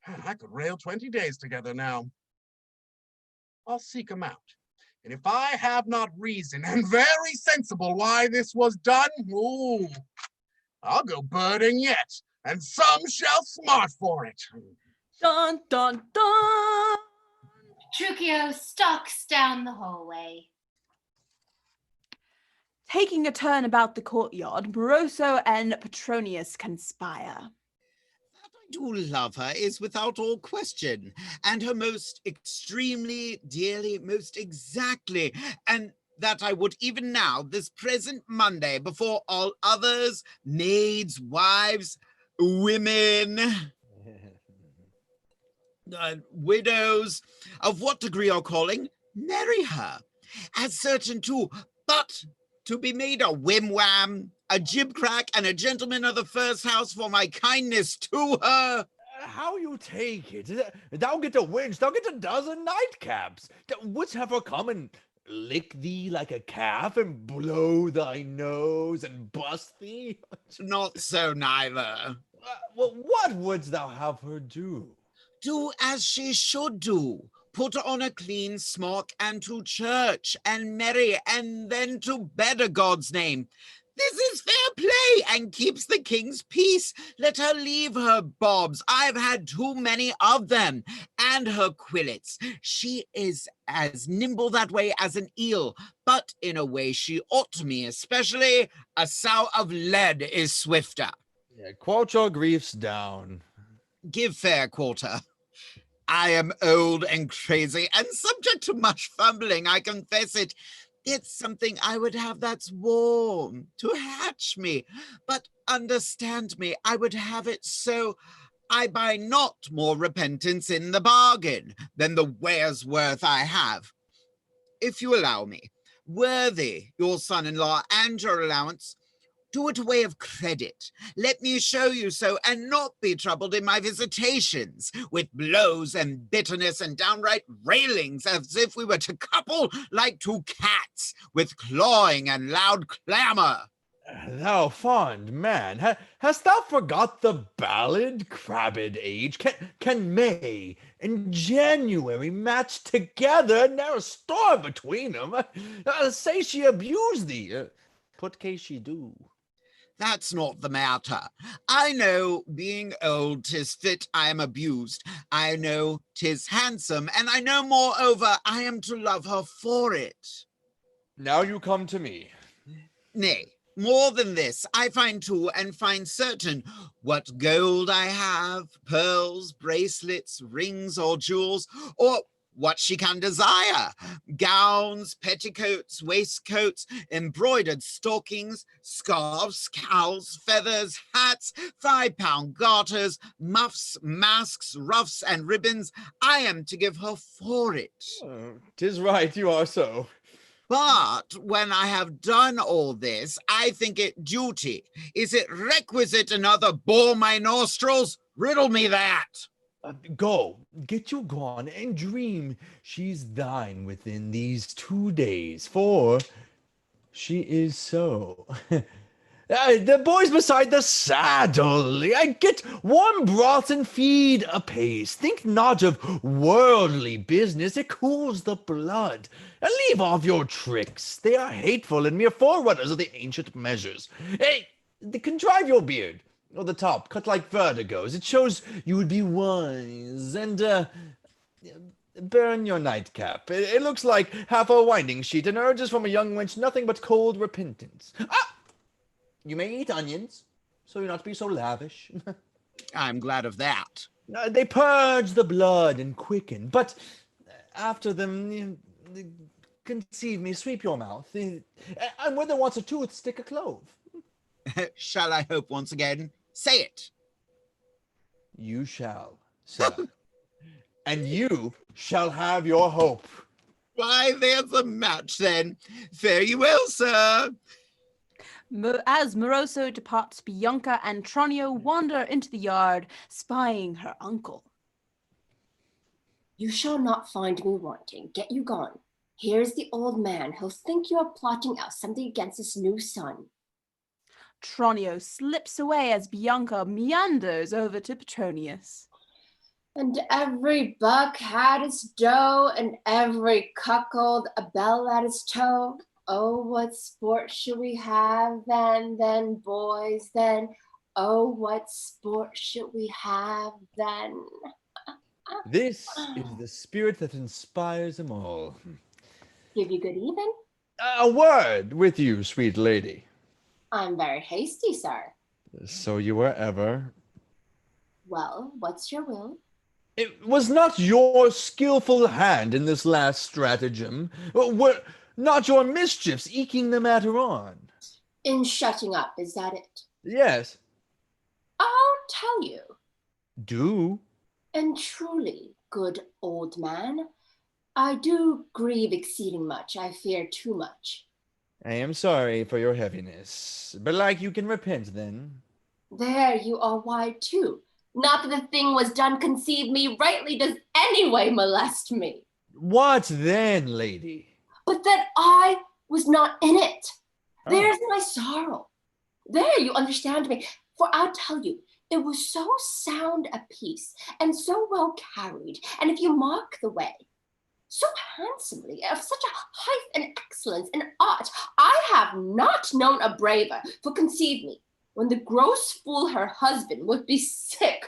G: I could rail 20 days together now. I'll seek 'em out. And if I have not reason and very sensible why this was done, ooh, I'll go birding yet, and some shall smart for it.
B: Dun, dun, dun!
M: Petruchio stalks down the hallway.
B: Taking a turn about the courtyard, Moroso and Petronius conspire.
F: To love her is without all question, and her most extremely dearly, most exactly, and that I would even now, this present Monday, before all others, maids, wives, women, widows, of what degree or calling, marry her, as certain too, but to be made a whim-wham, a jib-crack, and a gentleman of the first house for my kindness to her.
J: How you take it? Thou get a wench, thou get a dozen nightcaps. Wouldst have her come and lick thee like a calf and blow thy nose and bust thee?
F: Not so neither.
J: Well, what wouldst thou have her do?
F: Do as she should do. Put on a clean smock and to church and marry and then to bed a God's name. This is fair play and keeps the king's peace. Let her leave her bobs. I've had too many of them. And her quillets. She is as nimble that way as an eel, but in a way she ought to me, especially a sow of lead is swifter.
J: Yeah, quote your griefs down.
F: Give fair quarter. I am old and crazy and subject to much fumbling, I confess it. It's something I would have that's warm to hatch me. But understand me, I would have it so I buy not more repentance in the bargain than the wares worth I have. If you allow me, worthy your son-in-law and your allowance, do it a way of credit. Let me show you so, and not be troubled in my visitations with blows and bitterness and downright railings, as if we were to couple like two cats, with clawing and loud clamour.
J: Thou fond man, hast thou forgot the ballad, crabbed age? Can May and January match together, ne'er a storm between them? Say she abuse thee, put case she do.
F: That's not the matter. I know, being old, 'tis fit I am abused. I know 'tis handsome, and I know, moreover, I am to love her for it.
J: Now you come to me.
F: Nay, more than this, I find too, and find certain, what gold I have, pearls, bracelets, rings, or jewels, or what she can desire, gowns, petticoats, waistcoats, embroidered stockings, scarves, cowls, feathers, hats, 5-pound garters, muffs, masks, ruffs, and ribbons, I am to give her for it.
J: 'Tis right, you are so.
F: But when I have done all this, I think it duty. Is it requisite another bore my nostrils? Riddle me that.
J: Go, get you gone, and dream she's thine within these 2 days, for she is so. The boy's beside the saddle. Get warm broth and feed apace. Think not of worldly business, it cools the blood. And leave off your tricks, they are hateful and mere forerunners of the ancient measures. Hey, contrive your beard. Or the top, cut like vertigos. It shows you would be wise. And, burn your nightcap. It looks like half a winding sheet and urges from a young wench nothing but cold repentance. Ah! You may eat onions, so you're not to be so lavish.
F: I'm glad of that.
J: They purge the blood and quicken, but after them, conceive me, sweep your mouth. And where there wants a tooth, stick a clove.
F: Shall I hope once again? Say it.
J: You shall, sir. And you shall have your hope.
F: Why, there's a match then. Fare you well, sir.
B: As Moroso departs, Bianca and Tranio wander into the yard, spying her uncle.
E: You shall not find me wanting. Get you gone. Here's the old man. He'll think you are plotting out something against his new son.
B: Tranio slips away as Bianca meanders over to Petronius.
E: And every buck had its doe, and every cuckold a bell at his toe. Oh, what sport should we have then, boys, then? Oh, what sport should we have then?
J: This is the spirit that inspires them all.
E: Give you good even?
J: A word with you, sweet lady.
E: I'm very hasty, sir.
J: So you were ever.
E: Well, what's your will?
J: It was not your skillful hand in this last stratagem. Not your mischiefs eking the matter on.
E: In shutting up, is that it?
J: Yes.
E: I'll tell you.
J: Do.
E: And truly, good old man, I do grieve exceeding much. I fear too much.
J: I am sorry for your heaviness. Belike you can repent then.
E: There you are wide too. Not that the thing was done, conceive me rightly, does anyway molest me.
J: What then, lady?
E: But that I was not in it.
J: Oh.
E: There's my sorrow. There you understand me. For I'll tell you, it was so sound a piece, and so well carried, and if you mark the way, so handsomely, of such a height and excellence in art, I have not known a braver, for conceive me, when the gross fool her husband would be sick.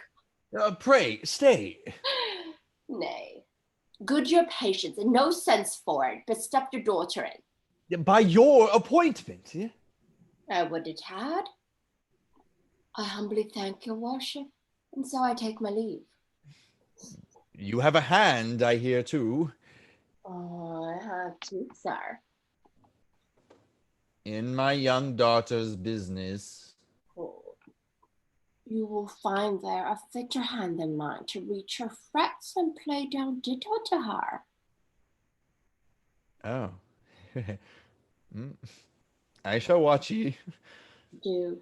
J: Pray, stay.
E: Nay, good your patience, and no sense for it, but step your daughter in.
J: By your appointment, yeah?
E: I would it had. I humbly thank your worship, and so I take my leave.
J: You have a hand, I hear, too.
E: Oh, I have too, sir.
J: In my young daughter's business.
E: Oh. You will find there a fitter hand than mine to reach her frets and play down ditto to her.
J: Oh. I shall watch ye.
E: Do.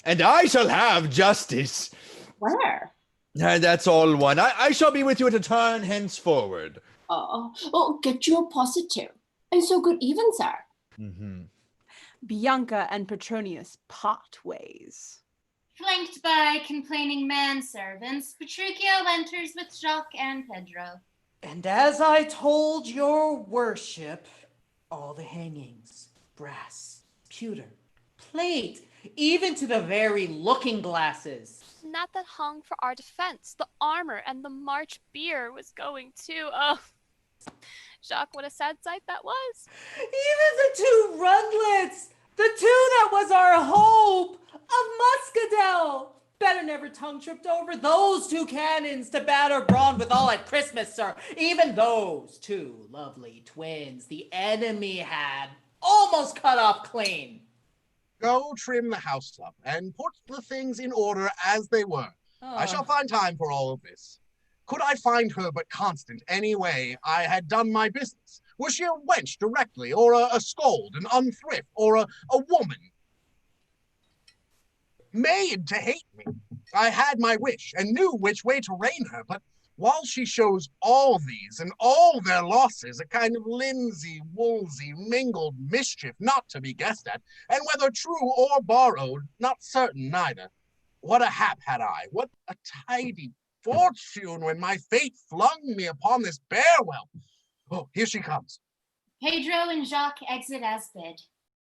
J: And I shall have justice.
E: Where?
J: That's all one. I shall be with you at a turn henceforward.
E: Oh, get you a positive. And so good even, sir.
J: Mm-hmm.
B: Bianca and Petronius part ways.
M: Flanked by complaining manservants, Petruchio enters with Jacques and Pedro.
K: And as I told your worship, all the hangings, brass, pewter, plate, even to the very looking glasses.
L: And that hung for our defense, the armor and the March beer was going too. Oh, Jacques, what a sad sight that was.
K: Even the two rundlets, the two that was our hope of Muscadel. Better never tongue tripped over those two cannons to batter Braun withal at Christmas, sir. Even those two lovely twins the enemy had almost cut off clean.
G: Go trim the house, love, and put the things in order as they were. I shall find time for all of this. Could I find her but constant any way I had done my business? Was she a wench directly, or a scold, an unthrift, or a woman? Made to hate me. I had my wish, and knew which way to rein her, but while she shows all these and all their losses, a kind of linsey-woolsey mingled mischief not to be guessed at, and whether true or borrowed, not certain neither. What a hap had I, what a tidy fortune when my fate flung me upon this bear whelp. Oh, here she comes.
M: Pedro and Jacques exit as bid.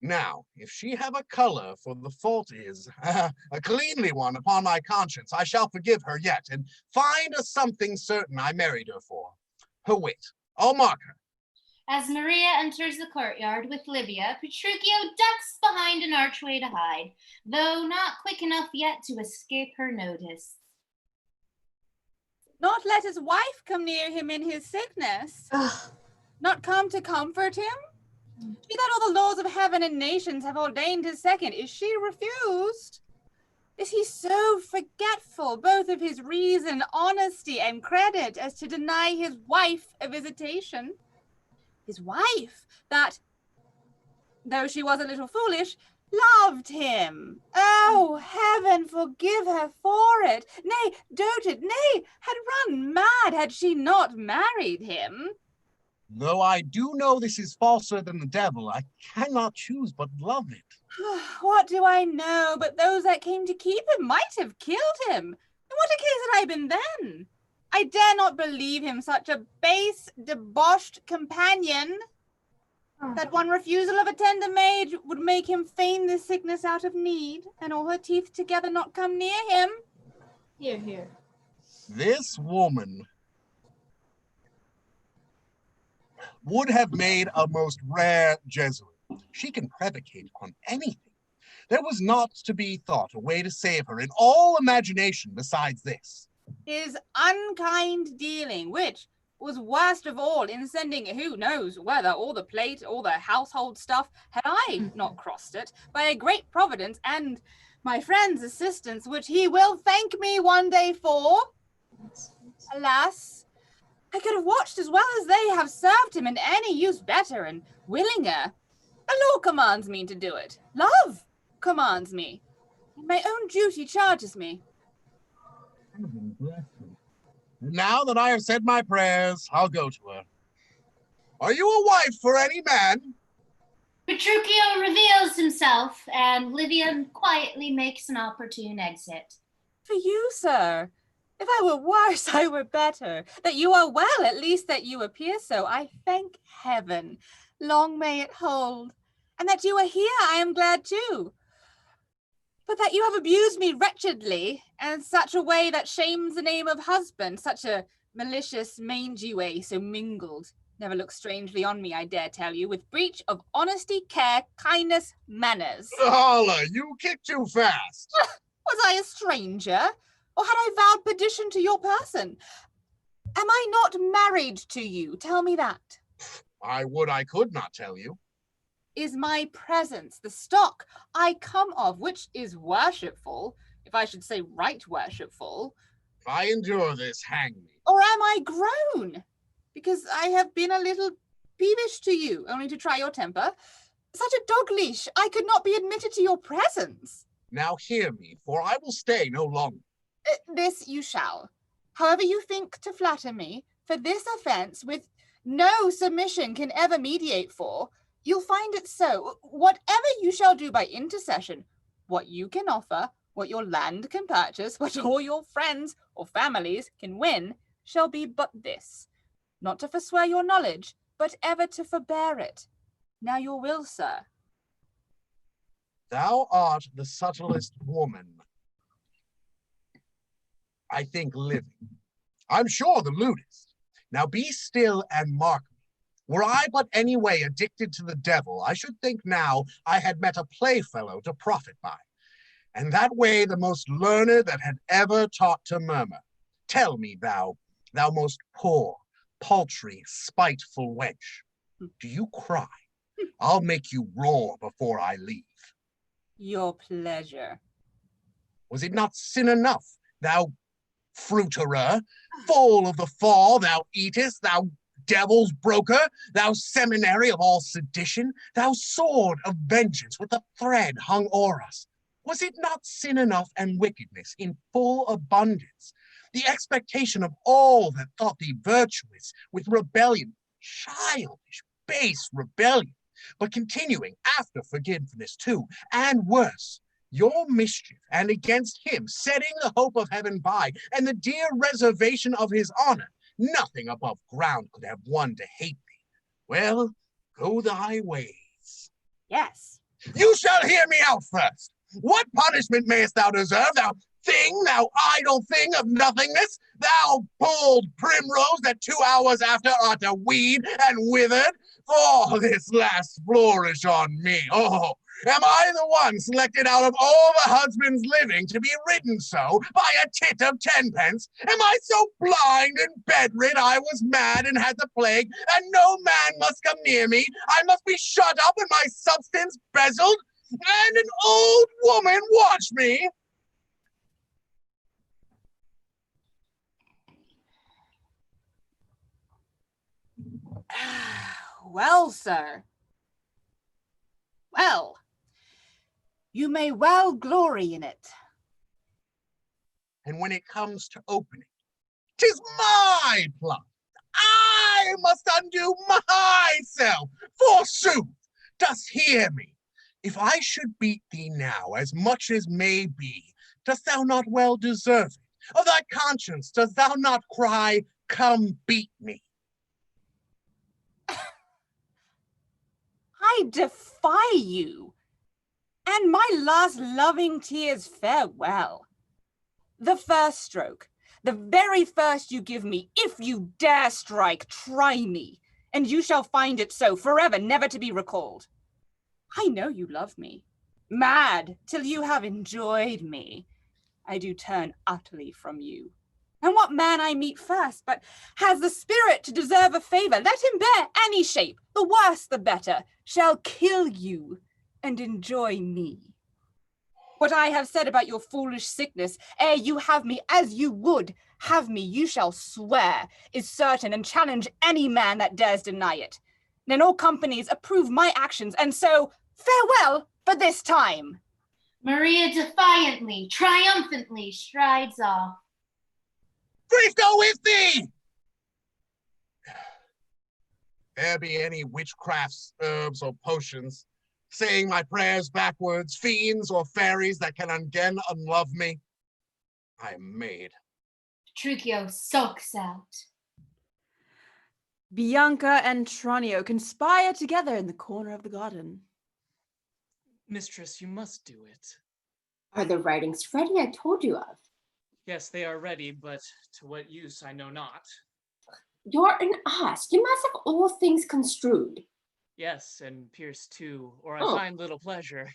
G: Now, if she have a color, for the fault is a cleanly one upon my conscience, I shall forgive her yet, and find a something certain I married her for. Her wit, I'll mark her.
M: As Maria enters the courtyard with Livia, Petruchio ducks behind an archway to hide, though not quick enough yet to escape her notice.
D: Not let his wife come near him in his sickness. Not come to comfort him? She that all the laws of heaven and nations have ordained his second, is she refused? Is he so forgetful both of his reason, honesty, and credit as to deny his wife a visitation? His wife, that, though she was a little foolish, loved him. Oh, heaven forgive her for it. Nay, doted, nay, had run mad had she not married him.
G: Though I do know this is falser than the devil, I cannot choose but love it.
D: What do I know, but those that came to keep him might have killed him. In what a case had I been then? I dare not believe him such a base, debauched companion, that one refusal of a tender maid would make him feign this sickness out of need, and all her teeth together not come near him.
C: Hear, hear.
G: This woman would have made a most rare Jesuit. She can predicate on anything. There was not to be thought a way to save her in all imagination besides this.
D: Is unkind dealing, which, was worst of all in sending who knows whether all the plate, all the household stuff, had I not crossed it by a great providence and my friend's assistance, which he will thank me one day for. Alas, I could have watched as well as they have served him in any use better and willinger. The law commands me to do it. Love commands me. And my own duty charges me.
G: Now that I have said my prayers, I'll go to her. Are you a wife for any man?
M: Petruchio reveals himself, and Livia quietly makes an opportune exit.
D: For you, sir. If I were worse, I were better. That you are well, at least that you appear so, I thank heaven. Long may it hold. And that you are here, I am glad too. But that you have abused me wretchedly, and such a way that shames the name of husband, such a malicious, mangy way, so mingled. Never look strangely on me, I dare tell you, with breach of honesty, care, kindness, manners.
G: Holla, you kick too fast.
D: Was I a stranger? Or had I vowed perdition to your person? Am I not married to you? Tell me that.
G: I would I could not tell you.
D: Is my presence the stock I come of, which is worshipful, if I should say right worshipful?
G: If I endure this, hang me.
D: Or am I grown? Because I have been a little peevish to you, only to try your temper. Such a dog leash, I could not be admitted to your presence.
G: Now hear me, for I will stay no longer.
D: This you shall. However you think to flatter me, for this offence, with no submission can ever mediate for, you'll find it so. Whatever you shall do by intercession, what you can offer, what your land can purchase, what all your friends or families can win, shall be but this. Not to forswear your knowledge, but ever to forbear it. Now your will, sir.
G: Thou art the subtlest woman, I think, living. I'm sure the lewdest. Now be still and mark me. Were I but any way addicted to the devil, I should think now I had met a playfellow to profit by, and that way the most learned that had ever taught to murmur. Tell me, thou most poor, paltry, spiteful wench, do you cry? I'll make you roar before I leave.
D: Your pleasure.
G: Was it not sin enough, thou fruiterer, full of the fall thou eatest, thou devil's broker, thou seminary of all sedition, thou sword of vengeance with a thread hung o'er us? Was it not sin enough and wickedness in full abundance? The expectation of all that thought thee virtuous, with rebellion, childish, base rebellion, but continuing after forgiveness too, and worse, your mischief, and against him setting the hope of heaven by, and the dear reservation of his honor, nothing above ground could have won to hate thee. Well, go thy ways.
D: Yes.
G: You shall hear me out first. What punishment mayest thou deserve, thou thing, thou idle thing of nothingness, thou bold primrose that 2 hours after art a weed and withered, for this last flourish on me? Oh, am I the one selected out of all the husbands living to be ridden so by a tit of 10 pence? Am I so blind and bedrid I was mad and had the plague, and no man must come near me? I must be shut up and my substance bezzled, and an old woman watch me?
D: Well, sir. Well, you may well glory in it.
G: And when it comes to opening, 'tis my plot. I must undo myself, forsooth. Dost hear me? If I should beat thee now as much as may be, dost thou not well deserve it? Of thy conscience dost thou not cry, come beat me?
D: I defy you, and my last loving tears farewell. The first stroke, the very first you give me, if you dare strike, try me, and you shall find it so, forever, never to be recalled. I know you love me, mad till you have enjoyed me. I do turn utterly from you. And what man I meet first, but has the spirit to deserve a favor, let him bear any shape, the worse the better, shall kill you and enjoy me. What I have said about your foolish sickness, ere you have me as you would have me, you shall swear, is certain, and challenge any man that dares deny it. Then all companies approve my actions, and so farewell for this time.
M: Maria defiantly, triumphantly strides off.
G: Grief go with thee! There be any witchcrafts, herbs, or potions, saying my prayers backwards, fiends or fairies that can again unlove me, I am made.
M: Petruchio sulks out.
B: Bianca and Tranio conspire together in the corner of the garden.
I: Mistress, you must do it.
E: Are the writings ready I told you of?
I: Yes, they are ready, but to what use I know not.
E: You're an ass. You must have all things construed.
I: Yes, and pierced too, or I
E: Oh.
I: find little pleasure.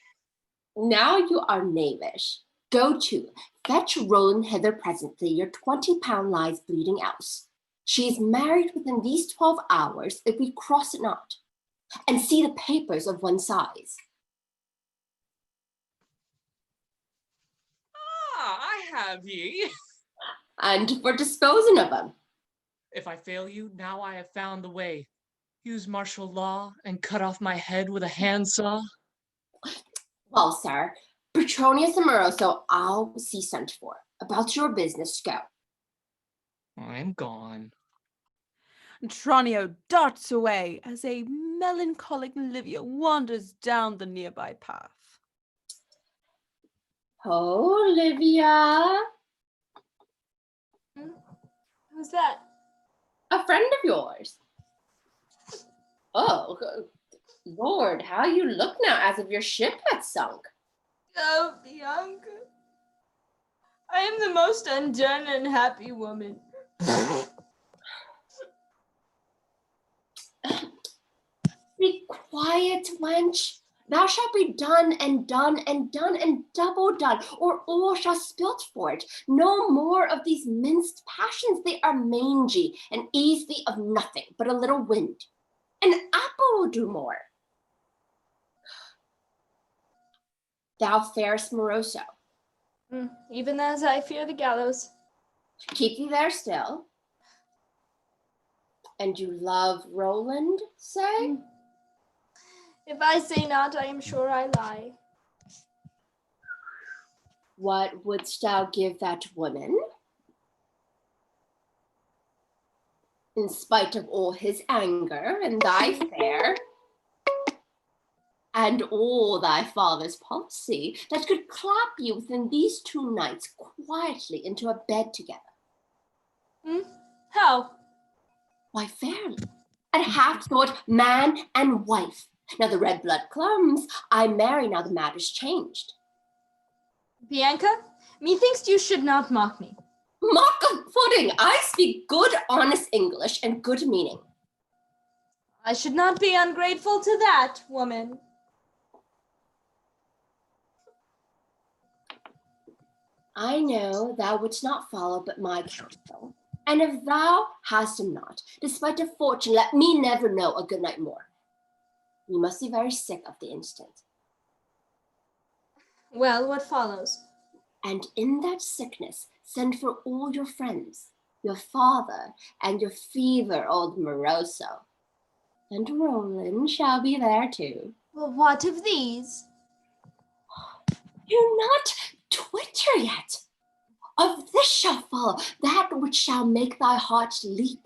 E: Now you are knavish. Go to, fetch Roland hither presently, your 20-pound lies bleeding else. She is married within these 12 hours if we cross it not, and see the papers of one size.
I: Ah, I have ye.
E: And for disposing of them.
I: If I fail you, now I have found the way. Use martial law and cut off my head with a handsaw.
E: Well, sir, Petronius and Moroso I'll see sent for. About your business, go.
I: I'm gone.
B: Tranio darts away as a melancholic Livia wanders down the nearby path.
E: Oh, Livia.
C: Who's that?
E: A friend of yours. Oh, Lord, how you look now as if your ship had sunk.
C: Oh, Bianca. I am the most undone and happy woman.
E: Be quiet, wench. Thou shalt be done and done and done and double done, or all shall spilt for it. No more of these minced passions. They are mangy and ease thee of nothing but a little wind. An apple will do more. Thou fairest Moroso.
C: Even as I fear the gallows.
E: Keep thee there still. And you love Roland, say?
C: If I say not, I am sure I lie.
E: What wouldst thou give that woman? In spite of all his anger and thy fair, and all thy father's policy, that could clap you within these 2 nights quietly into a bed together.
C: How?
E: Why, fairly. At half thought man and wife. Now the red blood comes, I marry, now the matter's changed.
C: Bianca, methinks you should not mock me.
E: Mock of pudding! I speak good, honest English and good meaning.
C: I should not be ungrateful to that, woman.
E: I know thou wouldst not follow but my counsel. And if thou hast him not, despite of fortune, let me never know a good night more. You must be very sick of the instant.
C: Well, what follows?
E: And in that sickness, send for all your friends, your father, and your fever old Moroso. And Roland shall be there too.
C: Well, what of these?
E: You're not Twitter yet. Of this shall follow that which shall make thy heart leap,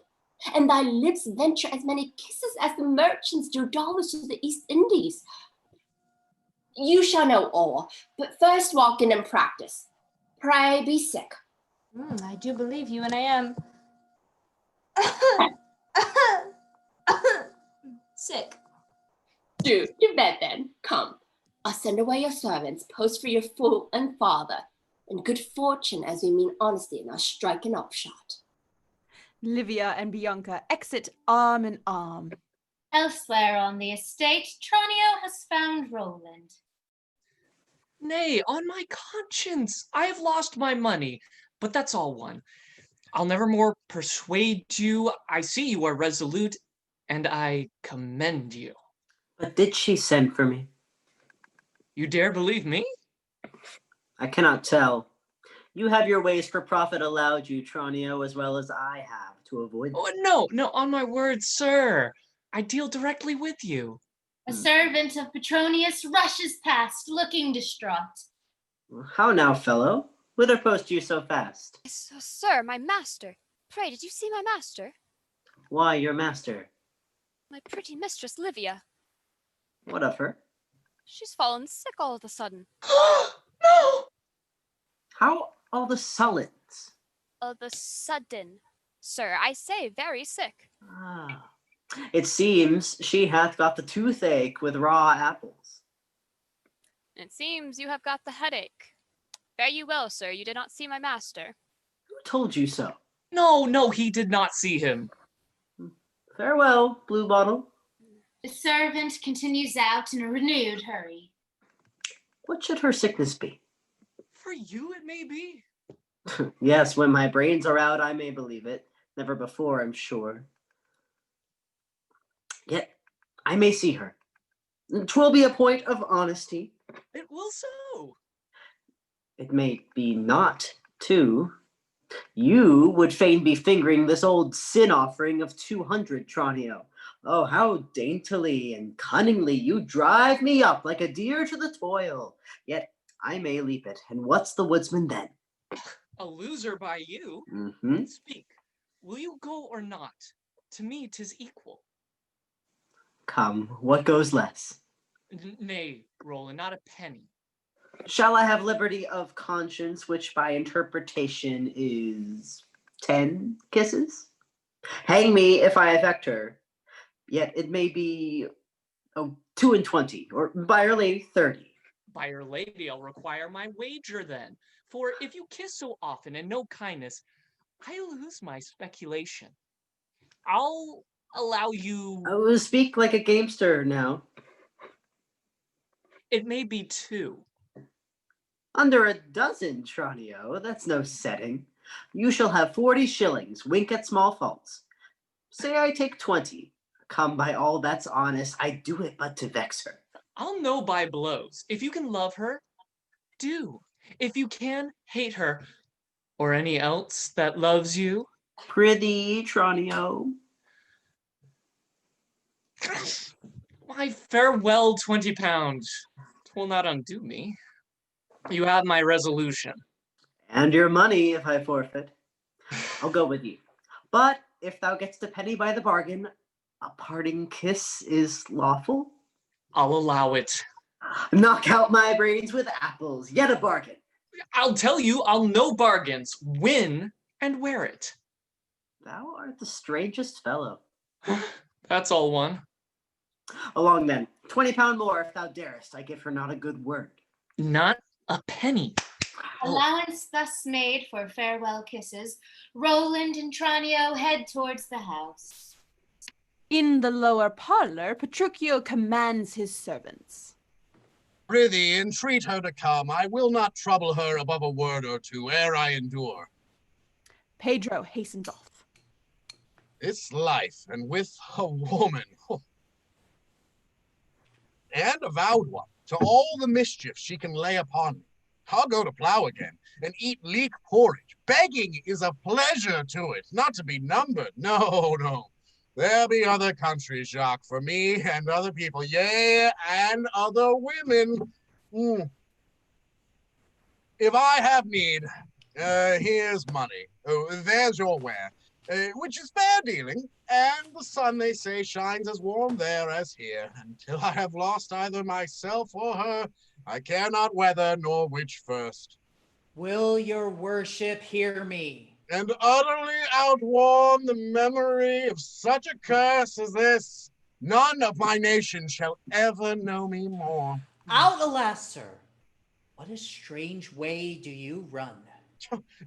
E: and thy lips venture as many kisses as the merchants do dollars to the East Indies. You shall know all, but first walk in and practice. Pray be sick.
C: I do believe you, and I am sick.
E: Do to bed then. Come, I'll send away your servants, post for your fool and father, and good fortune as we mean honesty, and I'll strike an upshot.
B: Livia and Bianca exit arm in arm.
M: Elsewhere on the estate, Tranio has found Roland.
I: Nay, on my conscience, I have lost my money, but that's all one. I'll never more persuade you. I see you are resolute, and I commend you.
N: But did she send for me?
I: You dare believe me?
N: I cannot tell. You have your ways for profit allowed you, Tranio, as well as I have to avoid them.
I: Oh, no, on my word, sir. I deal directly with you.
M: A servant of Petronius rushes past, looking distraught.
N: How now, fellow? Whither post you so fast?
L: Sir, my master. Pray, did you see my master?
N: Why, your master?
L: My pretty mistress, Livia.
N: What of her?
L: She's fallen sick all of a sudden.
I: No!
N: How all the sullens?
L: Of a sudden. Sir, I say very sick.
N: Ah. It seems she hath got the toothache with raw apples.
L: It seems you have got the headache. Fare you well, sir. You did not see my master.
N: Who told you so?
I: No, he did not see him.
N: Farewell, Blue Bottle.
M: The servant continues out in a renewed hurry.
N: What should her sickness be?
I: For you it may be.
N: Yes, when my brains are out, I may believe it. Never before, I'm sure. Yet, I may see her. 'Twill be a point of honesty.
I: It will so.
N: It may be not, too. You would fain be fingering this old sin offering of 200, Tranio. Oh, how daintily and cunningly you drive me up like a deer to the toil. Yet I may leap it, and what's the woodsman then?
I: A loser by you?
N: Mm-hmm.
I: Speak. Will you go or not? To me 'tis equal.
N: Come, what goes less?
I: Nay, Roland, not a penny.
N: Shall I have liberty of conscience, which by interpretation is 10 kisses? Hang me if I affect her. Yet it may be 2 and 20, or by Our Lady 30.
I: By Your Lady, I'll require my wager then. For if you kiss so often and no kindness, I lose my speculation. I'll allow you...
N: Oh, speak like a gamester now.
I: It may be 2.
N: Under a dozen, Tranio, that's no setting. You shall have 40 shillings, wink at small faults. Say I take 20. Come, by all that's honest, I do it but to vex her.
I: I'll know by blows. If you can love her, do. If you can, hate her. Or any else that loves you.
N: Prithee, Tranio.
I: My farewell 20 pounds. 'Twill not undo me. You have my resolution.
N: And your money, if I forfeit. I'll go with you. But if thou getst a penny by the bargain, a parting kiss is lawful?
I: I'll allow it.
N: Knock out my brains with apples, yet a bargain.
I: I'll tell you, I'll know bargains. Win and wear it.
N: Thou art the strangest fellow.
I: That's all one.
N: Along then, 20 pound more if thou darest. I give her not a good word.
I: Not a penny.
M: Allowance thus made for farewell kisses, Roland and Tranio head towards the house.
B: In the lower parlor, Petruchio commands his servants.
G: Prithee, entreat her to come. I will not trouble her above a word or two, ere I endure.
B: Pedro hastens off.
G: This life, and with a woman, and a vowed one, to all the mischief she can lay upon me. I'll go to plow again, and eat leek porridge. Begging is a pleasure to it, not to be numbered. No. There be other countries, Jacques, for me and other people, yea, and other women. If I have need, here's money. Oh, there's your ware, which is fair dealing, and the sun, they say, shines as warm there as here. Until I have lost either myself or her, I care not whether nor which first.
K: Will your worship hear me?
G: And utterly outworn the memory of such a curse as this, none of my nation shall ever know me more.
K: Out, alas, sir. What a strange way do you run?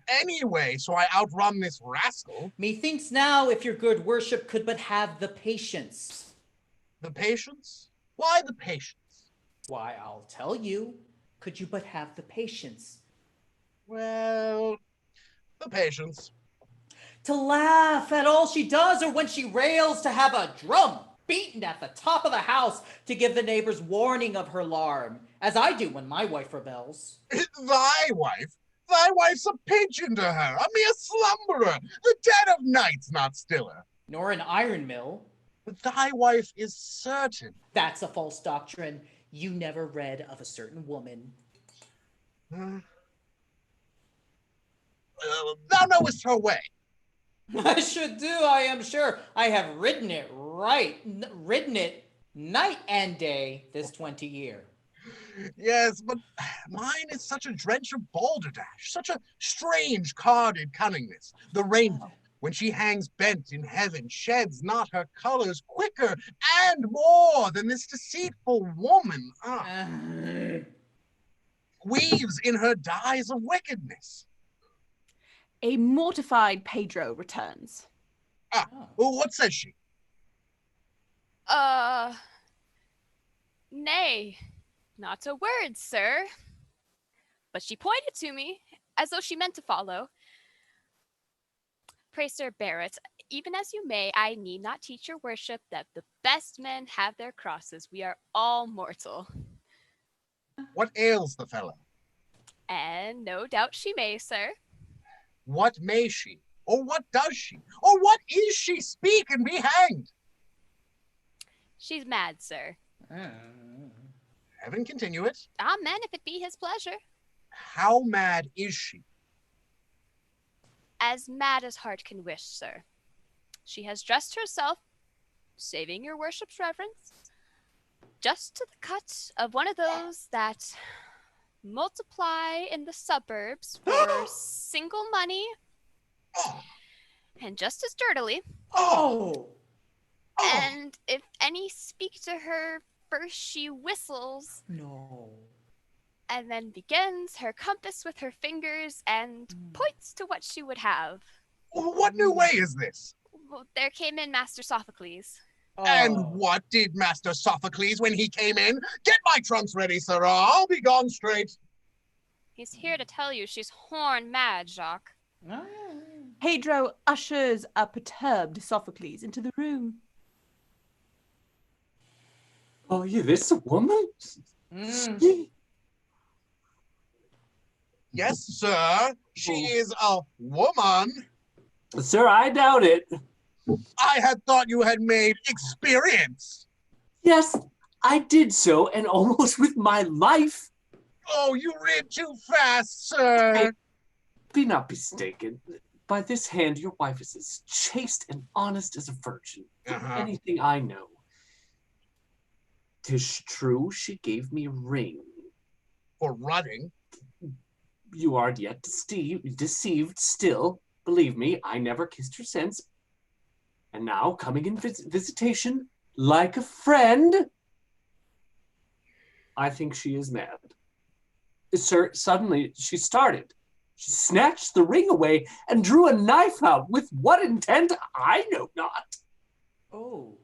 G: Anyway, so I outrun this rascal.
K: Methinks now if your good worship could but have the patience.
G: The patience? Why the patience?
K: Why, I'll tell you. Could you but have the patience?
G: Well, the patience.
K: To laugh at all she does, or when she rails, to have a drum beaten at the top of the house to give the neighbors warning of her alarm, as I do when my wife rebels.
G: Thy wife? Thy wife's a pigeon to her, a mere slumberer, the dead of night's not stiller.
K: Nor an iron mill.
G: But thy wife is certain.
K: That's a false doctrine. You never read of a certain woman.
G: Thou knowest her way.
K: I should do, I am sure. I have ridden it night and day this 20 year.
G: Yes, but mine is such a drench of balderdash, such a strange carded cunningness. The rainbow, when she hangs bent in heaven, sheds not her colors quicker and more than this deceitful woman weaves in her dyes of wickedness.
B: A mortified Pedro returns.
G: What says she?
L: Nay, not a word, sir. But she pointed to me, as though she meant to follow. Pray, Sir Barrett, even as you may, I need not teach your worship that the best men have their crosses. We are all mortal.
G: What ails the fellow?
L: And no doubt she may, sir.
G: What may she? Or what does she? Or what is she? Speak and be hanged.
L: She's mad, sir.
G: Heaven continue it.
L: Amen, if it be his pleasure.
G: How mad is she?
L: As mad as heart can wish, sir. She has dressed herself, saving your worship's reverence, just to the cut of one of those that multiply in the suburbs for single money, and just as dirtily. And if any speak to her, first she whistles.
K: No.
L: And then begins her compass with her fingers and points to what she would have.
G: What new way is this?
L: Well, there came in Master Sophocles.
G: And what did Master Sophocles when he came in? Get my trunks ready, sir, or I'll be gone straight.
L: He's here to tell you she's horn mad, Jacques.
B: Pedro ushers a perturbed Sophocles into the room.
H: Oh, you this a woman?
G: Yes, sir. She is a woman.
H: Sir, I doubt it.
G: I had thought you had made experience.
H: Yes, I did so, and almost with my life.
G: Oh, you rid too fast, sir.
H: Be not mistaken. By this hand, your wife is as chaste and honest as a virgin. Anything I know. 'Tis true she gave me a ring.
G: For running?
H: You are yet deceived still. Believe me, I never kissed her since. And now, coming in visitation, like a friend, I think she is mad. Sir, suddenly she started. She snatched the ring away and drew a knife out. With what intent, I know not.
K: Oh.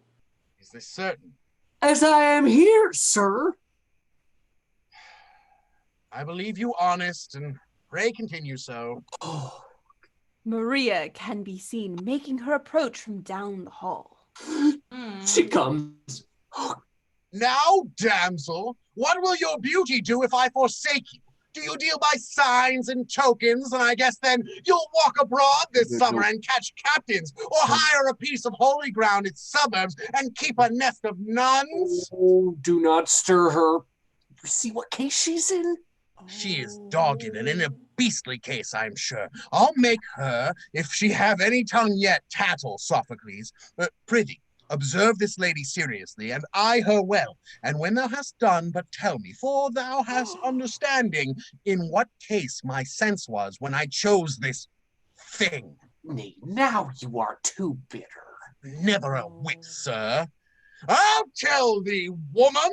G: Is this certain?
H: As I am here, sir.
G: I believe you honest, and pray continue so.
B: Maria can be seen making her approach from down the hall.
H: She comes.
G: Now, damsel, what will your beauty do if I forsake you? Do you deal by signs and tokens, and I guess then you'll walk abroad this summer and catch captains, or hire a piece of holy ground in suburbs and keep a nest of nuns?
H: Oh, do not stir her. You see what case she's in?
G: She is dogged and in a beastly case, I'm sure. I'll make her, if she have any tongue yet, tattle, Sophocles. Prithee, observe this lady seriously, and eye her well. And when thou hast done, but tell me, for thou hast understanding, in what case my sense was when I chose this thing.
H: Nay, now you are too bitter.
G: Never a whit, sir. I'll tell thee, woman.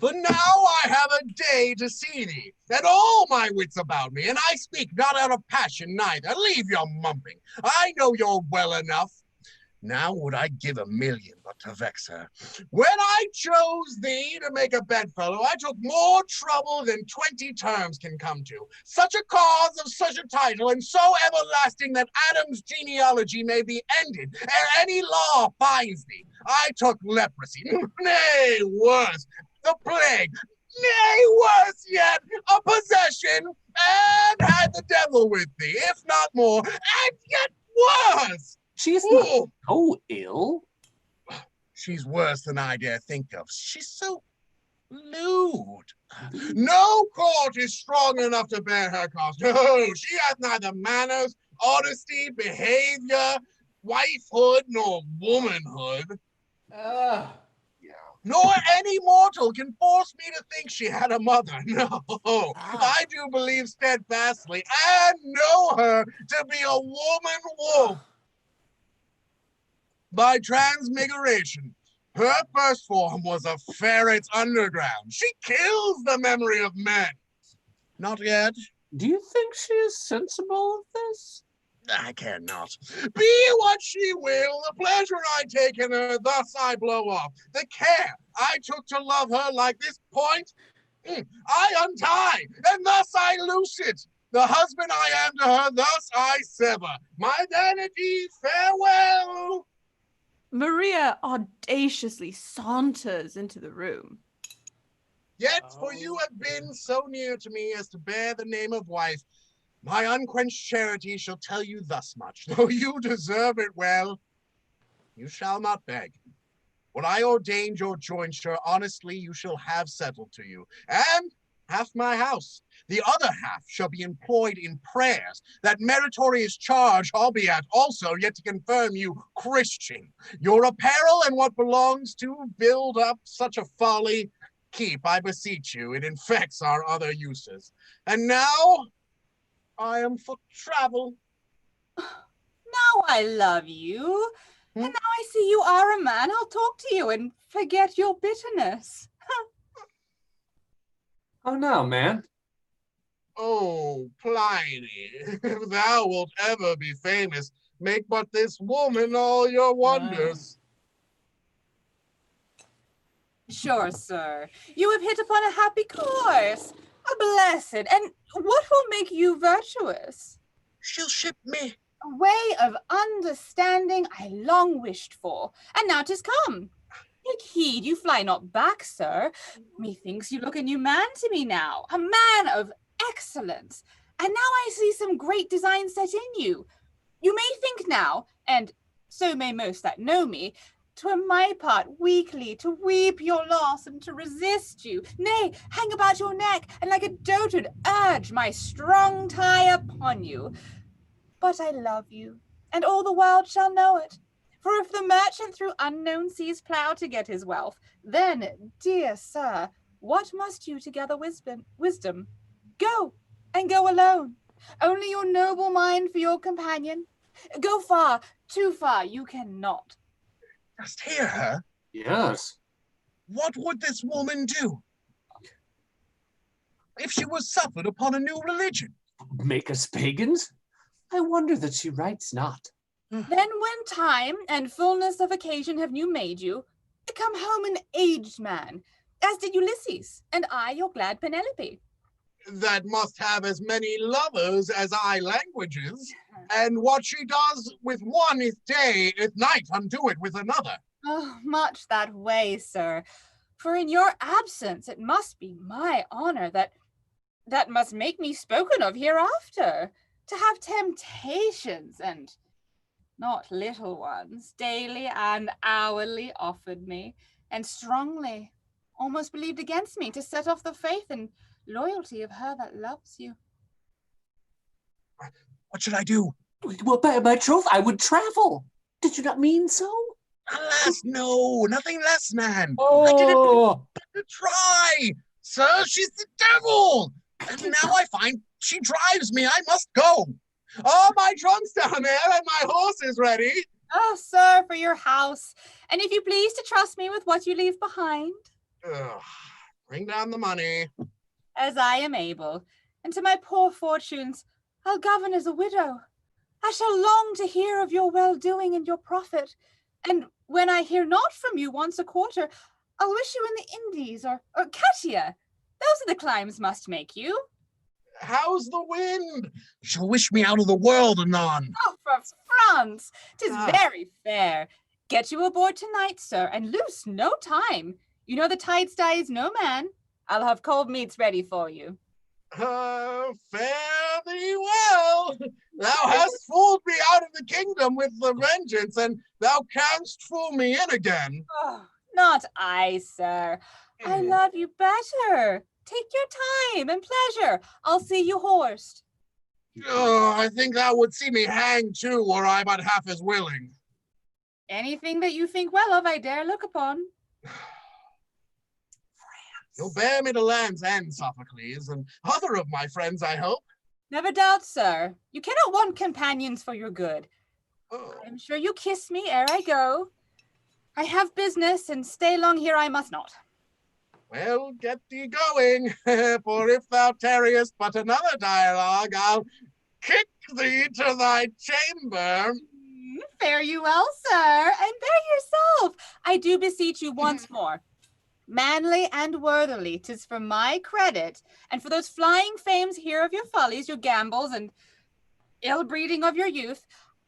G: For now I have a day to see thee, and all my wits about me, and I speak not out of passion neither. Leave your mumping. I know you're well enough. Now would I give 1,000,000 but to vex her. When I chose thee to make a bedfellow, I took more trouble than 20 terms can come to. Such a cause of such a title, and so everlasting that Adam's genealogy may be ended ere any law finds thee. I took leprosy, nay, worse, the plague, nay, worse yet, a possession, and had the devil with thee, if not more, and yet worse.
H: She's not so ill.
G: She's worse than I dare think of. She's so lewd. No court is strong enough to bear her cause. No, she hath neither manners, honesty, behavior, wifehood, nor womanhood. Nor any mortal can force me to think she had a mother. No, I do believe steadfastly and know her to be a woman wolf. By transmigration, her first form was a ferret underground. She kills the memory of men. Not yet.
H: Do you think she is sensible of this?
G: I care not. Be what she will, the pleasure I take in her, thus I blow off. The care I took to love her like this point, I untie, and thus I loose it. The husband I am to her, thus I sever. My vanity, farewell.
B: Maria audaciously saunters into the room.
G: Yet, for you have been so near to me as to bear the name of wife, my unquenched charity shall tell you thus much. Though you deserve it well, you shall not beg. What I ordained your jointure, honestly you shall have settled to you. And half my house, the other half shall be employed in prayers, that meritorious charge, albeit also yet to confirm you Christian. Your apparel and what belongs to build up such a folly, keep, I beseech you, it infects our other uses. And now, I am for travel.
D: Now I love you. And now I see you are a man, I'll talk to you and forget your bitterness.
H: How now, man?
G: Oh, Pliny, if thou wilt ever be famous, make but this woman all your wonders.
D: Sure, sir. You have hit upon a happy course. A blessed, and what will make you virtuous?
G: She'll ship me.
D: A way of understanding I long wished for, and now 'tis come. Take heed you fly not back, sir. Methinks you look a new man to me now, a man of excellence. And now I see some great design set in you. You may think now, and so may most that know me, 'twere my part weakly to weep your loss and to resist you, nay, hang about your neck, and like a dotard urge my strong tie upon you. But I love you, and all the world shall know it. For if the merchant through unknown seas plough to get his wealth, then, dear sir, what must you to gather wisdom? Go, and go alone. Only your noble mind for your companion. Go far, too far you cannot.
G: Dost hear her?
H: Yes.
G: What would this woman do if she was suffered upon a new religion?
H: Make us pagans? I wonder that she writes not.
D: Then when time and fullness of occasion have new made you, come home an aged man, as did Ulysses, and I your glad Penelope.
G: That must have as many lovers as I languages, and what she does with one is day, if night undo it with another.
D: Oh, much that way, sir. For in your absence it must be my honor that must make me spoken of hereafter, to have temptations, and not little ones, daily and hourly offered me, and strongly, almost believed against me, to set off the faith and loyalty of her that loves you.
G: What should I do?
H: Well, by troth, I would travel. Did you not mean so?
G: Alas, no, nothing less, man.
H: Oh.
G: I did it but to try. Sir, she's the devil. And now I find she drives me. I must go. Oh, my trunk's down there and my horse is ready.
D: Oh, sir, for your house. And if you please to trust me with what you leave behind.
G: Ugh, bring down the money.
D: As I am able, and to my poor fortunes, I'll govern as a widow. I shall long to hear of your well-doing and your profit, And when I hear not from you once a quarter, I'll wish you in the Indies or Katia. Those are the climes must make you.
G: How's the wind? She'll wish me out of the world anon.
D: Oh, for France! 'Tis very fair. Get you aboard tonight, sir, and lose no time. You know the tide stays no man. I'll have cold meats ready for you.
G: Fare thee well. Thou hast fooled me out of the kingdom with the vengeance, and thou canst fool me in again.
D: Oh, not I, sir. I love you better. Take your time and pleasure. I'll see you horsed.
G: Oh, I think thou would see me hanged too, were I but half as willing.
D: Anything that you think well of, I dare look upon.
G: You'll bear me to Land's End, Sophocles, and other of my friends, I hope.
D: Never doubt, sir. You cannot want companions for your good. I'm sure you kiss me ere I go. I have business, and stay long here I must not.
G: Well, get thee going, for if thou tarriest but another dialogue, I'll kick thee to thy chamber.
D: Fare you well, sir, and bear yourself. I do beseech you once more. Manly and worthily, 'tis for my credit, and for those flying fames here of your follies, your gambols, and ill breeding of your youth,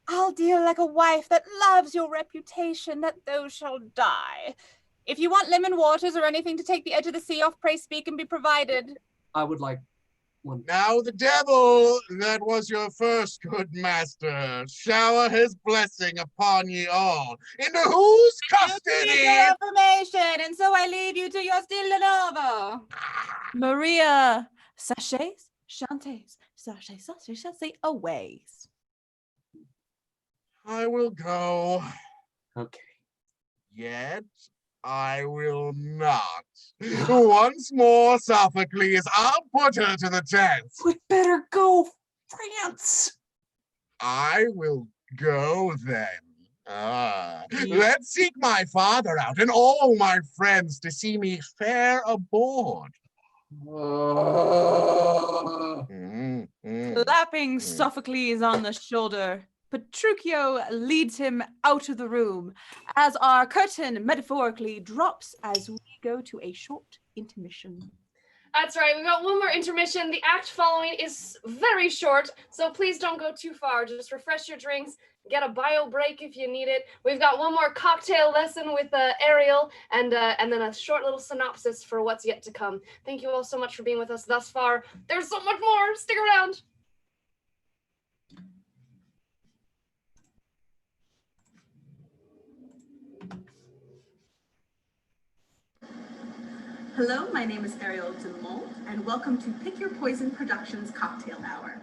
D: I'll deal like a wife that loves your reputation, that thou shalt die. If you want lemon waters or anything to take the edge of the sea off, pray speak and be provided.
H: I would like one.
G: Now the devil that was your first good master shower his blessing upon ye all. Into whose custody?
D: Your information, and so I leave you to your still Lenovo.
B: Maria, sachets, chantes, sachets, aways.
G: I will go.
H: Okay.
G: Yet I will not. Once more, Sophocles, I'll put her to the test.
I: We'd better go, France.
G: I will go then. Let's seek my father out and all my friends to see me fare aboard.
B: Clapping Sophocles on the shoulder, Petruchio leads him out of the room as our curtain metaphorically drops as we go to a short intermission.
A: That's right, we've got one more intermission. The act following is very short, so please don't go too far. Just refresh your drinks, get a bio break if you need it. We've got one more cocktail lesson with Ariel, and then a short little synopsis for what's yet to come. Thank you all so much for being with us thus far. There's so much more. Stick around.
P: Hello, my name is Ariel Dumont, and welcome to Pick Your Poison Productions Cocktail Hour.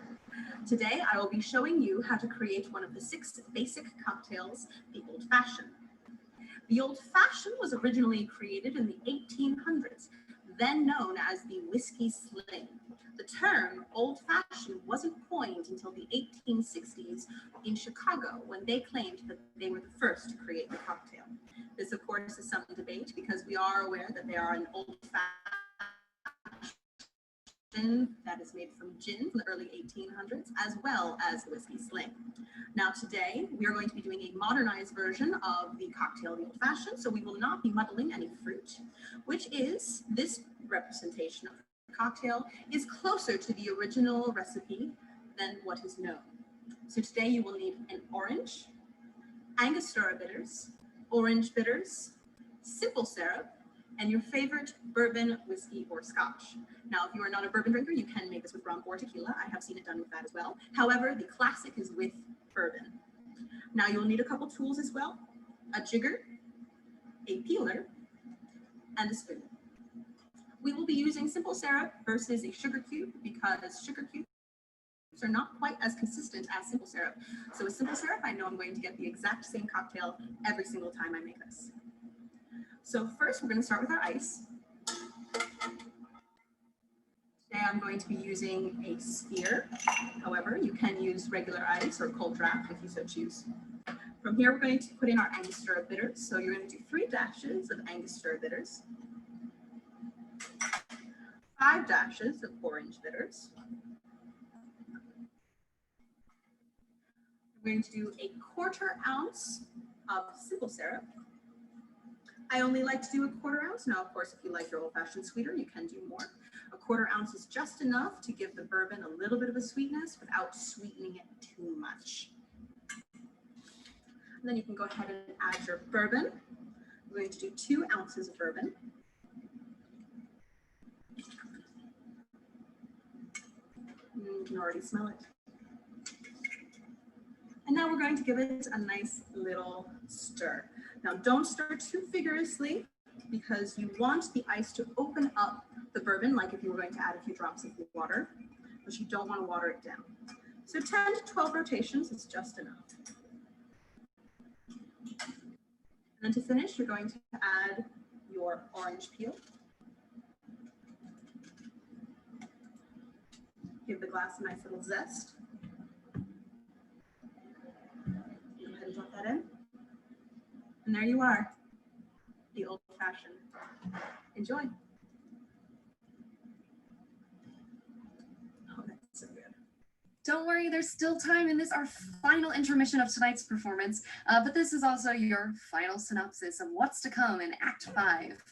P: Today, I will be showing you how to create one of the 6 basic cocktails, the Old Fashioned. The Old Fashioned was originally created in the 1800s, then known as the Whiskey Sling. The term Old Fashioned wasn't coined until the 1860s in Chicago, when they claimed that they were the first to create the cocktail. This, of course, is some debate because we are aware that they are an old fashioned that is made from gin from the early 1800s, as well as the Whiskey Sling. Now, today, we are going to be doing a modernized version of the cocktail, the Old Fashioned, so we will not be muddling any fruit, which is this representation of the cocktail is closer to the original recipe than what is known. So today you will need an orange, Angostura bitters, orange bitters, simple syrup, and your favorite bourbon, whiskey, or scotch. Now, if you are not a bourbon drinker, you can make this with rum or tequila. I have seen it done with that as well. However, the classic is with bourbon. Now, you'll need a couple tools as well: a jigger, a peeler, and a spoon. We will be using simple syrup versus a sugar cube because sugar cubes are not quite as consistent as simple syrup. So with simple syrup, I know I'm going to get the exact same cocktail every single time I make this. So first, we're going to start with our ice. Today, I'm going to be using a sphere. However, you can use regular ice or cold draft if you so choose. From here, we're going to put in our Angostura bitters. So you're going to do 3 dashes of Angostura bitters, 5 dashes of orange bitters. We're going to do a 1/4 ounce of simple syrup. I only like to do a 1/4 ounce. Now, of course, if you like your old-fashioned sweeter, you can do more. A 1/4 ounce is just enough to give the bourbon a little bit of a sweetness without sweetening it too much. And then you can go ahead and add your bourbon. We're going to do 2 ounces of bourbon. You can already smell it. And now we're going to give it a nice little stir. Now don't stir too vigorously because you want the ice to open up the bourbon, like if you were going to add a few drops of water, but you don't want to water it down. So 10 to 12 rotations is just enough. And then to finish, you're going to add your orange peel. Give the glass a nice little zest. Go ahead and drop that in. And there you are, the old-fashioned. Enjoy. Oh, that's so good.
A: Don't worry, there's still time in this, our final intermission of tonight's performance, but this is also your final synopsis of what's to come in Act 5.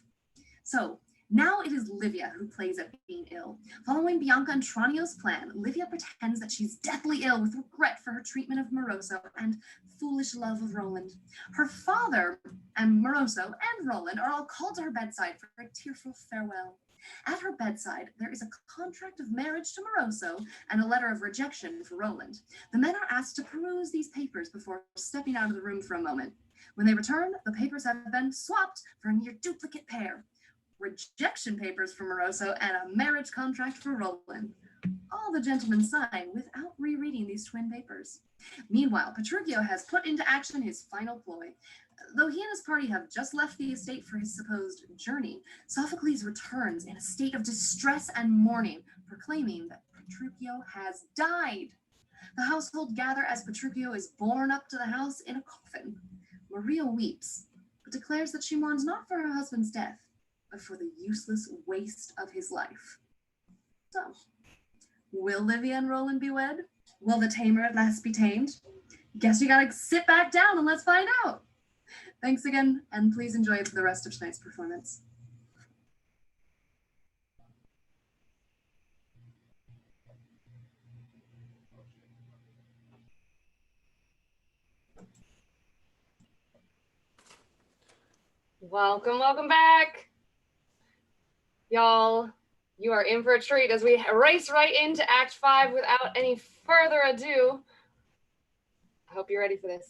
A: So, now it is Livia who plays at being ill. Following Bianca and Tranio's plan, Livia pretends that she's deathly ill with regret for her treatment of Moroso and foolish love of Roland. Her father and Moroso and Roland are all called to her bedside for a tearful farewell. At her bedside, there is a contract of marriage to Moroso and a letter of rejection for Roland. The men are asked to peruse these papers before stepping out of the room for a moment. When they return, the papers have been swapped for a near duplicate pair. Rejection papers for Moroso and a marriage contract for Roland. All the gentlemen sign without rereading these twin papers. Meanwhile, Petruchio has put into action his final ploy. Though he and his party have just left the estate for his supposed journey, Sophocles returns in a state of distress and mourning, proclaiming that Petruchio has died. The household gather as Petruchio is borne up to the house in a coffin. Maria weeps, but declares that she mourns not for her husband's death, but for the useless waste of his life. So, will Livia and Roland be wed? Will the tamer at last be tamed? Guess you gotta sit back down and let's find out. Thanks again, and please enjoy the rest of tonight's performance. Welcome, welcome back. Y'all, you are in for a treat as we race right into Act 5 without any further ado. I hope you're ready for this.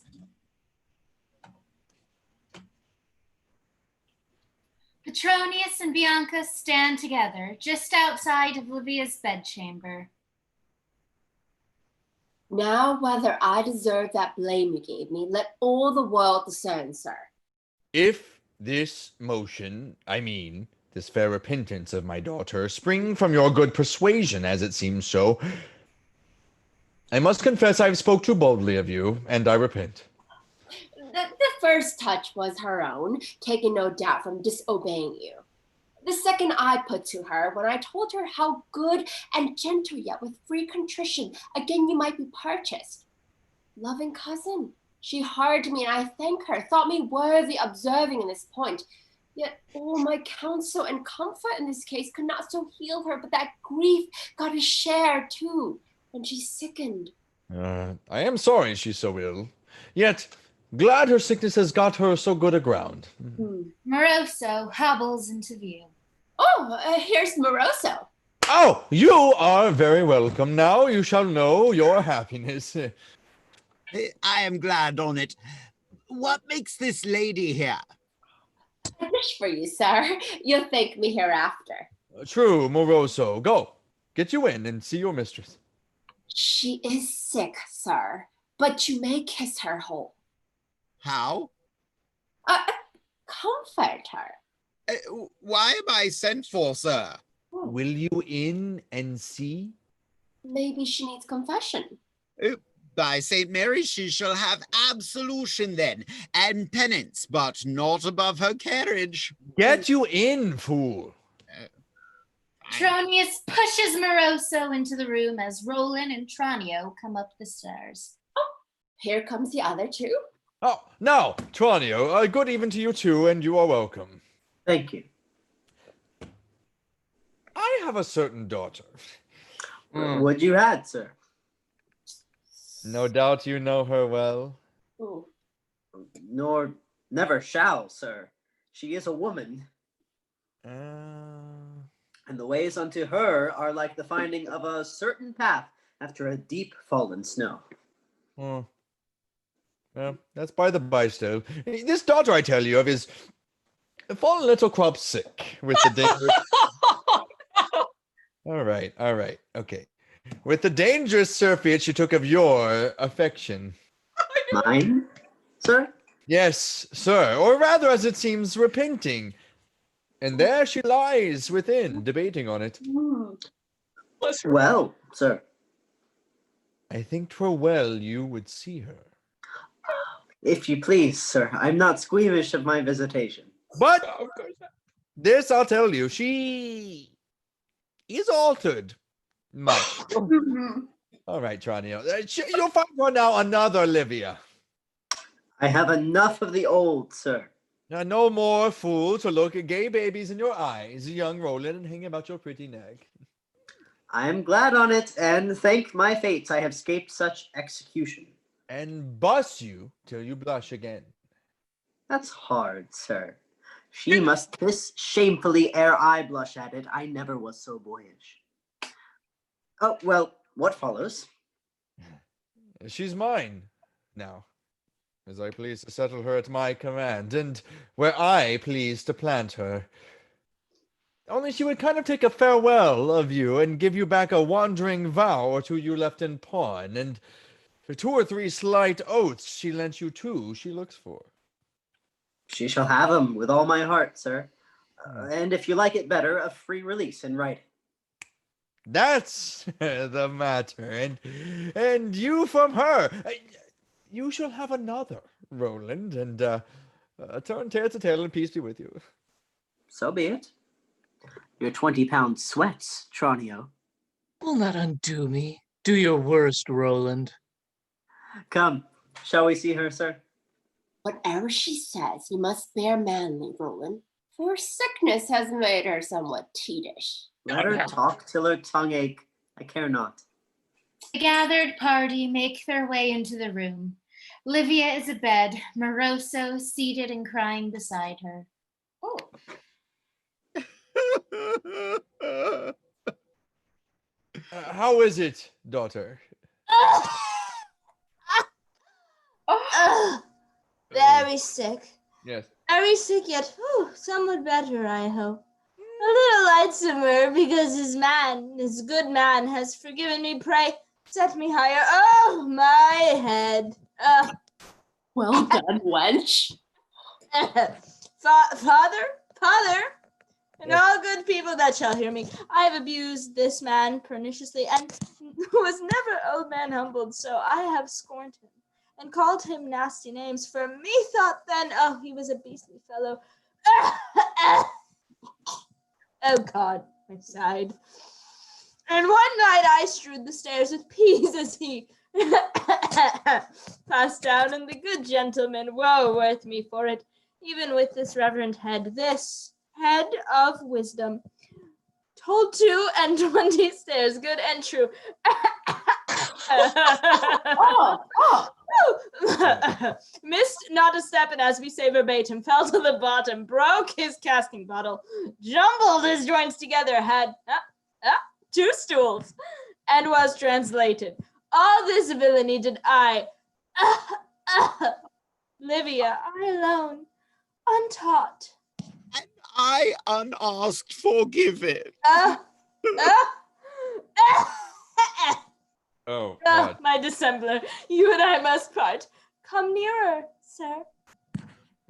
M: Petronius and Bianca stand together just outside of Livia's bedchamber.
E: Now, whether I deserve that blame you gave me, let all the world discern, sir.
J: If this motion, this fair repentance of my daughter, spring from your good persuasion, as it seems so, I must confess I have spoke too boldly of you, and I repent.
E: The first touch was her own, taken no doubt from disobeying you. The second I put to her, when I told her how good and gentle yet with free contrition, again you might be purchased. Loving cousin, she heard me, and I thank her, thought me worthy observing in this point. Yet all my counsel and comfort in this case could not so heal her, but that grief got a share too, when she sickened.
J: I am sorry she's so ill, yet glad her sickness has got her so good a ground.
M: Moroso hobbles into view.
E: Oh, here's Moroso.
J: Oh, you are very welcome. Now you shall know your happiness.
F: I am glad on it. What makes this lady here?
E: A dish for you, sir. You'll thank me hereafter.
J: True, Moroso. Go, get you in and see your mistress.
E: She is sick, sir, but you may kiss her whole.
F: How?
E: Comfort her.
F: Why am I sent for, sir?
J: Will you in and see?
E: Maybe she needs confession.
F: By St. Mary, she shall have absolution then, and penance, but not above her carriage.
J: Get you in, fool.
M: Petronius pushes Moroso into the room as Roland and Tranio come up the stairs.
E: Oh, here comes the other two.
J: Oh, now, Tranio, good evening to you too, and you are welcome.
N: Thank you.
J: I have a certain daughter.
N: Would you had, sir?
J: No doubt you know her well.
N: Oh. Nor never shall, sir. She is a woman. And the ways unto her are like the finding of a certain path after a deep fallen snow.
J: Well, that's by the by still. This daughter I tell you of is fallen a little crop sick with the dangerous... All right, okay. With the dangerous surfeit she took of your affection.
N: Mine, sir?
J: Yes, sir, or rather as it seems, repenting. And there she lies within, debating on it.
N: Well, sir.
J: I think 'twere well you would see her.
N: If you please, sir. I'm not squeamish of my visitation.
J: But this I'll tell you, she is altered much. All right, Tranio. You'll find her now another Livia.
N: I have enough of the old, sir.
J: Now, no more fool to look at gay babies in your eyes, young Roland, and hang about your pretty neck.
N: I am glad on it, and thank my fates I have escaped such execution.
J: And bus you till you blush again.
N: That's hard, sir. She must kiss shamefully ere I blush at it. I never was so boyish. Oh, well, what follows?
J: She's mine now, as I please to settle her at my command, and where I please to plant her. Only she would kind of take a farewell of you and give you back a wandering vow or two you left in pawn, and for 2 or 3 slight oaths she lent you too, she looks for.
N: She shall have 'em with all my heart, sir. And if you like it better, a free release in writing.
J: That's the matter, and you from her. You shall have another, Roland, and turn tail to tail and peace be with you.
N: So be it. Your 20-pound sweats, Tranio.
I: Will not undo me. Do your worst, Roland.
N: Come, shall we see her, sir?
Q: Whatever she says, you must bear manly, Roland, for sickness has made her somewhat teetish.
N: Let her talk till her tongue ache. I care not.
M: The gathered party make their way into the room. Livia is abed, Moroso seated and crying beside her.
J: How is it, daughter?
C: Very sick.
J: Yes.
C: Very sick, yet somewhat better, I hope. A little lightsomer, because his good man, has forgiven me. Pray, set me higher. Oh, my head.
Q: Well done, wench.
C: Father, and all good people that shall hear me, I have abused this man perniciously, and was never old man humbled, so I have scorned him, and called him nasty names, for methought then, he was a beastly fellow. Oh God, I sighed. And one night I strewed the stairs with peas as he passed down, and the good gentleman, woe worth me for it, even with this reverend head, this head of wisdom, told 22 stairs, good and true. Missed not a step, and as we say verbatim, fell to the bottom, broke his casting bottle, jumbled his joints together, had 2 stools, and was translated. All this villainy did I, Livia, I alone, untaught.
F: And I unasked forgive it.
J: Oh, God.
C: My dissembler, you and I must part. Come nearer, sir.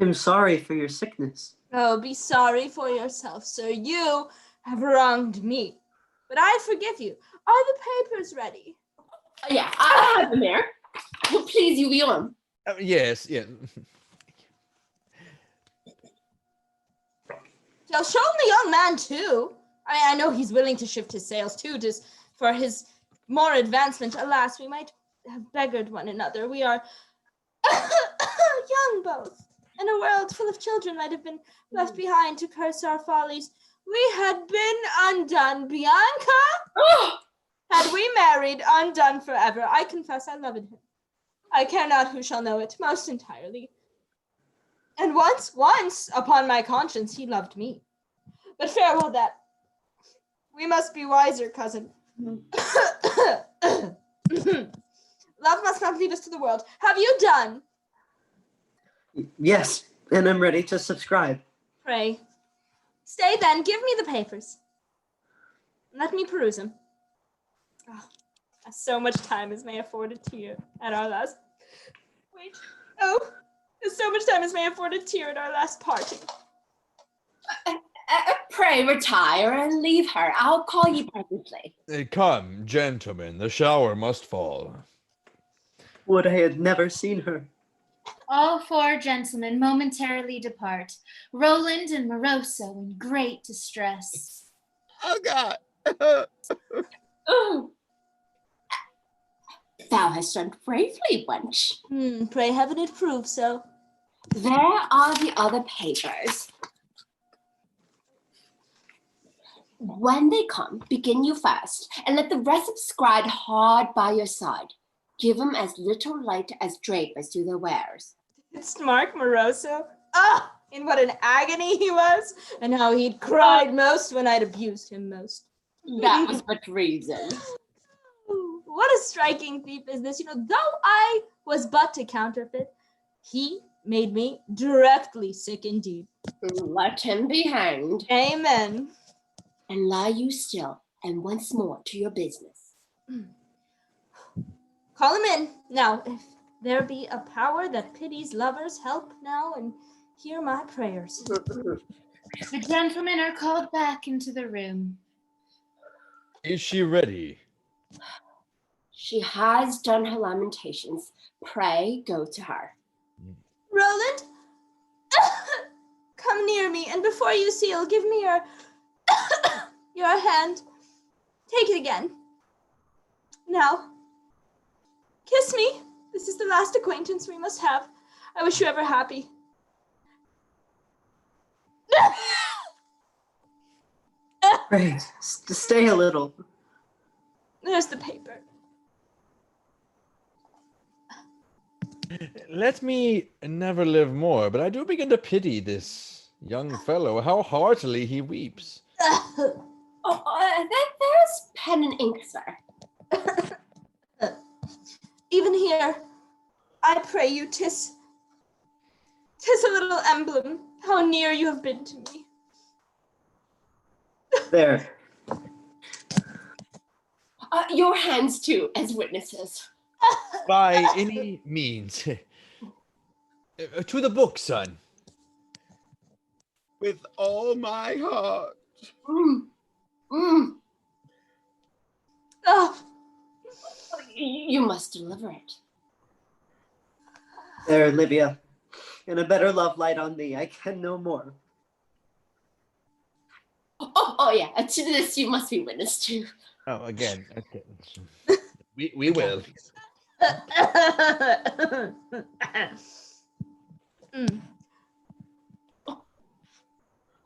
N: I'm sorry for your sickness.
C: Oh, be sorry for yourself, sir. You have wronged me. But I forgive you. Are the papers ready?
Q: Yeah, I have them there. Will please you view them?
J: Yes.
C: Shall show the young man too. I know he's willing to shift his sails too, for his more advancement. Alas, we might have beggared one another. We are young both, and a world full of children might have been left behind to curse our follies. We had been undone, Bianca! Had we married, undone forever. I confess I loved him. I care not who shall know it, most entirely. And once, upon my conscience, he loved me. But farewell that. We must be wiser, cousin. Love must not lead us to the world. Have you done?
N: Yes, and I'm ready to subscribe.
C: Pray. Stay then, give me the papers. Let me peruse them. Oh, so much time as may afforded to you at our last... Wait. Oh, so much time as may afforded to you at our last parting.
Q: Pray retire and leave her. I'll call you presently.
J: Come, gentlemen, the shower must fall.
N: Would I had never seen her.
M: All four gentlemen momentarily depart, Roland and Moroso in great distress.
F: Oh, God.
Q: Oh. Thou hast done bravely, wench.
C: Pray heaven it prove so.
Q: There are the other papers. When they come, begin you first, and let the rest subscribe hard by your side. Give them as little light as drapers do their wares.
C: It's Mark Moroso. Ah, in what an agony he was, and how he'd cried most when I'd abused him most.
Q: That was but reason.
C: What a striking thief is this. Though I was but a counterfeit, he made me directly sick indeed.
Q: Let him be hanged.
C: Amen.
Q: And lie you still, and once more to your business.
C: Call him in. Now, if there be a power that pities lovers, help now and hear my prayers.
M: The gentlemen are called back into the room.
J: Is she ready?
Q: She has done her lamentations. Pray go to her.
C: Roland, come near me, and before you seal, give me your hand. Take it again. Now, kiss me. This is the last acquaintance we must have. I wish you ever happy.
N: Pray, stay a little.
C: There's the paper.
J: Let me never live more, but I do begin to pity this young fellow. How heartily he weeps.
Q: There's pen and ink, sir.
C: Even here, I pray you, 'tis a little emblem how near you have been to me.
N: There.
Q: Your hands too, as witnesses.
J: By any means. To the book, son.
F: With all my heart.
C: Oh.
Q: You must deliver it.
N: There, Livia. And a better love light on thee. I can no more.
Q: Oh yeah. To this you must be witness to.
J: Oh, again. Okay. We will.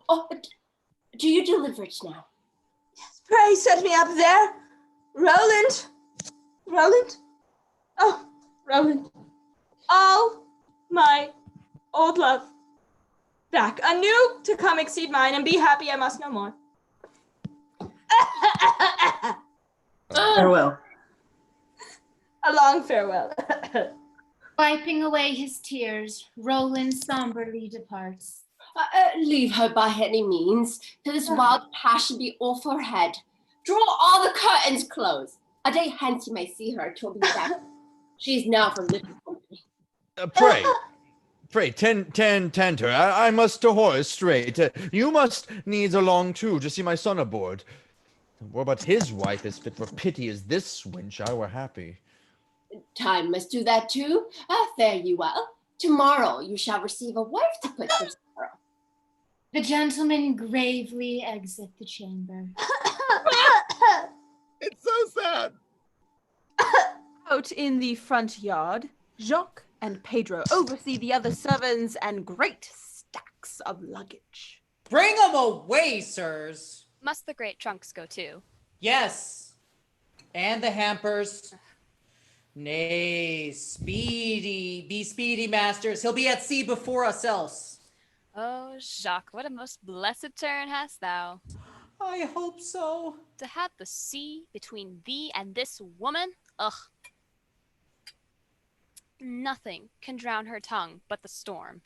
Q: Oh, do you deliver it now?
C: Yes, pray set me up there. Roland. Oh, Roland. All my old love back, anew to come exceed mine, and be happy I must no more.
N: Farewell.
C: A long farewell.
M: Wiping away his tears, Roland somberly departs.
Q: Leave her by any means, till this wild passion be off her head. Draw all the curtains close. A day hence you may see her till be back. She is now for little company.
J: Pray, tend her. I must to horse straight. You must needs along too to see my son aboard. Were but his wife as fit for pity as this wench, I were happy.
Q: Time must do that too. Fare you well. Tomorrow you shall receive a wife to put your sorrow.
M: The gentlemen gravely exit the chamber.
F: It's so sad.
B: Out in the front yard, Jacques and Pedro oversee the other servants and great stacks of luggage.
K: Bring them away, sirs.
L: Must the great trunks go too?
K: Yes. And the hampers. Nay, be speedy, masters. He'll be at sea before us else.
L: Oh, Jacques, what a most blessed turn hast thou.
K: I hope so.
L: To have the sea between thee and this woman? Ugh. Nothing can drown her tongue but the storm.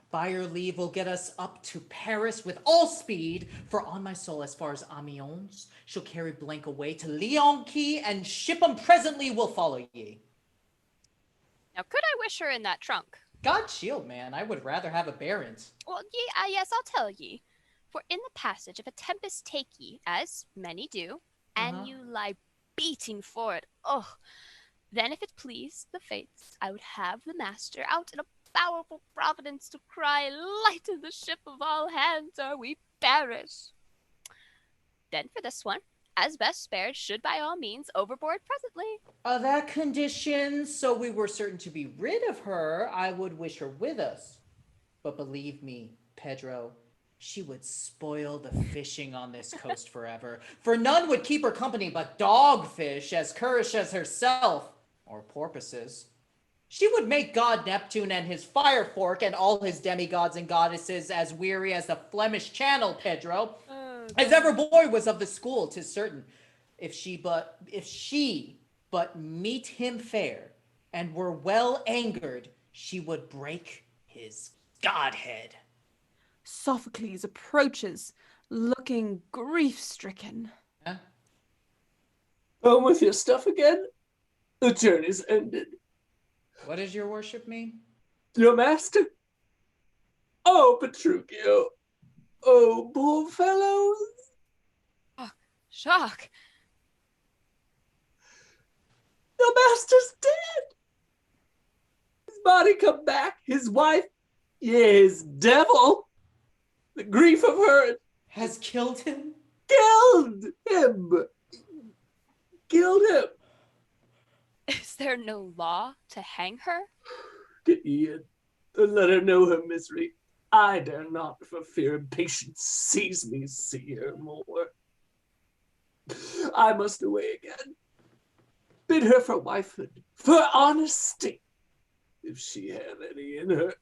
K: By your leave, will get us up to Paris with all speed, for on my soul, as far as Amiens, she'll carry blank away to Lyon Quay, and ship 'em presently will follow ye.
L: Now, could I wish her in that trunk?
K: God shield, man, I would rather have a Baron's.
L: Well, yes, I'll tell ye. For in the passage, if a tempest take ye, as many do, and you lie beating for it, then if it please the fates, I would have the master out in a powerful providence to cry, lighten the ship of all hands, or we perish. Then for this one, as best spared, should by all means overboard presently.
K: That condition, so we were certain to be rid of her, I would wish her with us. But believe me, Pedro, she would spoil the fishing on this coast forever, for none would keep her company but dogfish as currish as herself, or porpoises. She would make God Neptune and his fire fork and all his demigods and goddesses as weary as the Flemish Channel, Pedro. As ever boy was of the school, 'tis certain. If she but meet him fair, and were well angered, she would break his godhead.
B: Sophocles approaches, looking grief-stricken.
K: Huh?
H: Home with your stuff again? The journey's ended.
K: What does your worship mean?
H: Your master? Oh, Petruchio. Oh, poor fellows.
L: Jacques.
H: Your master's dead. His body come back, his wife, his devil. The grief of her
K: has killed him.
H: Killed him. Killed him.
L: Is there no law to hang her?
H: Get ye in, and let her know her misery. I dare not, for fear impatience seize me, see her more. I must away again. Bid her for wifehood, for honesty, if she have any in her,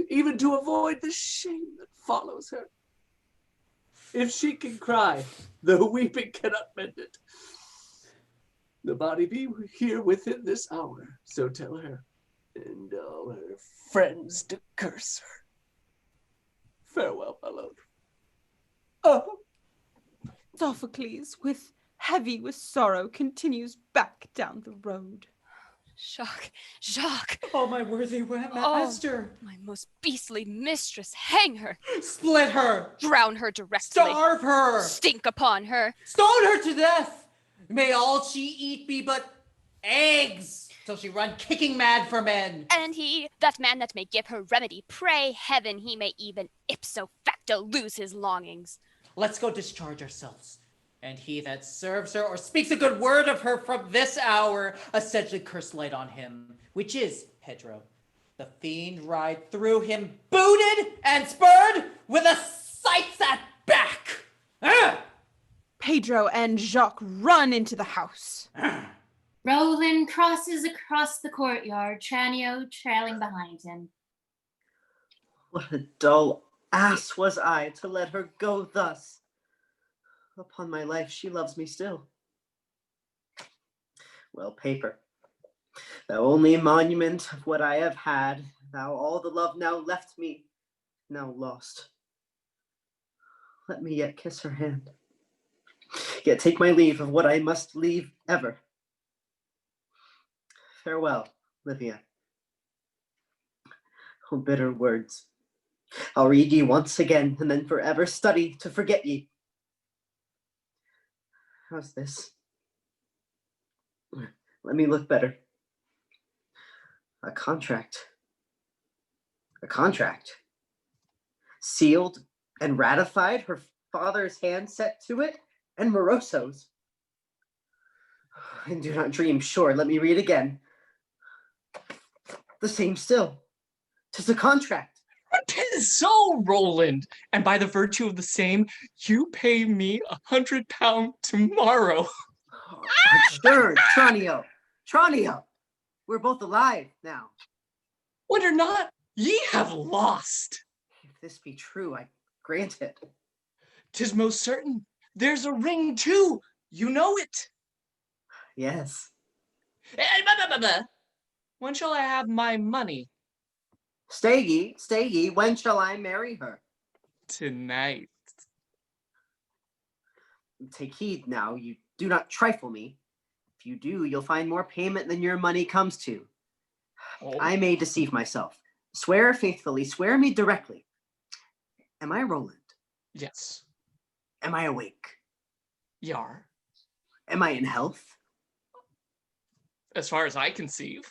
H: even to avoid the shame that follows her. If she can cry, though weeping cannot mend it, the body be here within this hour, so tell her, and all her friends to curse her. Farewell, my love. Oh.
B: Sophocles, heavy with sorrow, continues back down the road.
L: Jacques.
K: Oh, my worthy master.
L: Oh, my most beastly mistress, hang her.
K: Split her.
L: Drown her directly.
K: Starve her.
L: Stink upon her.
K: Stone her to death. May all she eat be but eggs, till she run kicking mad for men.
L: And he, that man that may give her remedy, pray heaven he may even ipso facto lose his longings.
K: Let's go discharge ourselves. And he that serves her or speaks a good word of her from this hour, essentially curse light on him, which is, Pedro, the fiend ride through him booted and spurred with a sights at back.
B: Pedro and Jacques run into the house.
M: Rowland crosses across the courtyard, Tranio trailing behind him.
N: What a dull ass was I to let her go thus. Upon my life, she loves me still. Well, paper, thou only monument of what I have had, thou all the love now left me, now lost. Let me yet kiss her hand, yet take my leave of what I must leave ever. Farewell, Livia. Oh, bitter words. I'll read ye once again, and then forever study to forget ye. How's this? Let me look better. A contract. A contract. Sealed and ratified, her father's hand set to it, and Moroso's. And do not dream, sure, let me read again. The same still. 'Tis a contract.
I: 'Tis so, Roland. And by the virtue of the same, you pay me £100 tomorrow.
N: Sure, Tranio. Tranio. We're both alive now.
I: Wonder not, ye have lost.
N: If this be true, I grant it.
I: 'Tis most certain. There's a ring too. You know it.
N: Yes.
I: When shall I have my money?
N: Stay ye. When shall I marry her?
I: Tonight.
N: Take heed now, you do not trifle me. If you do, you'll find more payment than your money comes to.
I: Oh.
N: I may deceive myself. Swear faithfully, swear me directly. Am I Roland?
I: Yes.
N: Am I awake?
I: Yar.
N: Am I in health?
I: As far as I conceive.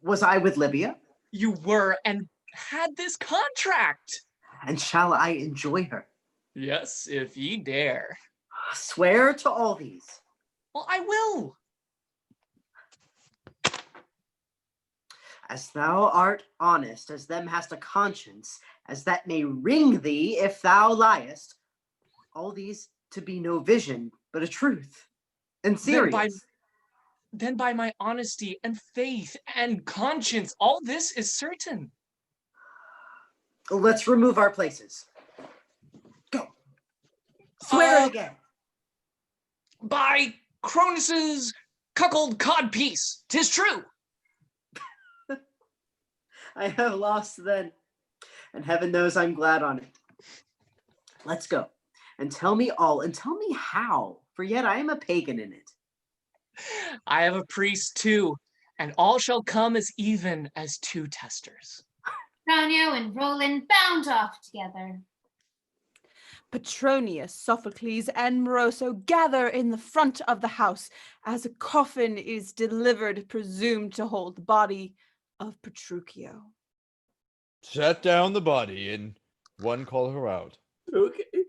N: Was I with Livia?
I: You were, and had this contract.
N: And shall I enjoy her?
I: Yes, if ye dare.
N: Swear to all these.
I: Well, I will.
N: As thou art honest, as them hast a conscience, as that may wring thee if thou liest, all these to be no vision, but a truth, and serious.
I: Then by my honesty and faith and conscience, all this is certain.
N: Let's remove our places. Go. Swear it again.
I: By Cronus's cuckold codpiece, 'tis true.
N: I have lost then, and heaven knows I'm glad on it. Let's go, and tell me all, and tell me how, for yet I am a pagan in it.
I: I have a priest too, and all shall come as even as two testers.
M: Tranio and Roland bound off together.
B: Petronius, Sophocles, and Moroso gather in the front of the house as a coffin is delivered, presumed to hold the body of Petruchio.
J: Set down the body and one call her out.
H: Okay.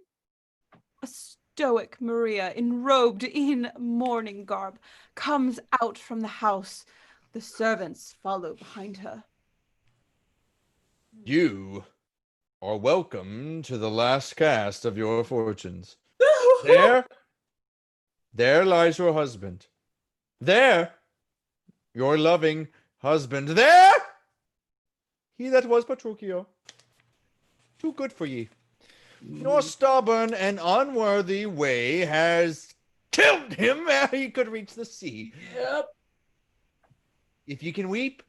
B: A stoic Maria, enrobed in mourning garb, comes out from the house. The servants follow behind her.
J: You are welcome to the last cast of your fortunes. There lies your husband. There, your loving husband. There, he that was Petruchio. Too good for ye. Your stubborn and unworthy way has killed him ere he could reach the sea.
H: Yep.
J: If ye can weep,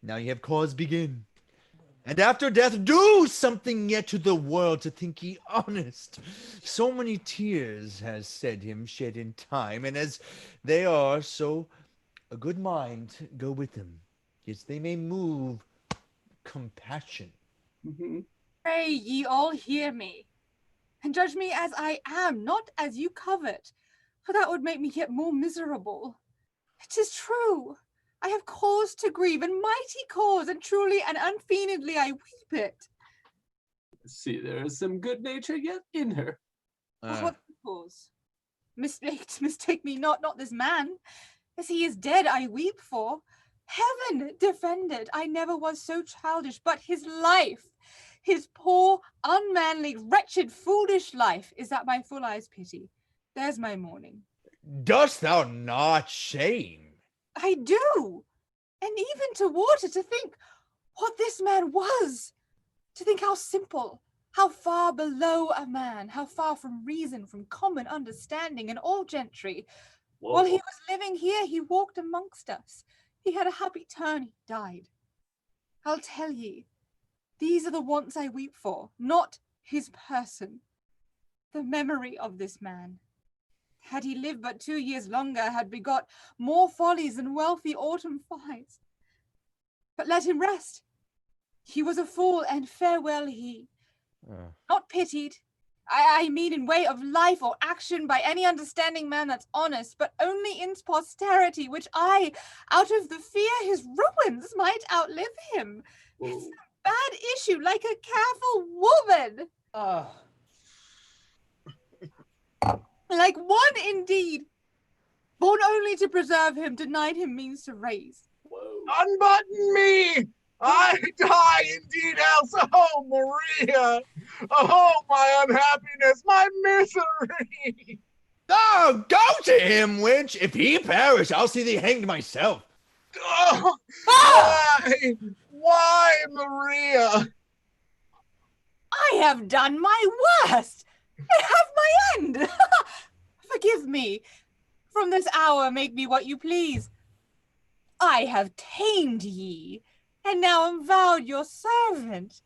J: now ye have cause begin. And after death, do something yet to the world to think ye honest. So many tears has said him shed in time, and as they are, so a good mind go with them. Yes, they may move compassion.
D: Pray ye all hear me, and judge me as I am, not as you covet, for that would make me yet more miserable. It is true. I have cause to grieve, and mighty cause, and truly and unfeignedly I weep it.
H: See, there is some good nature yet in her.
D: What cause? Mistake me not this man. As he is dead, I weep for. Heaven defended, I never was so childish, but his life, his poor, unmanly, wretched, foolish life, is that my full eyes pity. There's my mourning.
J: Dost thou not shame?
D: I do. And even to water, to think what this man was, to think how simple, how far below a man, how far from reason, from common understanding and all gentry.
H: Whoa.
D: While he was living here, he walked amongst us. He had a happy turn, he died. I'll tell ye, these are the wants I weep for, not his person, the memory of this man. Had he lived but 2 years longer, had begot more follies than wealthy autumn flies. But let him rest. He was a fool, and farewell he. Not pitied, I mean in way of life or action by any understanding man that's honest, but only in posterity, which I, out of the fear his ruins, might outlive him. It's a bad issue, like a careful woman. Like one indeed, born only to preserve him, denied him means to raise.
G: Unbutton me! I die indeed else. Oh, Maria! Oh, my unhappiness, my misery!
J: Oh, go to him, wench. If he perish, I'll see thee hanged myself.
G: Oh, why, Maria?
D: I have done my worst. I have my end. Forgive me. From this hour make me what you please. I have tamed ye, and now am vowed your servant.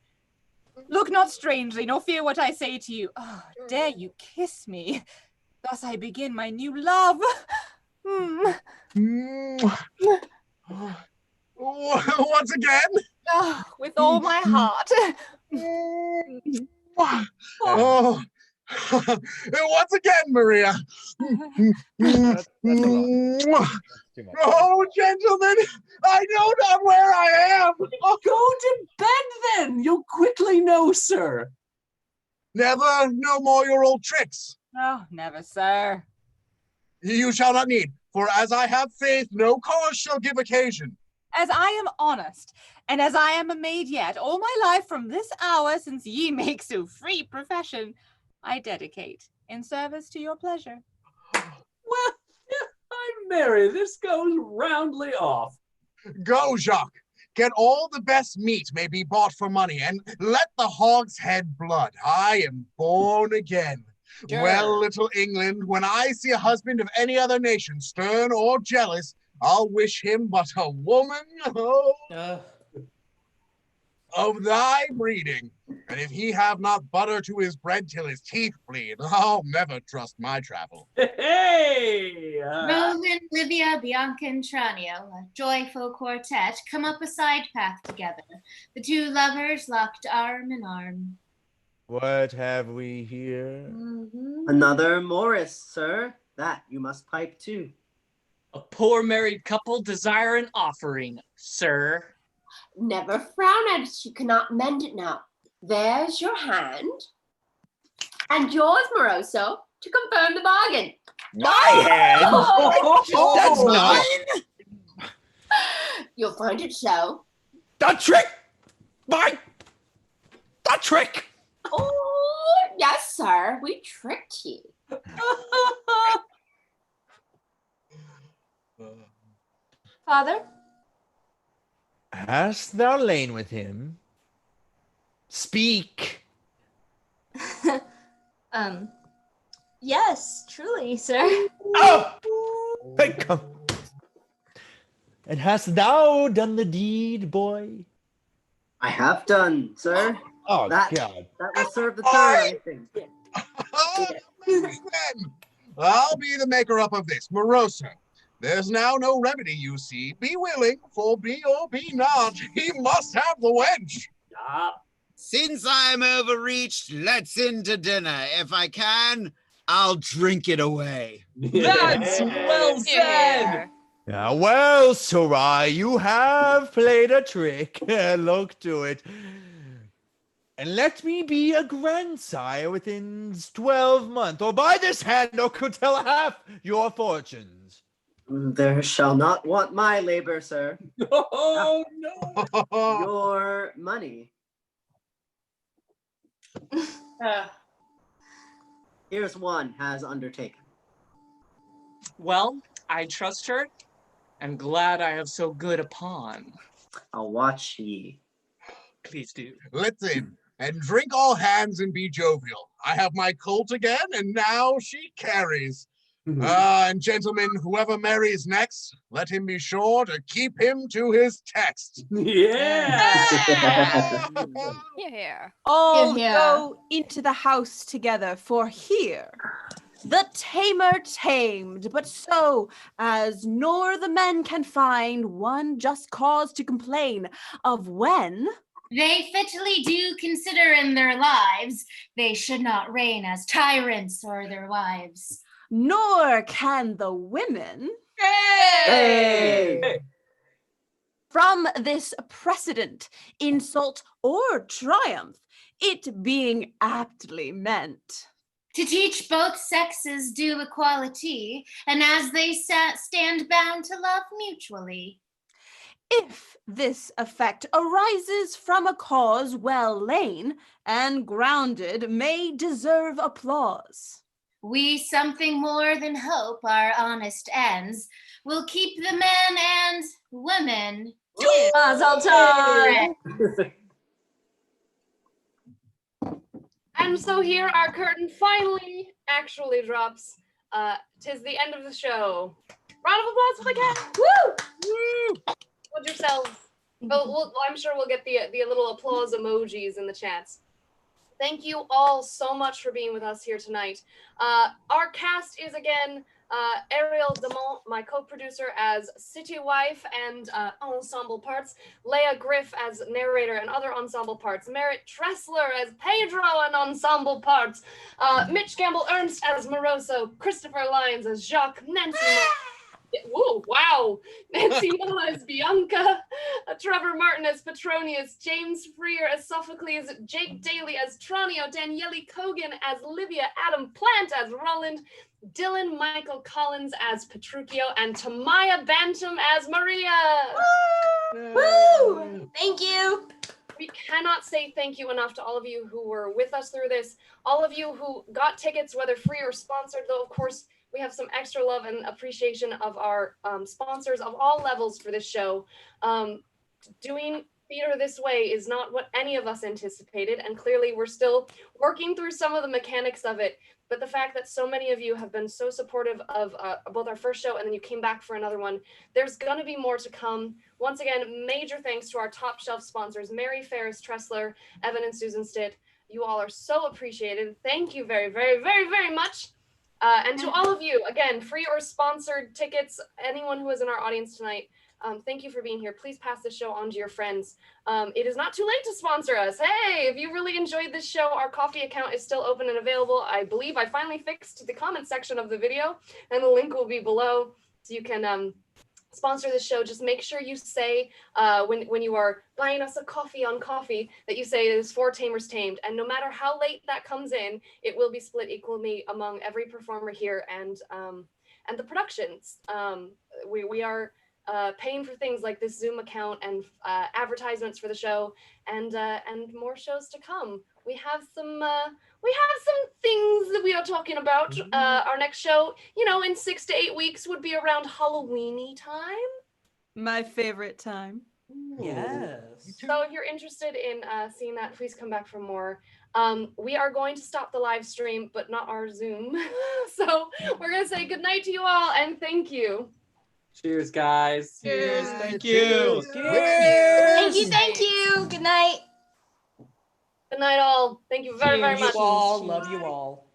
D: Look not strangely, nor fear what I say to you. Oh, dare you kiss me? Thus I begin my new love.
G: Once again?
D: Oh, with all my heart.
G: Oh, once again, Maria. Oh, gentlemen, I know not where I am.
H: Go to bed then. You'll quickly know, sir.
G: Never, no more your old tricks.
D: Oh, never, sir.
G: You shall not need, for as I have faith, no cause shall give occasion.
D: As I am honest, and as I am a maid yet, all my life from this hour, since ye make so free profession, I dedicate in service to your pleasure.
H: Well, I'm merry. This goes roundly off.
G: Go, Jacques. Get all the best meat may be bought for money, and let the hog's head blood. I am born again.
D: Sure.
G: Well, little England, when I see a husband of any other nation, stern or jealous, I'll wish him but a woman of thy breeding. And if he have not butter to his bread till his teeth bleed, I'll never trust my travel.
H: Hey!
M: Roland, Livia, Bianca, and Tranio, a joyful quartet, come up a side path together. The two lovers locked arm in arm.
J: What have we here?
N: Another Morris, sir. That you must pipe too.
I: A poor married couple desire an offering, sir.
Q: Never frown at it. You cannot mend it now. There's your hand. And yours, Moroso, to confirm the bargain.
J: My hand?
Q: Oh!
J: That's mine?
Q: You'll find it so.
J: The trick! The trick!
Q: Oh, yes, sir. We tricked you.
C: Father?
J: Hast thou lain with him? Speak.
C: Yes, truly, sir.
J: Oh! Hey, come. And hast thou done the deed, boy?
N: I have done, sir.
J: Oh,
N: that,
J: God.
N: That will serve the turn, I think.
G: I'll be the maker-up of this, Moroso. There's now no remedy, you see. Be willing, for be or be not, he must have the wench.
F: Since I'm overreached, let's into dinner. If I can, I'll drink it away.
I: That's well said.
J: Yeah, well, Sarai, you have played a trick. Look to it. And let me be a grandsire within 12 months, or by this hand, or could tell half your fortunes.
N: There shall not want my labor, sir.
H: Oh, no.
N: Your money. Here's one has undertaken.
I: Well, I trust her, and glad I have so good a pawn.
N: I'll watch ye.
I: Please do.
G: Listen, and drink all hands and be jovial. I have my colt again, and now she carries. And gentlemen, whoever marries next, let him be sure to keep him to his text.
H: Yeah.
L: Here.
B: All
C: Here.
B: go into the house together, for here the tamer tamed, but so as nor the men can find one just cause to complain of when
M: They fitly do consider in their lives they should not reign as tyrants or their wives.
B: nor can the women
N: Hey!
B: from this precedent insult or triumph, it being aptly meant.
M: To teach both sexes due equality, and as they stand bound to love mutually.
B: if this effect arises from a cause well lain and grounded, may deserve applause.
M: We something more than hope our honest ends will keep the men and women.
C: Mazel tov!
A: And so here our curtain finally actually drops. 'Tis the end of the show. Round of applause for the cast. Woo! Woo! Hold yourselves. I'm sure we'll get the little applause emojis in the chats. Thank you all so much for being with us here tonight. Our cast is again Ariel Demont, my co-producer as City Wife and ensemble parts, Leah Griff as narrator and other ensemble parts, Merritt Tressler as Pedro and ensemble parts, Mitch Gamble-Ernst as Moroso, Christopher Lyons as Jacques, Whoa, wow! Nancy Mola as Bianca, Trevor Martin as Petronius, James Freer as Sophocles, Jake Daly as TRANIO, Danielle Kogan as Livia, Adam Plant as Rowland, Dylan Michael Collins as Petruchio, and Tamiah Bantum as Maria.
C: Woo! Thank you.
A: We cannot say thank you enough to all of you who were with us through this, all of you who got tickets, whether free or sponsored, though of course we have some extra love and appreciation of our sponsors of all levels for this show. Doing theater this way is not what any of us anticipated, and clearly we're still working through some of the mechanics of it, but the fact that so many of you have been so supportive of both our first show and then you came back for another one, there's gonna be more to come. Once again, major thanks to our top shelf sponsors, Mary Ferris Tressler, Evan and Susan Stitt. You all are so appreciated. Thank you very, very, very, very much. And to all of you, again, free or sponsored tickets, anyone who is in our audience tonight, thank you for being here. Please pass this show on to your friends. It is not too late to sponsor us. Hey, if you really enjoyed this show, our coffee account is still open and available. I believe I finally fixed the comment section of the video, and the link will be below, so you can sponsor the show. Just make sure you say when you are buying us a coffee on coffee that you say it is for Tamers Tamed, and no matter how late that comes in, it will be split equally among every performer here and the productions. We are paying for things like this Zoom account and advertisements for the show, and more shows to come. We have some things that we are talking about. Our next show, in 6 to 8 weeks would be around Halloween-y time.
B: My favorite time.
K: Yes.
A: So if you're interested in seeing that, please come back for more. We are going to stop the live stream, but not our Zoom. So we're going to say goodnight to you all and thank you.
H: Cheers, guys.
K: Cheers. Thank you.
C: Cheers. Thank you. Thank you. Good night.
A: Good night, all. Thank you very, very much.
K: Love you all.